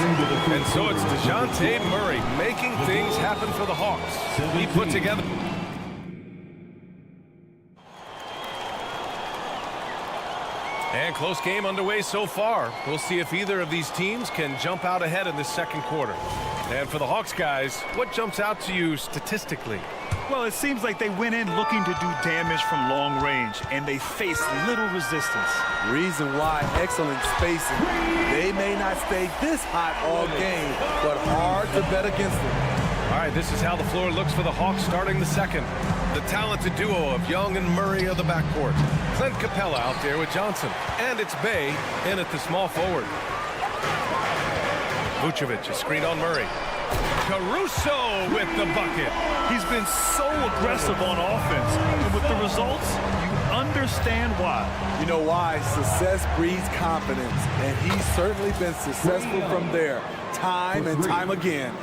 A: And so it's DeJounte Murray making things happen for the Hawks. He put together. And close game underway so far. We'll see if either of these teams can jump out ahead in this second quarter. And for the Hawks guys, what jumps out to you statistically?
K: Well, it seems like they went in looking to do damage from long range, and they faced little resistance.
B: Reason why, excellent spacing. They may not stay this hot all game, but hard to bet against them.
A: All right, this is how the floor looks for the Hawks starting the second. The talented duo of Young and Murray of the backcourt. Clint Capella out there with Johnson. And it's Bay in at the small forward. Vucevic, a screen on Murray. Caruso with the bucket.
K: He's been so aggressive on offense. And with the results, you understand why.
B: You know why? Success breeds confidence. And he's certainly been successful from there, time and time again.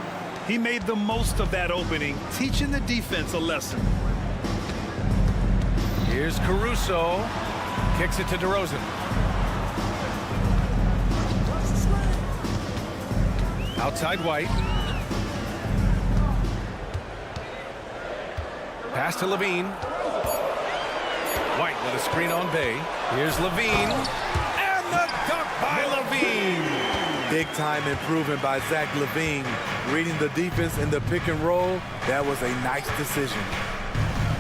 K: He made the most of that opening, teaching the defense a lesson.
A: Here's Caruso. Kicks it to DeRozan. Outside White. Pass to Levine. White with a screen on Bay. Here's Levine. And the dunk by Levine.
B: Big time improvement by Zach Levine. Reading the defense in the pick and roll, that was a nice decision.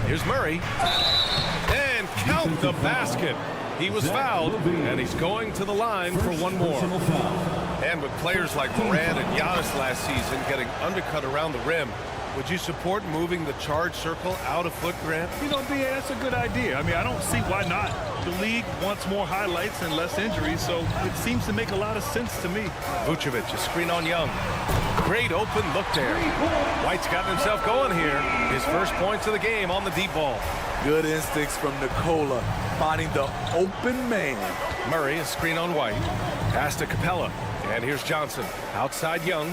A: Here's Murray. And count the basket. He was fouled, and he's going to the line for one more. And with players like Morant and Giannis last season getting undercut around the rim, would you support moving the charge circle out a foot, Grant?
K: You know, BA, that's a good idea. I mean, I don't see why not. The league wants more highlights and less injuries, so it seems to make a lot of sense to me.
A: Vucevic, a screen on Young. Great open look there. White's gotten himself going here. His first points of the game on the deep ball.
B: Good instincts from Nikola, finding the open man.
A: Murray, a screen on White. Pass to Capella. And here's Johnson. Outside Young.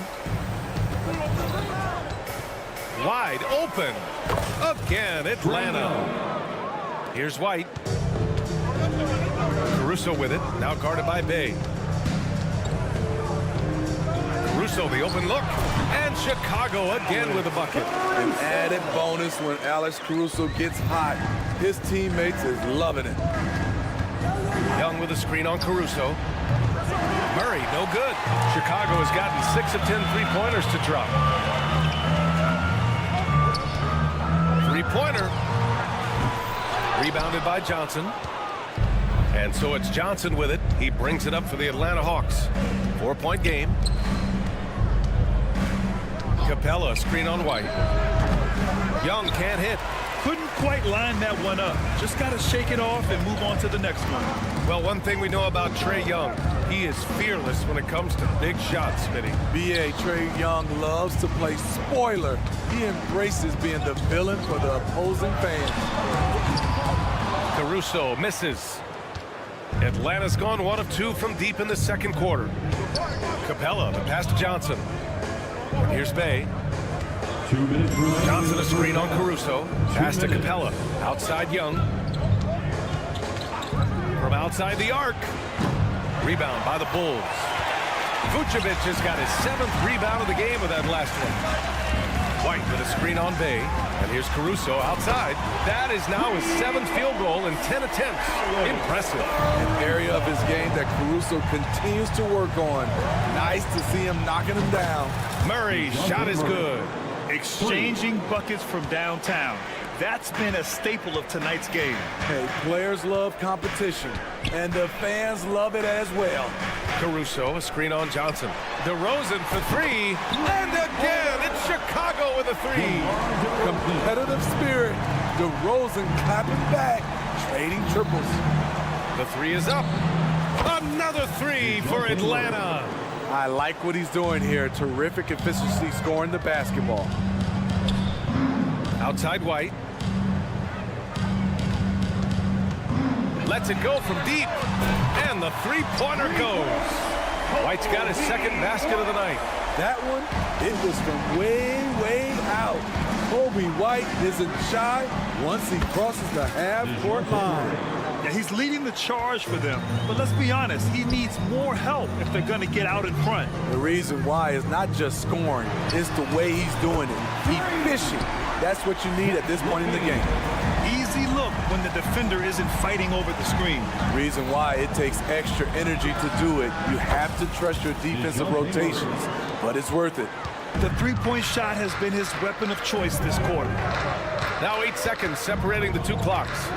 A: Wide open. Again, Atlanta. Here's White. Caruso with it. Now guarded by Bay. Caruso, the open look. And Chicago again with a bucket.
B: An added bonus when Alex Caruso gets hot. His teammates is loving it.
A: Young with a screen on Caruso. Murray, no good. Chicago has gotten 6 of 10 three-pointers to drop. Three-pointer. Rebounded by Johnson. And so it's Johnson with it. He brings it up for the Atlanta Hawks. 4-point game. Capella, screen on White. Young can't hit.
K: Couldn't quite line that one up. Just got to shake it off and move on to the next one.
A: Well, one thing we know about Trae Young, he is fearless when it comes to big shots, Smitty.
B: B.A. Trae Young loves to play spoiler. He embraces being the villain for the opposing fans.
A: Caruso misses. Atlanta's gone 1 of 2 from deep in the second quarter. Capella, the pass to Johnson. And here's Bay.
E: 2 minutes remaining.
A: Johnson a screen on Caruso. Pass to Capella. Outside Young. From outside the arc. Rebound by the Bulls. Vucevic has got his 7th rebound of the game with that last one. White with a screen on Bay. And here's Caruso outside. That is now his 7th field goal in 10 attempts. Impressive.
B: An area of his game that Caruso continues to work on. Nice to see him knocking him down.
A: Murray's shot is good.
K: Exchanging buckets from downtown. That's been a staple of tonight's game.
B: Hey, players love competition, and the fans love it as well.
A: Caruso, a screen on Johnson. DeRozan for 3, and again, it's Chicago with a 3.
B: Competitive spirit. DeRozan clapping back, trading triples.
A: The 3 is up. Another 3 for Atlanta.
B: I like what he's doing here. Terrific efficiency scoring the basketball.
A: Outside White. Lets it go from deep. And the 3-pointer goes. White's got his 2nd basket of the night.
B: That one, it was from way, way out. Kobe White isn't shy once he crosses the half-court line.
K: Yeah, he's leading the charge for them. But let's be honest, he needs more help if they're going to get out in front.
B: The reason why is not just scoring, it's the way he's doing it. He's fishing. That's what you need at this point in the game.
K: Easy look when the defender isn't fighting over the screen.
B: Reason why it takes extra energy to do it. You have to trust your defensive rotations, but it's worth it.
K: The 3-point shot has been his weapon of choice this quarter.
A: Now 8 seconds separating the 2 clocks.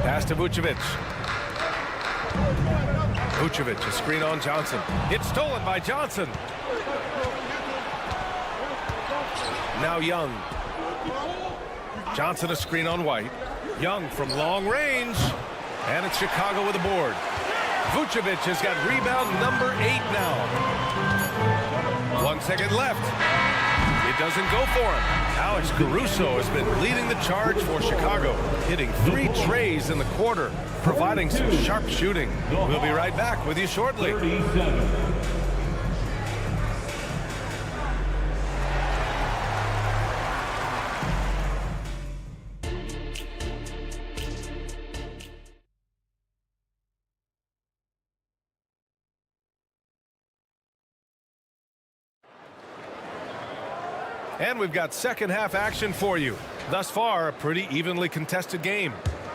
A: Pass to Vucevic. Vucevic, a screen on Johnson. It's stolen by Johnson. Now Young. Johnson a screen on White. Young from long range. And it's Chicago with a board. Vucevic has got rebound number 8 now. 1 second left. It doesn't go for him. Alex Caruso has been leading the charge for Chicago, hitting 3 trays in the quarter, providing some sharp shooting. We'll be right back with you shortly.
E: 37.
A: And we've got second half action for you. Thus far, a pretty evenly contested game.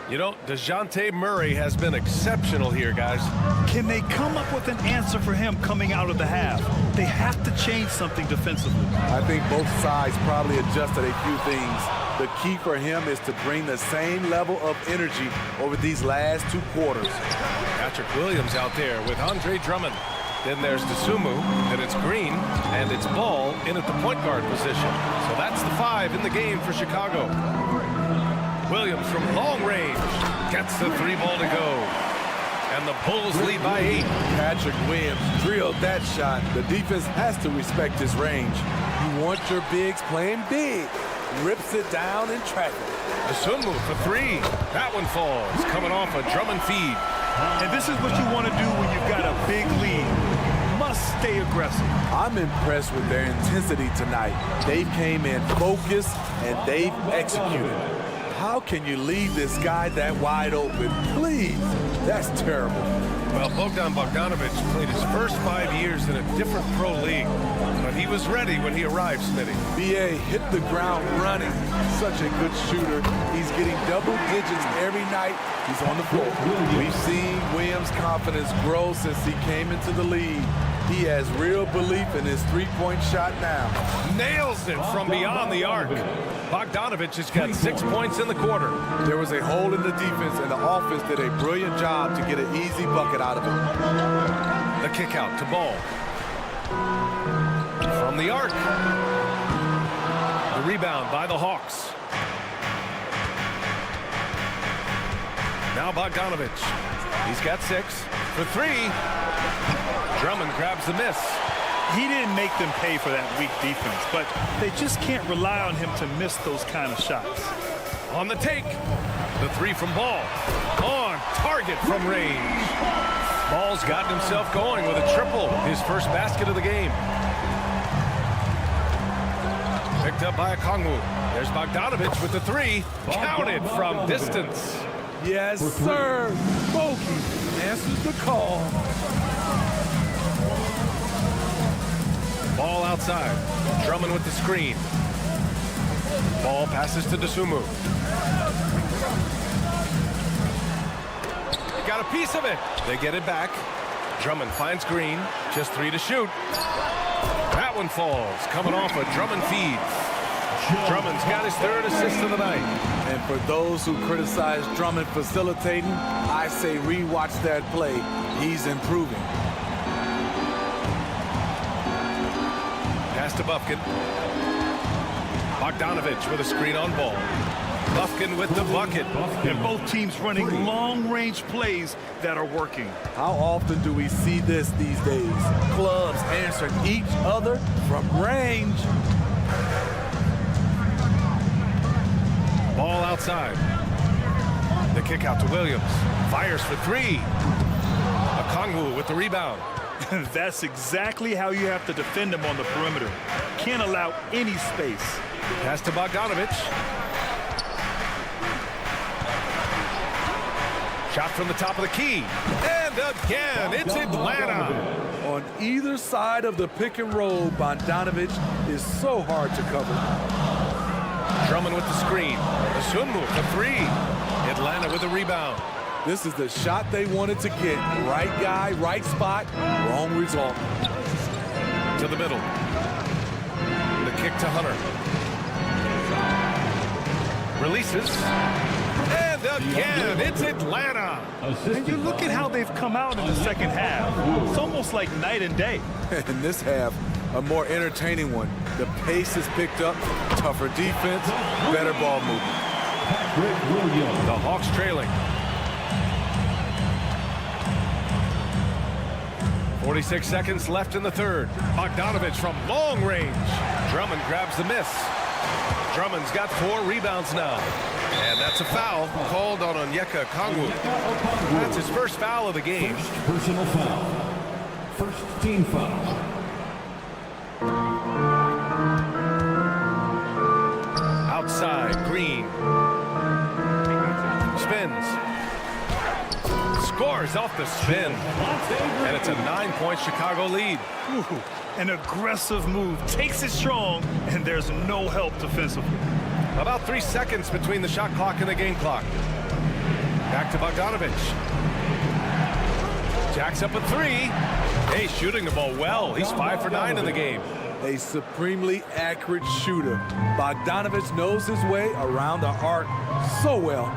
A: You know, DeJounte Murray has been exceptional here, guys.
K: Can they come up with an answer for him coming out of the half? They have to change something defensively.
B: I think both sides probably adjusted a few things. The key for him is to bring the same level of energy over these last 2 quarters.
A: Patrick Williams out there with Andre Drummond. Then there's Dosunmu, then it's Green, and it's Ball in at the point guard position. So that's the 5 in the game for Chicago. Williams from long range gets the 3-ball to go. And the Bulls lead by 8.
B: Patrick Williams drilled that shot. The defense has to respect his range. You want your bigs playing big. Rips it down in traffic.
A: Dosunmu for 3. That one falls, coming off a Drummond feed.
K: And this is what you want to do when you've got a big lead. Must stay aggressive.
B: I'm impressed with their intensity tonight. They came in focused and they've executed. How can you leave this guy that wide open? Please, that's terrible.
A: Well, Bogdan Bogdanovic played his first 5 years in a different pro league, but he was ready when he arrived, Smitty.
B: BA hit the ground running. Such a good shooter. He's getting double digits every night he's on the floor. We've seen Williams' confidence grow since he came into the league. He has real belief in his three-point shot now.
A: Nails it from beyond the arc. Bogdanovic has got 6 points in the quarter.
B: There was a hole in the defense, and the offense did a brilliant job to get an easy bucket out of it.
A: The kick out to Ball. From the arc. The rebound by the Hawks. Now Bogdanovic. He's got 6 for 3. Drummond grabs the miss.
K: He didn't make them pay for that weak defense, but they just can't rely on him to miss those kind of shots.
A: On the take. The 3 from Ball. On target from range. Ball's gotten himself going with a triple. His first basket of the game. Picked up by Okongwu. There's Bogdanovic with the 3. Counted from distance.
B: Yes, sir. Bogey answers the call.
A: Ball outside. Drummond with the screen. Ball passes to Dosunmu. Got a piece of it. They get it back. Drummond finds Green. Just 3 to shoot. That one falls. Coming off a Drummond feed. Drummond's got his 3rd assist of the night.
B: And for those who criticize Drummond facilitating, I say rewatch that play. He's improving.
A: Pass to Bufkin. Bogdanovic with a screen on Ball. Bufkin with the bucket.
K: And both teams running long-range plays that are working.
B: How often do we see this these days? Clubs answering each other from range.
A: Ball outside. The kick out to Williams. Fires for 3. Okongwu with the rebound.
K: That's exactly how you have to defend him on the perimeter. Can't allow any space.
A: Pass to Bogdanovic. Shot from the top of the key. And again, it's Atlanta.
B: On either side of the pick and roll, Bogdanovic is so hard to cover.
A: Drummond with the screen. Dosunmu for 3. Atlanta with the rebound.
B: This is the shot they wanted to get. Right guy, right spot, wrong result.
A: To the middle. The kick to Hunter. Releases. And again, it's Atlanta.
K: And you look at how they've come out in the second half. It's almost like night and day.
B: In this half, a more entertaining one. The pace is picked up, tougher defense, better ball movement.
A: The Hawks trailing. 46 seconds left in the 3rd. Bogdanovic from long range. Drummond grabs the miss. Drummond's got 4 rebounds now. And that's a foul called on Onyeka Okongwu. That's his first foul of the game.
E: First personal foul. First team foul.
A: Outside, Green. Spins. Scores off the spin. And it's a 9-point Chicago lead.
K: Ooh, an aggressive move. Takes it strong, and there's no help defensively.
A: About 3 seconds between the shot clock and the game clock. Back to Bogdanovic. Jacks up a 3. Hey, shooting the ball well. He's 5 for 9 in the game.
B: A supremely accurate shooter. Bogdanovic knows his way around the arc so well.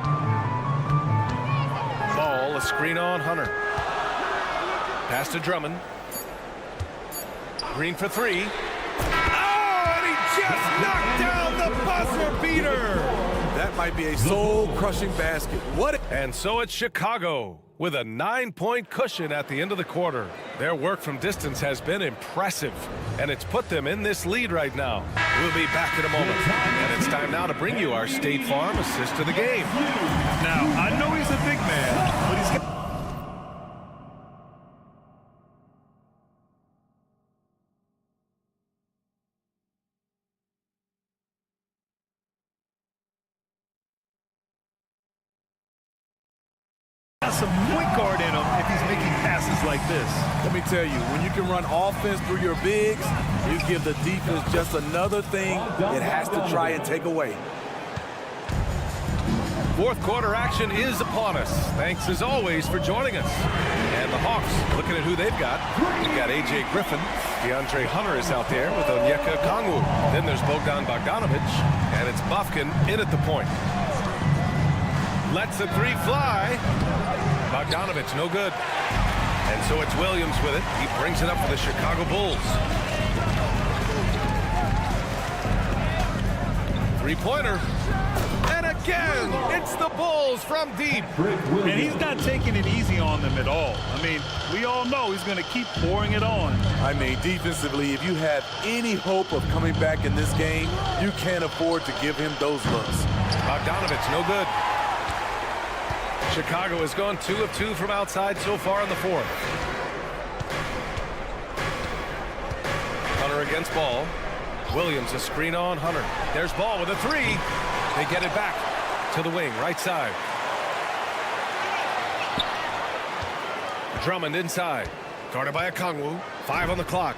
A: Ball, a screen on Hunter. Pass to Drummond. Green for 3. Oh, and he just knocked down the buzzer beater.
B: That might be a soul-crushing basket.
A: And so it's Chicago with a 9-point cushion at the end of the quarter. Their work from distance has been impressive, and it's put them in this lead right now. We'll be back in a moment, and it's time now to bring you our State Farm assist of the game.
K: Now, I know he's a big man, but he's got... some point guard in him if he's making like this.
B: Let me tell you, when you can run offense through your bigs, you give the defense just another thing it has to try and take away.
A: Fourth quarter action is upon us. Thanks as always for joining us. And the Hawks looking at who they've got. They've got A.J. Griffin. DeAndre Hunter is out there with Onyeka Okongwu. Then there's Bogdan Bogdanovic. And it's Bufkin in at the point. Lets the three fly. Bogdanovic, no good. And so it's Williams with it. He brings it up for the Chicago Bulls. Three-pointer. And again, it's the Bulls from deep.
K: And he's not taking it easy on them at all. I mean, we all know he's going to keep pouring it on.
B: I mean, defensively, if you have any hope of coming back in this game, you can't afford to give him those looks.
A: Bogdanovic, no good. Chicago has gone 2 of 2 from outside so far in the fourth. Hunter against Ball. Williams a screen on Hunter. There's Ball with a three. They get it back to the wing, right side. Drummond inside. Guarded by Okongwu. 5 on the clock.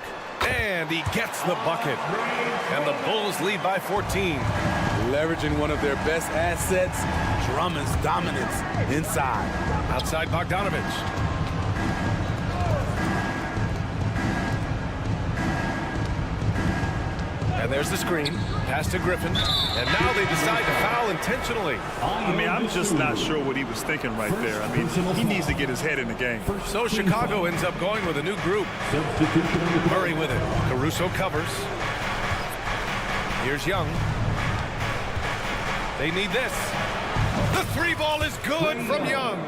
A: And he gets the bucket. And the Bulls lead by 14.
B: Leveraging one of their best assets, Drummond's dominance inside.
A: Outside Bogdanovic. And there's the screen. Pass to Griffin. And now they decide to foul intentionally.
K: I mean, I'm just not sure what he was thinking right there. I mean, he needs to get his head in the game.
A: So Chicago ends up going with a new group. Murray with it. Caruso covers. Here's Young. They need this. The three ball is good from Young.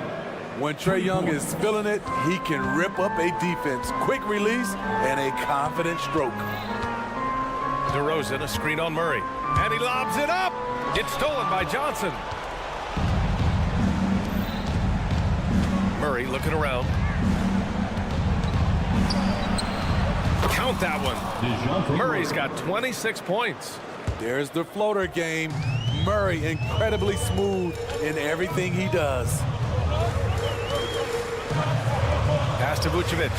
B: When Trae Young is feeling it, he can rip up a defense. Quick release and a confident stroke.
A: DeRozan, a screen on Murray. And he lobs it up. It's stolen by Johnson. Murray looking around. Count that one. Murray's got 26 points.
B: There's the floater game. Murray incredibly smooth in everything he does.
A: Pass to Vucevic.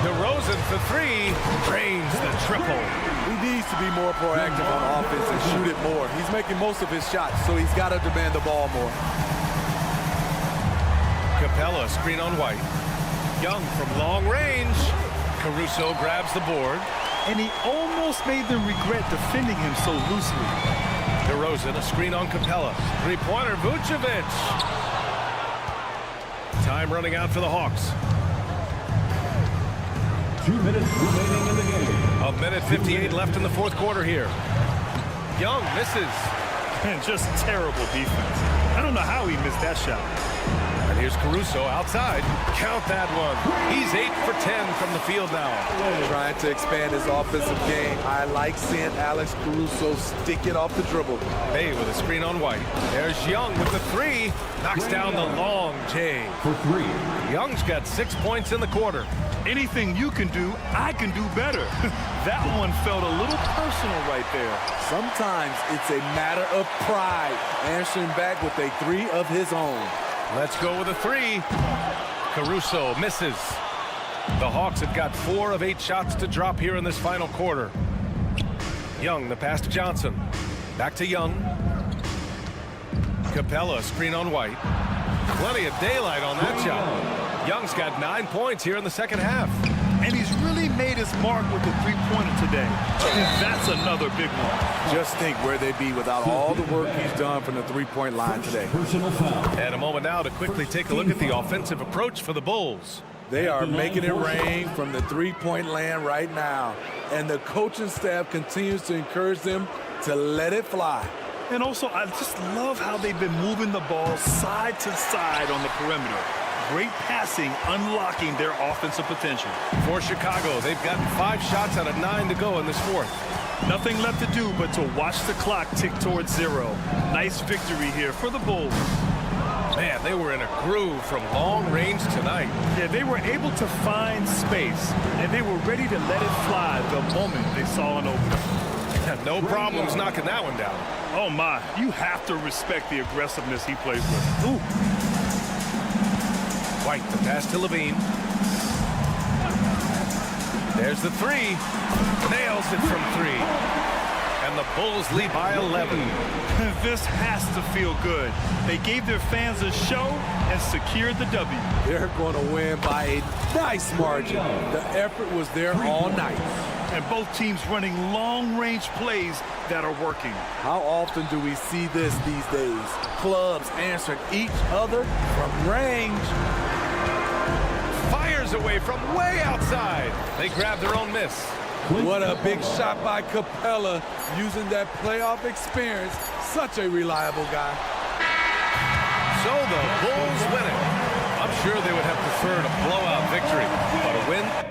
A: DeRozan for three. Drains the triple.
B: He needs to be more proactive on offense and shoot it more. He's making most of his shots, so he's got to demand the ball more.
A: Capella, screen on White. Young from long range. Caruso grabs the board.
K: And he almost made them regret defending him so loosely.
A: DeRozan, a screen on Capella. Three-pointer, Vucevic. Time running out for the Hawks.
E: 2 minutes remaining in the game.
A: A minute 58 left in the fourth quarter here. Young misses.
K: And just terrible defense. I don't know how he missed that shot.
A: And here's Caruso outside. Count that one. He's 8 for 10 from the field now.
B: Trying to expand his offensive game. I like seeing Alex Caruso stick it off the dribble.
A: Bay with a screen on White. There's Young with the three. Knocks down the long J.
E: For three.
A: Young's got 6 points in the quarter.
K: Anything you can do, I can do better. That one felt a little personal right there.
B: Sometimes it's a matter of pride, answering back with a three of his own.
A: Let's go with a three. Caruso misses. The Hawks have got 4 of 8 shots to drop here in this final quarter. Young, the pass to Johnson. Back to Young. Capella, screen on White. Plenty of daylight on that shot. Young's got 9 points here in the second half.
K: And he's really made his mark with the three-pointer today. And that's another big one.
B: Just think where they'd be without all the work he's done from the three-point line today.
E: Personal foul.
A: And a moment now to quickly take a look at the offensive approach for the Bulls.
B: They are making it rain from the three-point land right now. And the coaching staff continues to encourage them to let it fly.
K: And also, I just love how they've been moving the ball side to side on the perimeter. Great passing, unlocking their offensive potential.
A: For Chicago, they've gotten 5 shots out of 9 to go in this fourth.
K: Nothing left to do but to watch the clock tick towards 0. Nice victory here for the Bulls.
A: Man, they were in a groove from long range tonight.
K: Yeah, they were able to find space, and they were ready to let it fly the moment they saw an opening.
A: No problems knocking that one down.
K: Oh, my. You have to respect the aggressiveness he plays with. Ooh.
A: White, the pass to Levine. There's the three. Nails it from three. And the Bulls lead by 11.
K: This has to feel good. They gave their fans a show and secured the W.
B: They're going to win by a nice margin. The effort was there all night.
K: And both teams running long-range plays that are working.
B: How often do we see this these days? Clubs answering each other from range.
A: Fires away from way outside. They grab their own miss.
B: What a big shot by Capella, using that playoff experience. Such a reliable guy.
A: So the Bulls win it. I'm sure they would have preferred a blowout victory, but a win.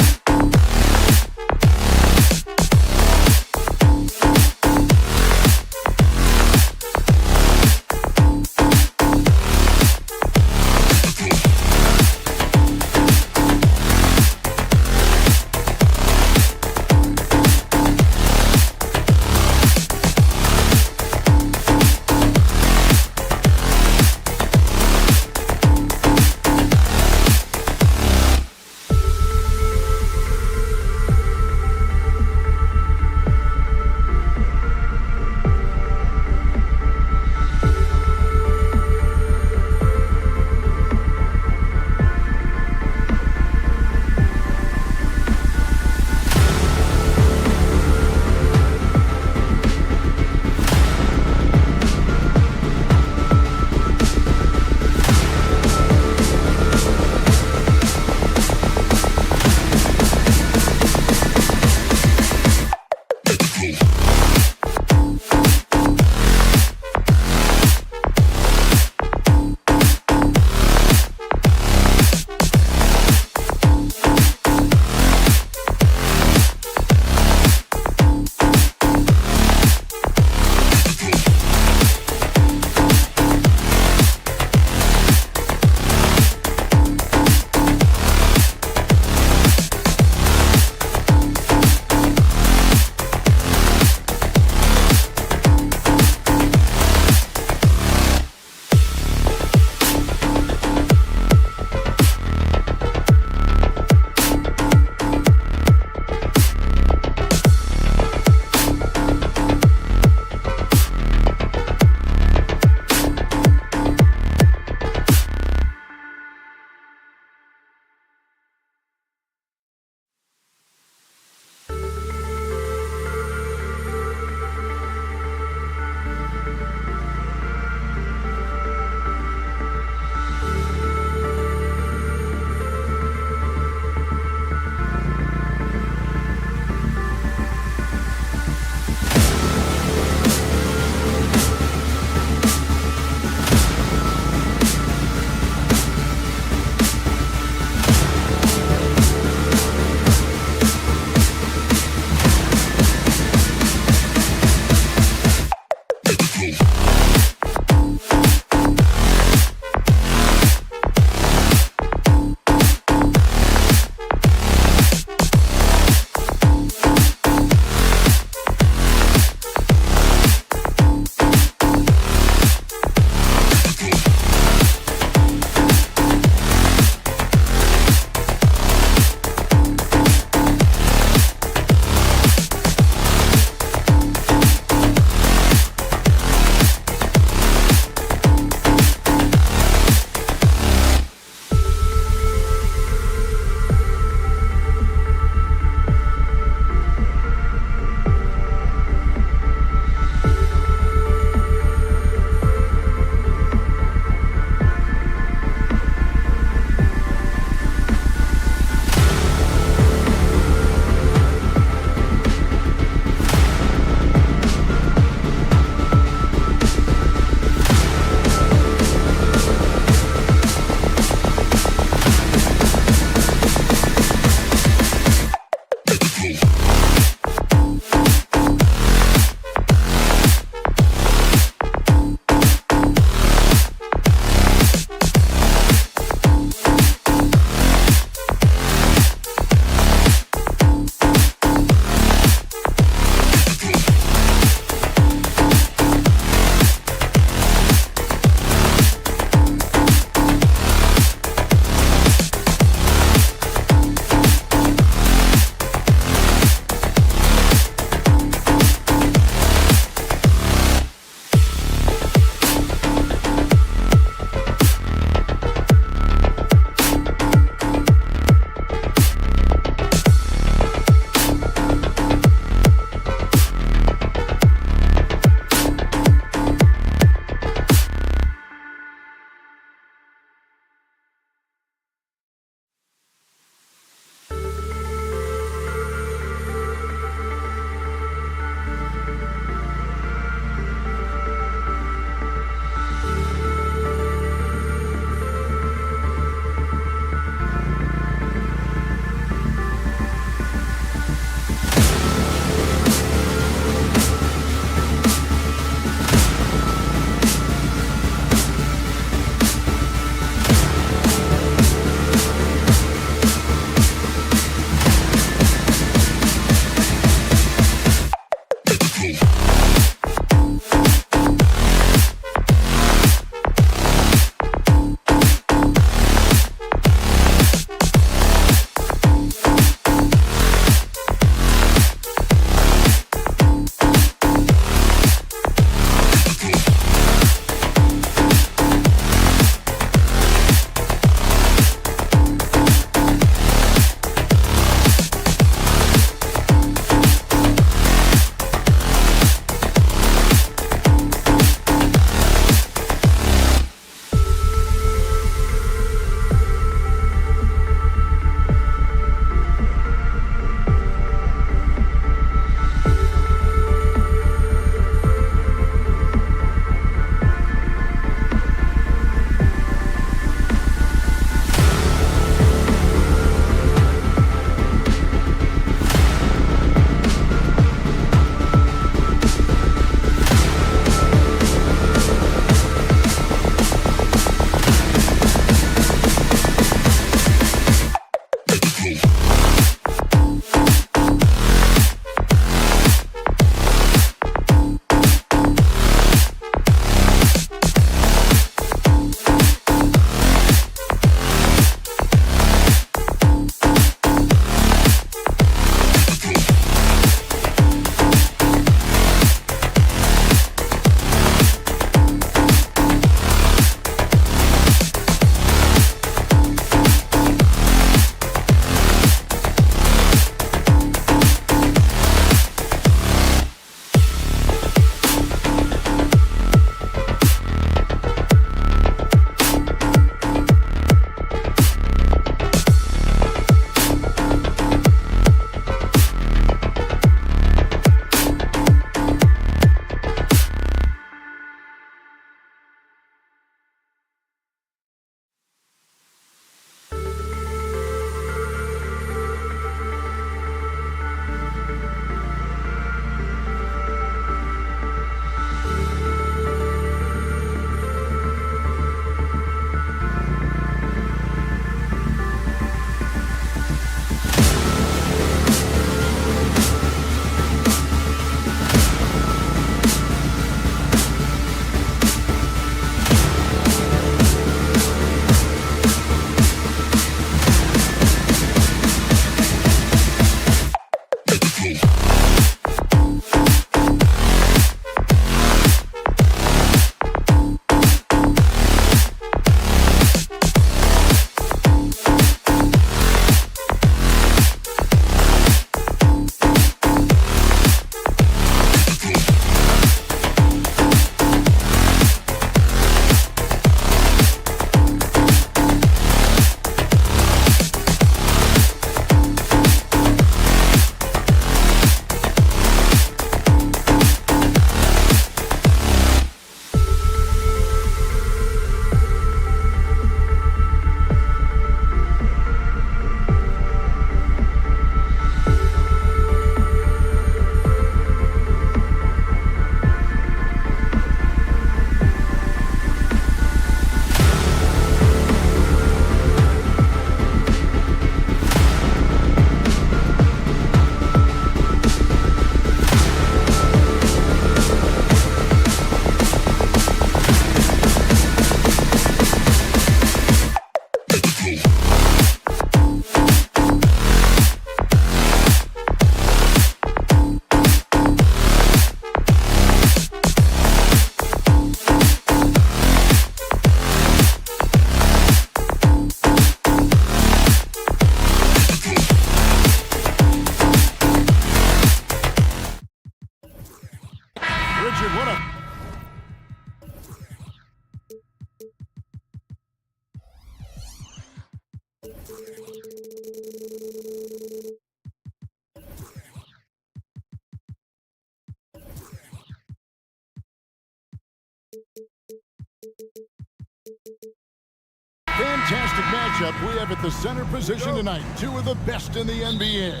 F: fantastic matchup we have at the center position tonight. Two of the best in the NBA.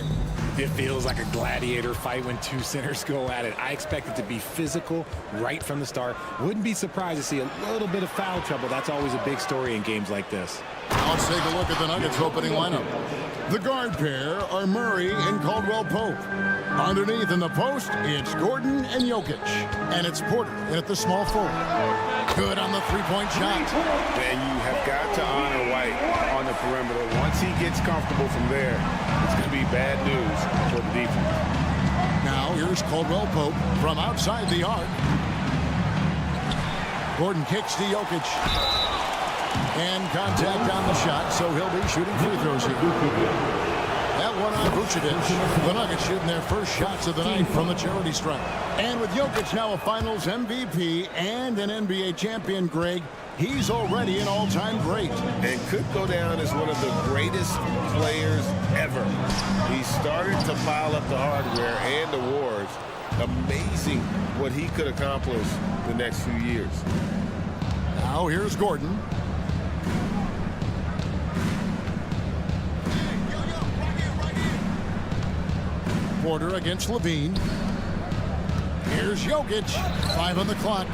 H: It feels like a gladiator fight when two centers go at it. I expect it to be physical right from the start. Wouldn't be surprised to see a little bit of foul trouble. That's always a big story in games like this.
F: Now let's take a look at the Nuggets opening lineup. The guard pair are Murray and Caldwell Pope. Underneath in the post, it's Gordon and Jokic. And it's Porter in at the small forward. Good on the three-point shot.
G: And you have got to honor White on the perimeter. Once he gets comfortable from there, it's going to be bad news for the defense.
F: Now here's Caldwell Pope from outside the arc. Gordon kicks to Jokic. And contact on the shot, so he'll be shooting free throws here. That one on Vucevic. The Nuggets shooting their first shots of the night from the charity stripe. And with Jokic now a Finals MVP and an NBA champion, Greg, he's already an all-time great.
G: And could go down as one of the greatest players ever. He started to pile up the hardware and awards. Amazing what he could accomplish the next few years.
F: Now here's Gordon. Porter against Levine. Here's Jokic. 5 on the clock.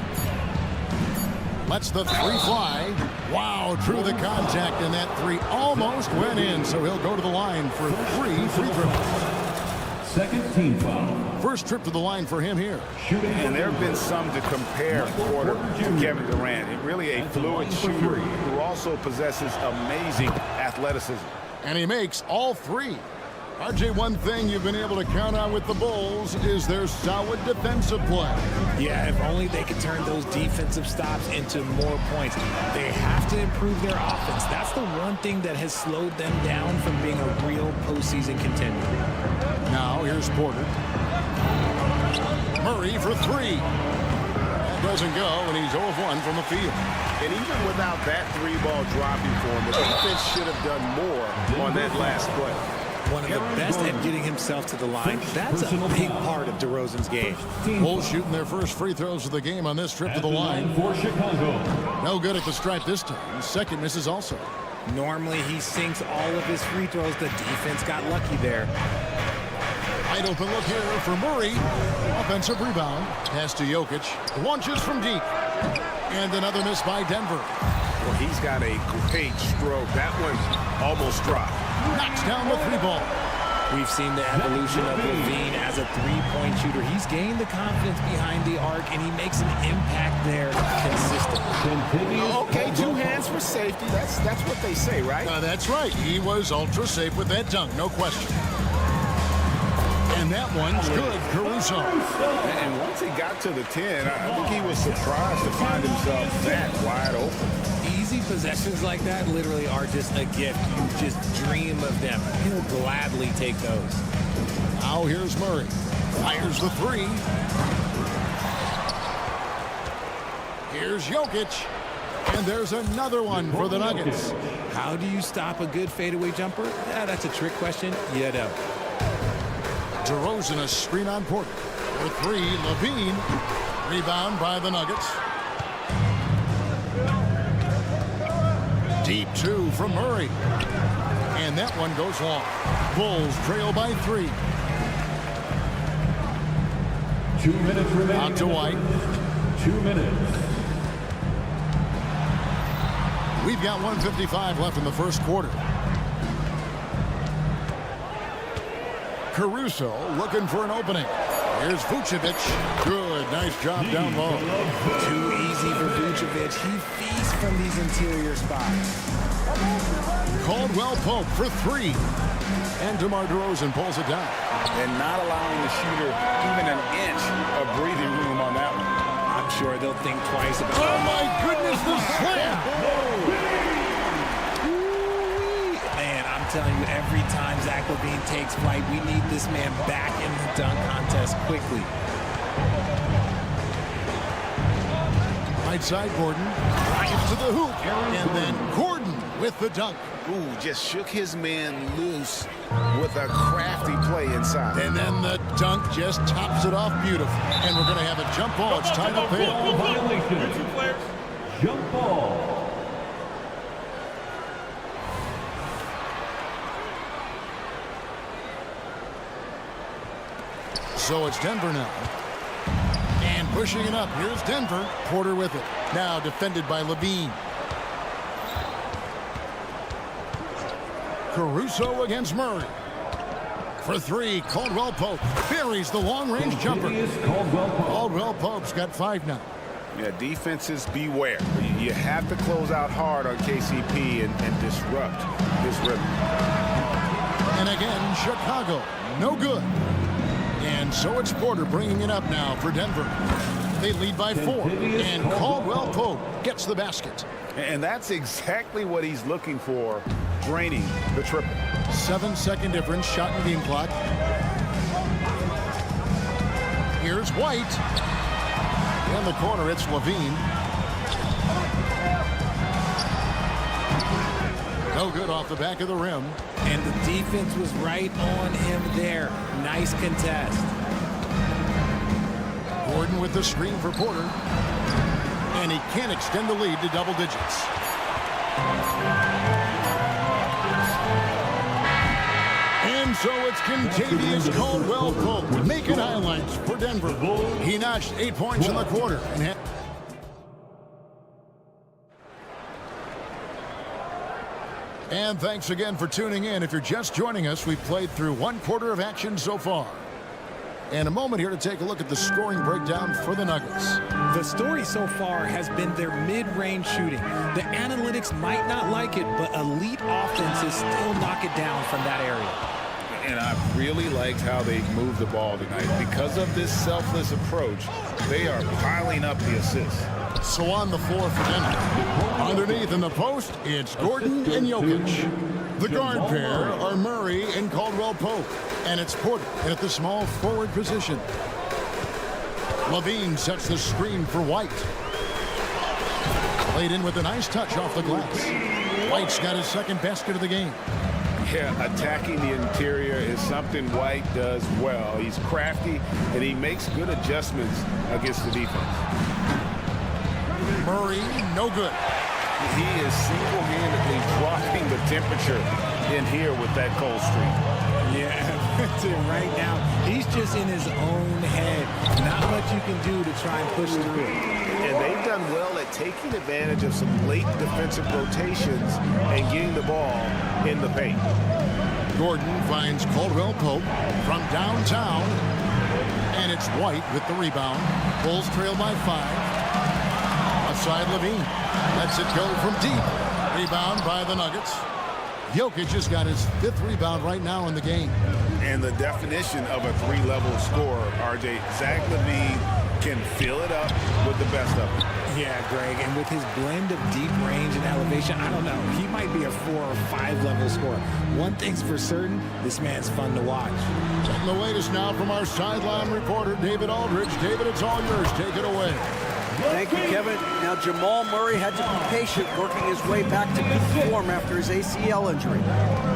F: Lets the three fly. Wow, drew the contact, and that three almost went in, so he'll go to the line for 3 free throws.
E: Second team foul.
F: First trip to the line for him here.
G: And there have been some to compare Porter to Kevin Durant. He's really a fluid shooter who also possesses amazing athleticism.
F: And he makes all 3. RJ, one thing you've been able to count on with the Bulls is their solid defensive play.
H: Yeah, if only they could turn those defensive stops into more points. They have to improve their offense. That's the one thing that has slowed them down from being a real postseason contender.
F: Now here's Porter. Murray for 3. That doesn't go, and he's 0 of 1 from the field.
G: And even without that 3-ball dropping for him, the defense should have done more on that last play.
H: One of the best at getting himself to the line. That's a big part of DeRozan's game.
F: Bulls shooting their first free throws of the game on this trip to the line.
E: For Chicago.
F: No good at the stripe this time. Second misses also.
H: Normally he sinks all of his free throws. The defense got lucky there.
F: Wide open look here for Murray. Offensive rebound. Pass to Jokic. Launches from deep. And another miss by Denver.
G: Well, he's got a great stroke. That one almost dropped.
F: Knocks down the 3-ball.
H: We've seen the evolution of Levine as a three-point shooter. He's gained the confidence behind the arc, and he makes an impact there consistently.
G: Okay, 2 hands for safety. That's what they say, right?
F: That's right. He was ultra safe with that dunk, no question. And that one's good, Caruso.
G: And once he got to the 10, I think he was surprised to find himself that wide open.
H: Easy possessions like that literally are just a gift. You just dream of them. He'll gladly take those.
F: Now here's Murray. Fires the 3. Here's Jokic. And there's another one for the Nuggets.
H: How do you stop a good fadeaway jumper? Yeah, that's a trick question. You don't.
F: DeRozan a screen on Porter. For 3, Levine. Rebound by the Nuggets. Deep 2 from Murray. And that one goes long. Bulls trail by 3.
E: 2 minutes remaining.
F: Out to White.
E: 2 minutes.
F: We've got 1:55 left in the first quarter. Caruso looking for an opening. Here's Vucevic. Good, nice job down low.
H: Too easy for Vucevic. He feasts from these interior spots.
F: Caldwell Pope for 3. And DeMar DeRozan pulls it down.
G: And not allowing the shooter even an inch of breathing room on that one.
H: I'm sure they'll think twice about it.
F: Oh my goodness, the slam!
H: Man, I'm telling you, every time Zach LaVine takes flight, we need this man back in the dunk contest quickly.
F: Right side, Gordon. Drives to the hoop. And then Gordon with the dunk.
G: Ooh, just shook his man loose with a crafty play inside.
F: And then the dunk just tops it off beautiful. And we're going to have a jump ball. It's time to pay.
E: Violation. Jump ball.
F: So it's Denver now. And pushing it up. Here's Denver. Porter with it. Now defended by Levine. Caruso against Murray. For three, Caldwell Pope buries the long-range jumper. Caldwell Pope's got 5 now.
G: Yeah, defenses beware. You have to close out hard on KCP and disrupt this rhythm.
F: And again, Chicago, no good. And so it's Porter bringing it up now for Denver. They lead by 4, and Caldwell Pope gets the basket.
G: And that's exactly what he's looking for, draining the triple.
F: 7-second difference, shot in game clock. Here's White. In the corner, it's Levine. No good off the back of the rim.
H: And the defense was right on him there. Nice contest.
F: Gordon with the screen for Porter. And he can't extend the lead to double digits. And so it's Kentavious Caldwell-Pope making highlights for Denver. He notched 8 points in the quarter. And thanks again for tuning in. If you're just joining us, we've played through 1 quarter of action so far. And a moment here to take a look at the scoring breakdown for the Nuggets.
H: The story so far has been their mid-range shooting. The analytics might not like it, but elite offenses still knock it down from that area.
G: And I really liked how they moved the ball tonight. Because of this selfless approach, they are piling up the assists.
F: So on the floor for Denver. Underneath in the post, it's Gordon and Jokic. The guard pair are Murray and Caldwell-Pope. And it's Porter at the small forward position. Levine sets the screen for White. Played in with a nice touch off the glass. White's got his second basket of the game.
G: Yeah, attacking the interior is something White does well. He's crafty, and he makes good adjustments against the defense.
F: Murray, no good.
G: He is single-handedly dropping the temperature in here with that cold streak.
H: Yeah, right now, he's just in his own head. Not much you can do to try and push through it.
G: And they've done well at taking advantage of some late defensive rotations and getting the ball in the paint.
F: Gordon finds Caldwell-Pope from downtown. And it's White with the rebound. Bulls trail by 5. Outside Levine. Lets it go from deep. Rebound by the Nuggets. Jokic has got his 5th rebound right now in the game.
G: And the definition of a 3-level scorer, RJ, Zach LaVine can fill it up with the best of them.
H: Yeah, Greg, and with his blend of deep range and elevation, I don't know. He might be a 4 or 5 level scorer. One thing's for certain, this man's fun to watch.
F: And the latest now from our sideline reporter, David Aldridge. David, it's all yours. Take it away.
I: Thank you, Kevin. Now, Jamal Murray had to be patient working his way back to peak form after his ACL injury.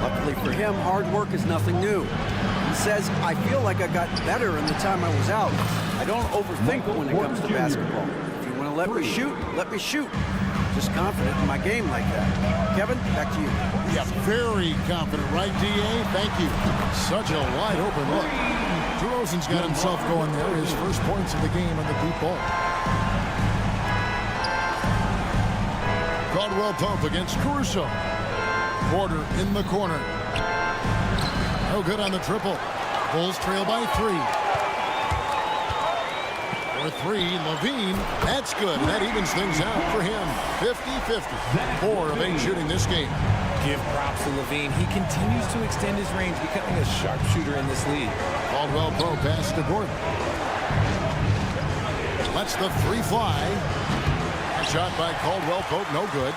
I: Luckily for him, hard work is nothing new. He says, I feel like I got better in the time I was out. I don't overthink when it comes to basketball. If you want to let me shoot, let me shoot. Just confident in my game like that. Kevin, back to you.
F: Yeah, very confident, right, D.A.? Thank you. Such a wide open look. DeRozan's got himself going there. His first points of the game on the deep ball. Caldwell-Pope against Caruso. Porter in the corner. No good on the triple. Bulls trail by 3. For 3, Levine. That's good. That evens things out for him. 50-50. 4 of 8 shooting this game.
H: Give props to Levine. He continues to extend his range, becoming a sharpshooter in this league.
F: Caldwell-Pope pass to Gordon. Lets the 3 fly. Shot by Caldwell-Pope, no good.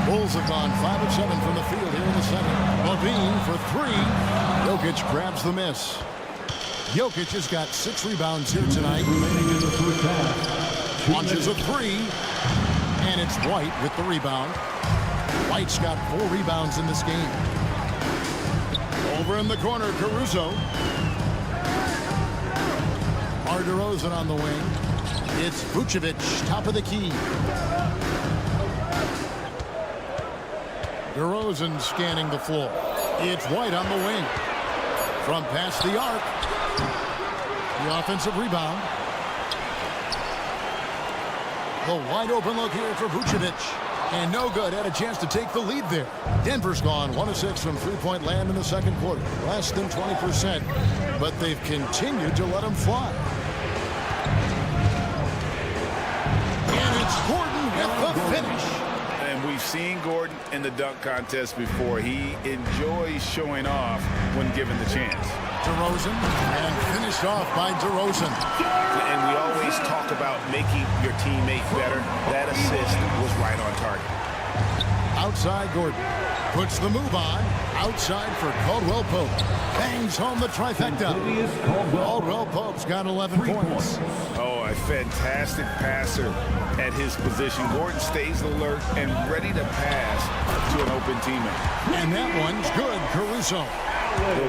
F: Bulls have gone 5 of 7 from the field here in the second. Levine for 3. Jokic grabs the miss. Jokic has got 6 rebounds here tonight. Launches a 3. And it's White with the rebound. White's got 4 rebounds in this game. Over in the corner, Caruso. DeRozan on the wing. It's Vucevic, top of the key. DeRozan scanning the floor. It's White on the wing. From past the arc. The offensive rebound. The wide open look here for Vucevic. And no good. Had a chance to take the lead there. Denver's gone 1 of 6 from three-point land in the second quarter. Less than 20%. But they've continued to let them fly. And it's Gordon with the finish.
G: And we've seen Gordon in the dunk contest before. He enjoys showing off when given the chance.
F: DeRozan, and finished off by DeRozan.
G: And we always talk about making your teammate better. That assist was right on target.
F: Outside Gordon. Puts the move on. Outside for Caldwell Pope. Bangs home the trifecta. Caldwell Pope's got 11 points.
G: Oh, a fantastic passer at his position. Gordon stays alert and ready to pass to an open teammate.
F: And that one's good. Caruso.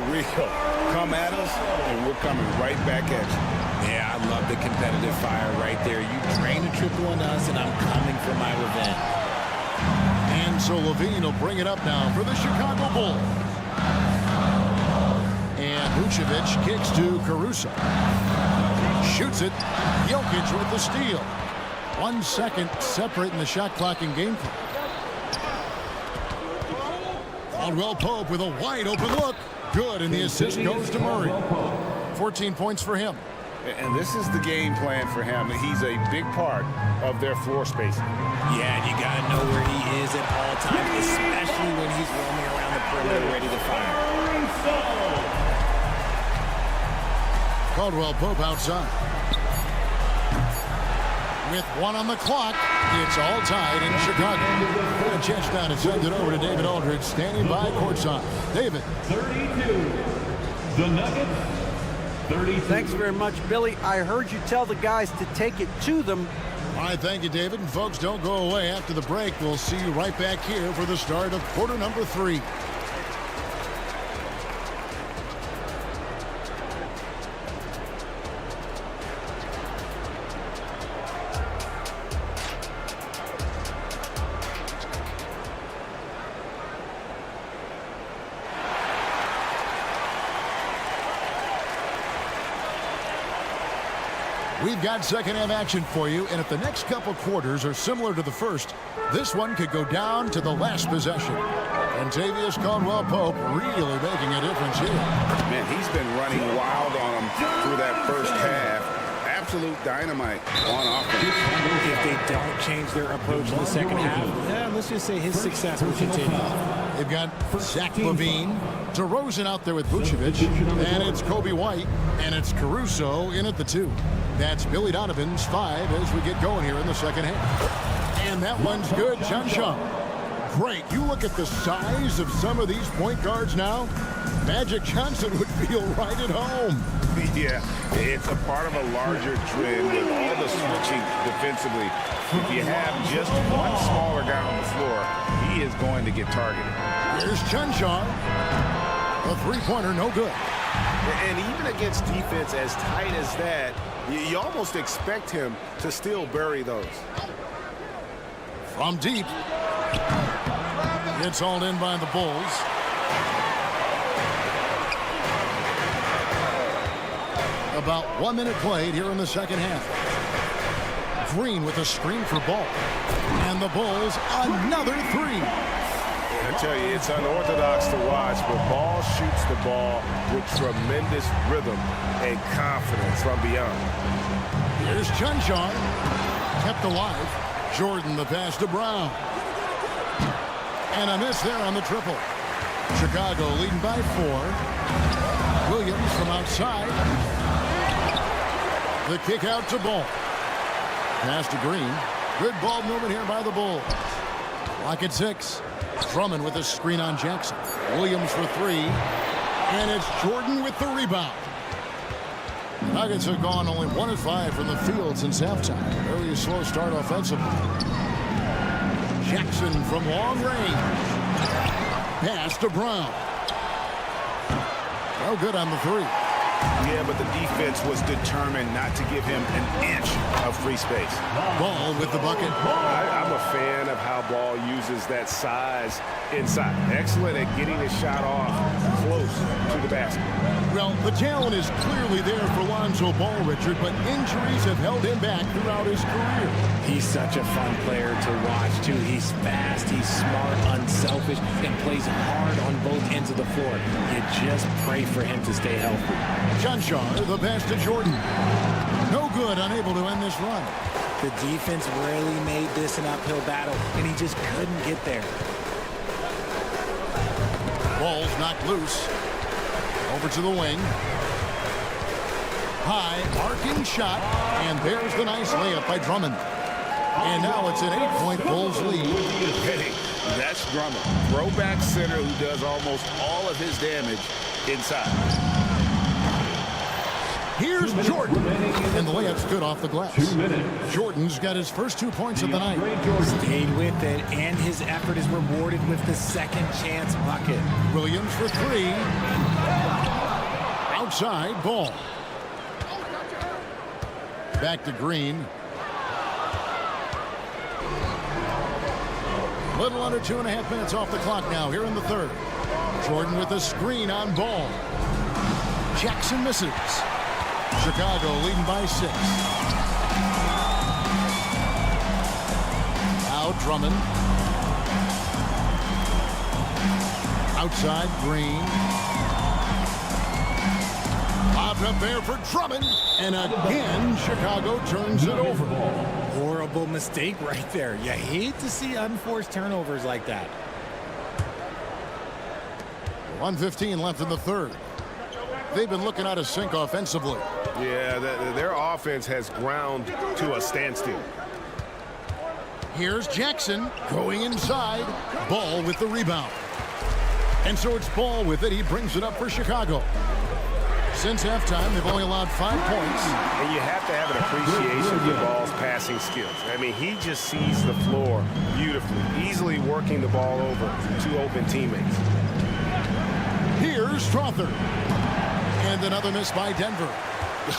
G: Rico, come at us, and we're coming right back at you.
H: Yeah, I love the competitive fire right there. You drain a triple on us, and I'm coming for my revenge.
F: And so Levine will bring it up now for the Chicago Bulls. And Vucevic kicks to Caruso. Shoots it. Jokic with the steal. 1 second separating the shot clock and game clock. Caldwell Pope with a wide open look. Good, and the assist goes to Murray. 14 points for him.
G: And this is the game plan for him. He's a big part of their floor spacing.
H: Yeah, and you got to know where he is at all times, especially when he's roaming around the perimeter ready to fire.
F: Caldwell Pope outside. With 1 on the clock, it's all tied in Chicago. A chance down to send it over to David Aldridge, standing by courtside. David.
E: 32. The Nuggets. 32.
I: Thanks very much, Billy. I heard you tell the guys to take it to them.
F: All right, thank you, David. And folks, don't go away. After the break, we'll see you right back here for the start of quarter number 3. We've got second half action for you, and if the next couple quarters are similar to the first, this one could go down to the last possession. And Tavius Caldwell-Pope really making a difference here.
G: Man, he's been running wild on him through that first half. Absolute dynamite on offense.
H: If they don't change their approach in the second half, let's just say his success will continue.
F: They've got Zach LaVine, DeRozan out there with Vucevic, and it's Kobe White, and it's Caruso in at the 2. That's Billy Donovan's 5 as we get going here in the second half. And that one's good, Chun-Chung. Great. You look at the size of some of these point guards now. Magic Johnson would feel right at home.
G: Yeah, it's a part of a larger trend with all the switching defensively. If you have just one smaller guy on the floor, he is going to get targeted.
F: Here's Chun-Chung. A three-pointer, no good.
G: And even against defense as tight as that, you almost expect him to still bury those.
F: From deep. It's hauled in by the Bulls. About 1 minute played here in the second half. Green with a screen for Ball. And the Bulls, another 3.
G: I tell you, it's unorthodox to watch, but Ball shoots the ball with tremendous rhythm and confidence from beyond.
F: Here's Chun-Chung. Kept alive. Jordan the pass to Brown. And a miss there on the triple. Chicago leading by 4. Williams from outside. The kick out to Ball. Pass to Green. Good ball movement here by the Bulls. Lock at 6. Drummond with a screen on Jackson. Williams for 3. And it's Jordan with the rebound. The Nuggets have gone only 1 of 5 from the field since halftime. Very slow start offensively. Jackson from long range. Pass to Brown. No good on the 3.
G: Yeah, but the defense was determined not to give him an inch of free space.
F: Ball with the bucket.
G: I'm a fan of how Ball uses that size inside. Excellent at getting his shot off close to the basket.
F: Well, the talent is clearly there for Lonzo Ball, Richard, but injuries have held him back throughout his career.
H: He's such a fun player to watch, too. He's fast, he's smart, unselfish, and plays hard on both ends of the floor. You just pray for him to stay healthy.
F: Shaw, the pass to Jordan. No good, unable to end this run.
H: The defense really made this an uphill battle, and he just couldn't get there.
F: Ball's knocked loose. Over to the wing. High, arcing shot, and there's the nice layup by Drummond. And now it's an 8-point Bulls lead.
G: Hey, that's Drummond. Throwback center who does almost all of his damage inside.
F: Here's Jordan. And the layup's good off the glass. Jordan's got his first 2 points of the night.
H: Stayed with it, and his effort is rewarded with the second chance bucket.
F: Williams for three. Outside, Ball. Back to Green. Little under 2.5 minutes off the clock now here in the third. Jordan with a screen on Ball. Jackson misses. Chicago leading by 6. Now Drummond. Outside, Green. Lobbed up there for Drummond. And again, Chicago turns it over.
H: Horrible mistake right there. You hate to see unforced turnovers like that.
F: 1:15 left in the third. They've been looking out of sync offensively.
G: Yeah, their offense has ground to a standstill.
F: Here's Jackson going inside. Ball with the rebound. And so it's Ball with it. He brings it up for Chicago. Since halftime, they've only allowed 5 points.
G: And you have to have an appreciation for Ball's passing skills. I mean, he just sees the floor beautifully, easily working the ball over to open teammates.
F: Here's Strother. And another miss by Denver.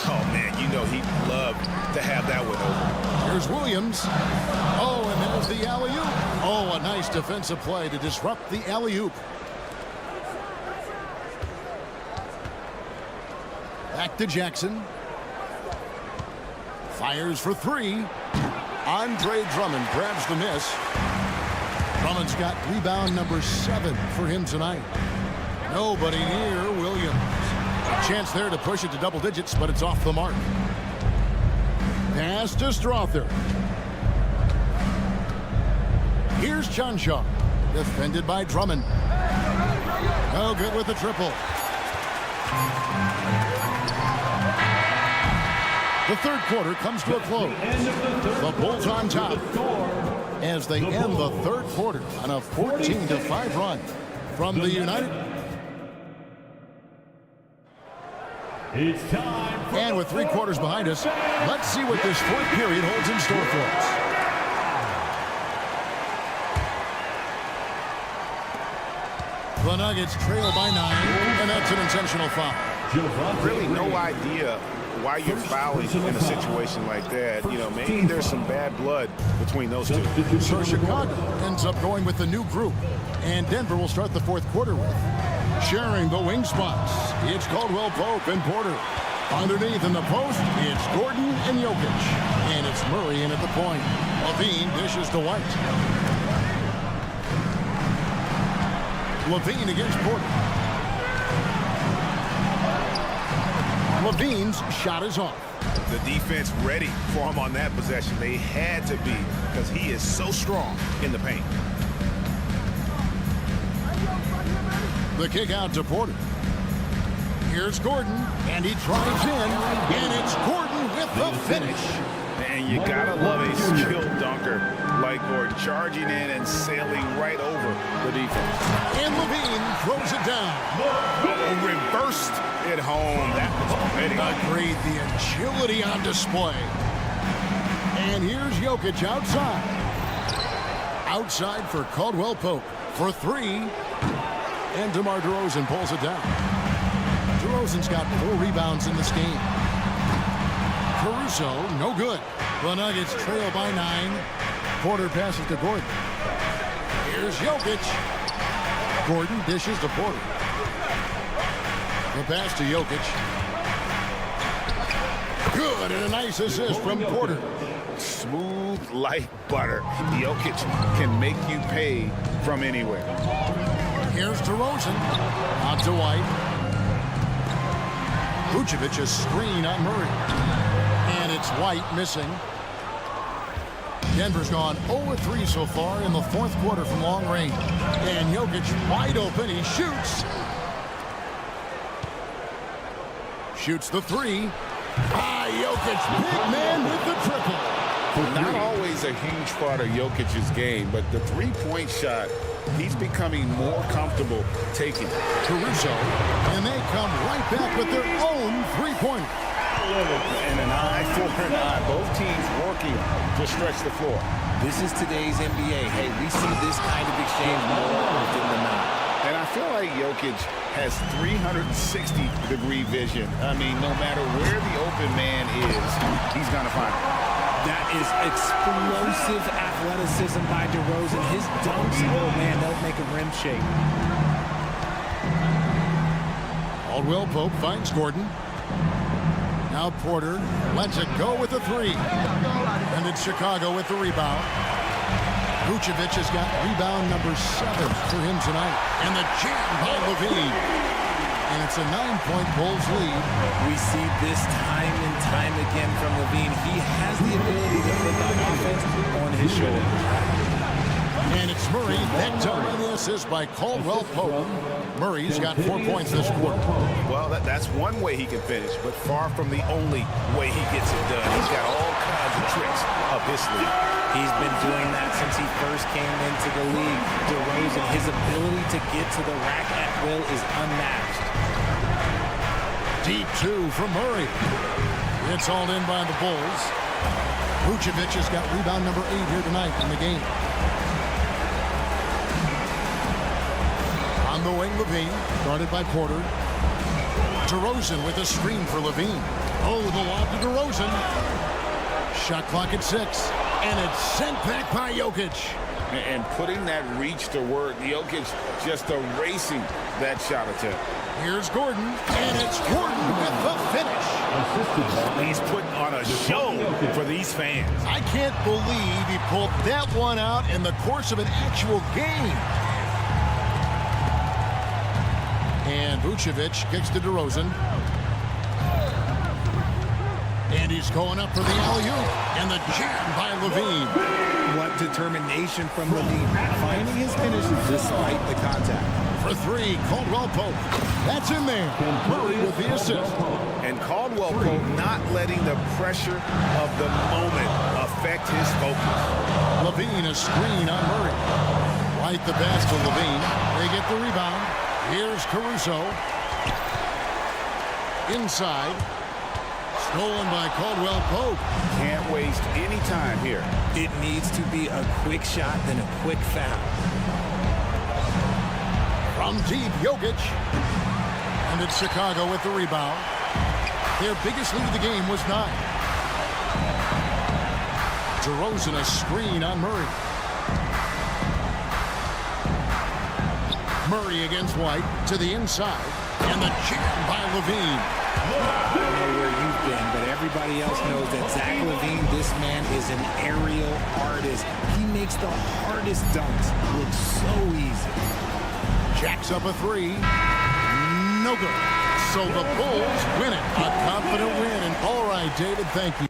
G: Oh, man, you know he'd love to have that one over.
F: Here's Williams. Oh, and there's the alley-oop. Oh, a nice defensive play to disrupt the alley-oop. Back to Jackson. Fires for three. Andre Drummond grabs the miss. Drummond's got rebound number 7 for him tonight. Nobody near Williams. A chance there to push it to double digits, but it's off the mark. Pass to Strother. Here's Shaw. Defended by Drummond. No good with the triple. The third quarter comes to a close. The Bulls on top as they end the third quarter on a 14-5 run from the United.
E: It's time.
F: And with 3 quarters behind us, let's see what this fourth period holds in store for us. The Nuggets trail by 9, and that's an intentional foul.
G: Really no idea why you're fouling in a situation like that. You know, maybe there's some bad blood between those two.
F: So Chicago ends up going with a new group, and Denver will start the fourth quarter with. Sharing the wing spots, it's Caldwell Pope and Porter. Underneath in the post, it's Gordon and Jokic. And it's Murray in at the point. Levine dishes to White. Levine against Porter. Levine's shot is off.
G: The defense ready for him on that possession. They had to be, because he is so strong in the paint.
F: The kick out to Porter. Here's Gordon, and he drives in, and it's Gordon with the finish.
G: And you gotta love a skilled dunker like Gordon, charging in and sailing right over the defense.
F: And Levine throws it down.
G: Oh, reversed it home. That was pretty.
F: Agreed, the agility on display. And here's Jokic outside. Outside for Caldwell Pope for 3. And DeMar DeRozan pulls it down. DeRozan's got 4 rebounds in this game. Caruso, no good. The Nuggets trail by 9. Porter passes to Gordon. Here's Jokic. Gordon dishes to Porter. The pass to Jokic. Good, and a nice assist from Porter.
G: Smooth like butter. Jokic can make you pay from anywhere.
F: Here's DeRozan. Out to White. Vucevic a screen on Murray. And it's White missing. Denver's gone 0-3 so far in the 4th quarter from long range. And Jokic wide open. He shoots. Shoots the 3. Jokic, big man with the triple.
G: Not always a huge part of Jokic's game, but the three-point shot, he's becoming more comfortable taking.
F: Caruso, and they come right back with their own three-pointer.
G: And an eye for an eye. Both teams working to stretch the floor.
H: This is today's NBA. Hey, we see this kind of exchange more often than not.
G: And I feel like Jokic has 360-degree vision. I mean, no matter where the open man is, he's going to find it.
H: That is explosive athleticism by DeRozan. His dunks, oh man, they'll make a rim shake.
F: Caldwell Pope finds Gordon. Now Porter lets it go with the 3. And it's Chicago with the rebound. Vucevic has got rebound number 7 for him tonight. And the jam by LaVine. And it's a 9-point Bulls lead.
H: We see this time and time again from LaVine. He has the ability to put the offense on his shoulders.
F: And it's Murray necked up on the assist by Caldwell Pope. Murray's got 4 points this quarter.
G: Well, that's one way he can finish, but far from the only way he gets it done. He's got all kinds of tricks up his sleeve.
H: He's been doing that since he first came into the league. DeRozan, his ability to get to the rack at will is unmatched.
F: Deep 2 from Murray. It's all in by the Bulls. Vucevic has got rebound number 8 here tonight in the game. On the wing, LaVine, guarded by Porter. DeRozan with a screen for LaVine. Oh, the lob to DeRozan. Shot clock at 6. And it's sent back by Jokic.
G: And putting that reach to work, Jokic just erasing that shot attempt.
F: Here's Gordon, and it's Gordon with the finish.
G: He's putting on a show for these fans.
F: I can't believe he pulled that one out in the course of an actual game. And Vucevic kicks to DeRozan. And he's going up for the alley-oop. And the jam by LaVine.
H: What determination from LaVine. Finding his finish despite the contact.
F: For 3, Caldwell Pope. That's in there. Murray with the assist.
G: And Caldwell Pope not letting the pressure of the moment affect his focus.
F: LaVine a screen on Murray. Right the pass to LaVine. They get the rebound. Here's Caruso. Inside. Stolen by Caldwell Pope.
G: Can't waste any time here.
H: It needs to be a quick shot, then a quick foul.
F: From deep, Jokic. And it's Chicago with the rebound. Their biggest lead of the game was 9. DeRozan a screen on Murray. Murray against White to the inside. And the jam by LaVine.
H: I don't know where you've been, but everybody else knows that Zach LaVine, this man is an aerial artist. He makes the hardest dunks look so easy.
F: Jacks up a 3. No good. So the Bulls win it. A confident win. And all right, David, thank you.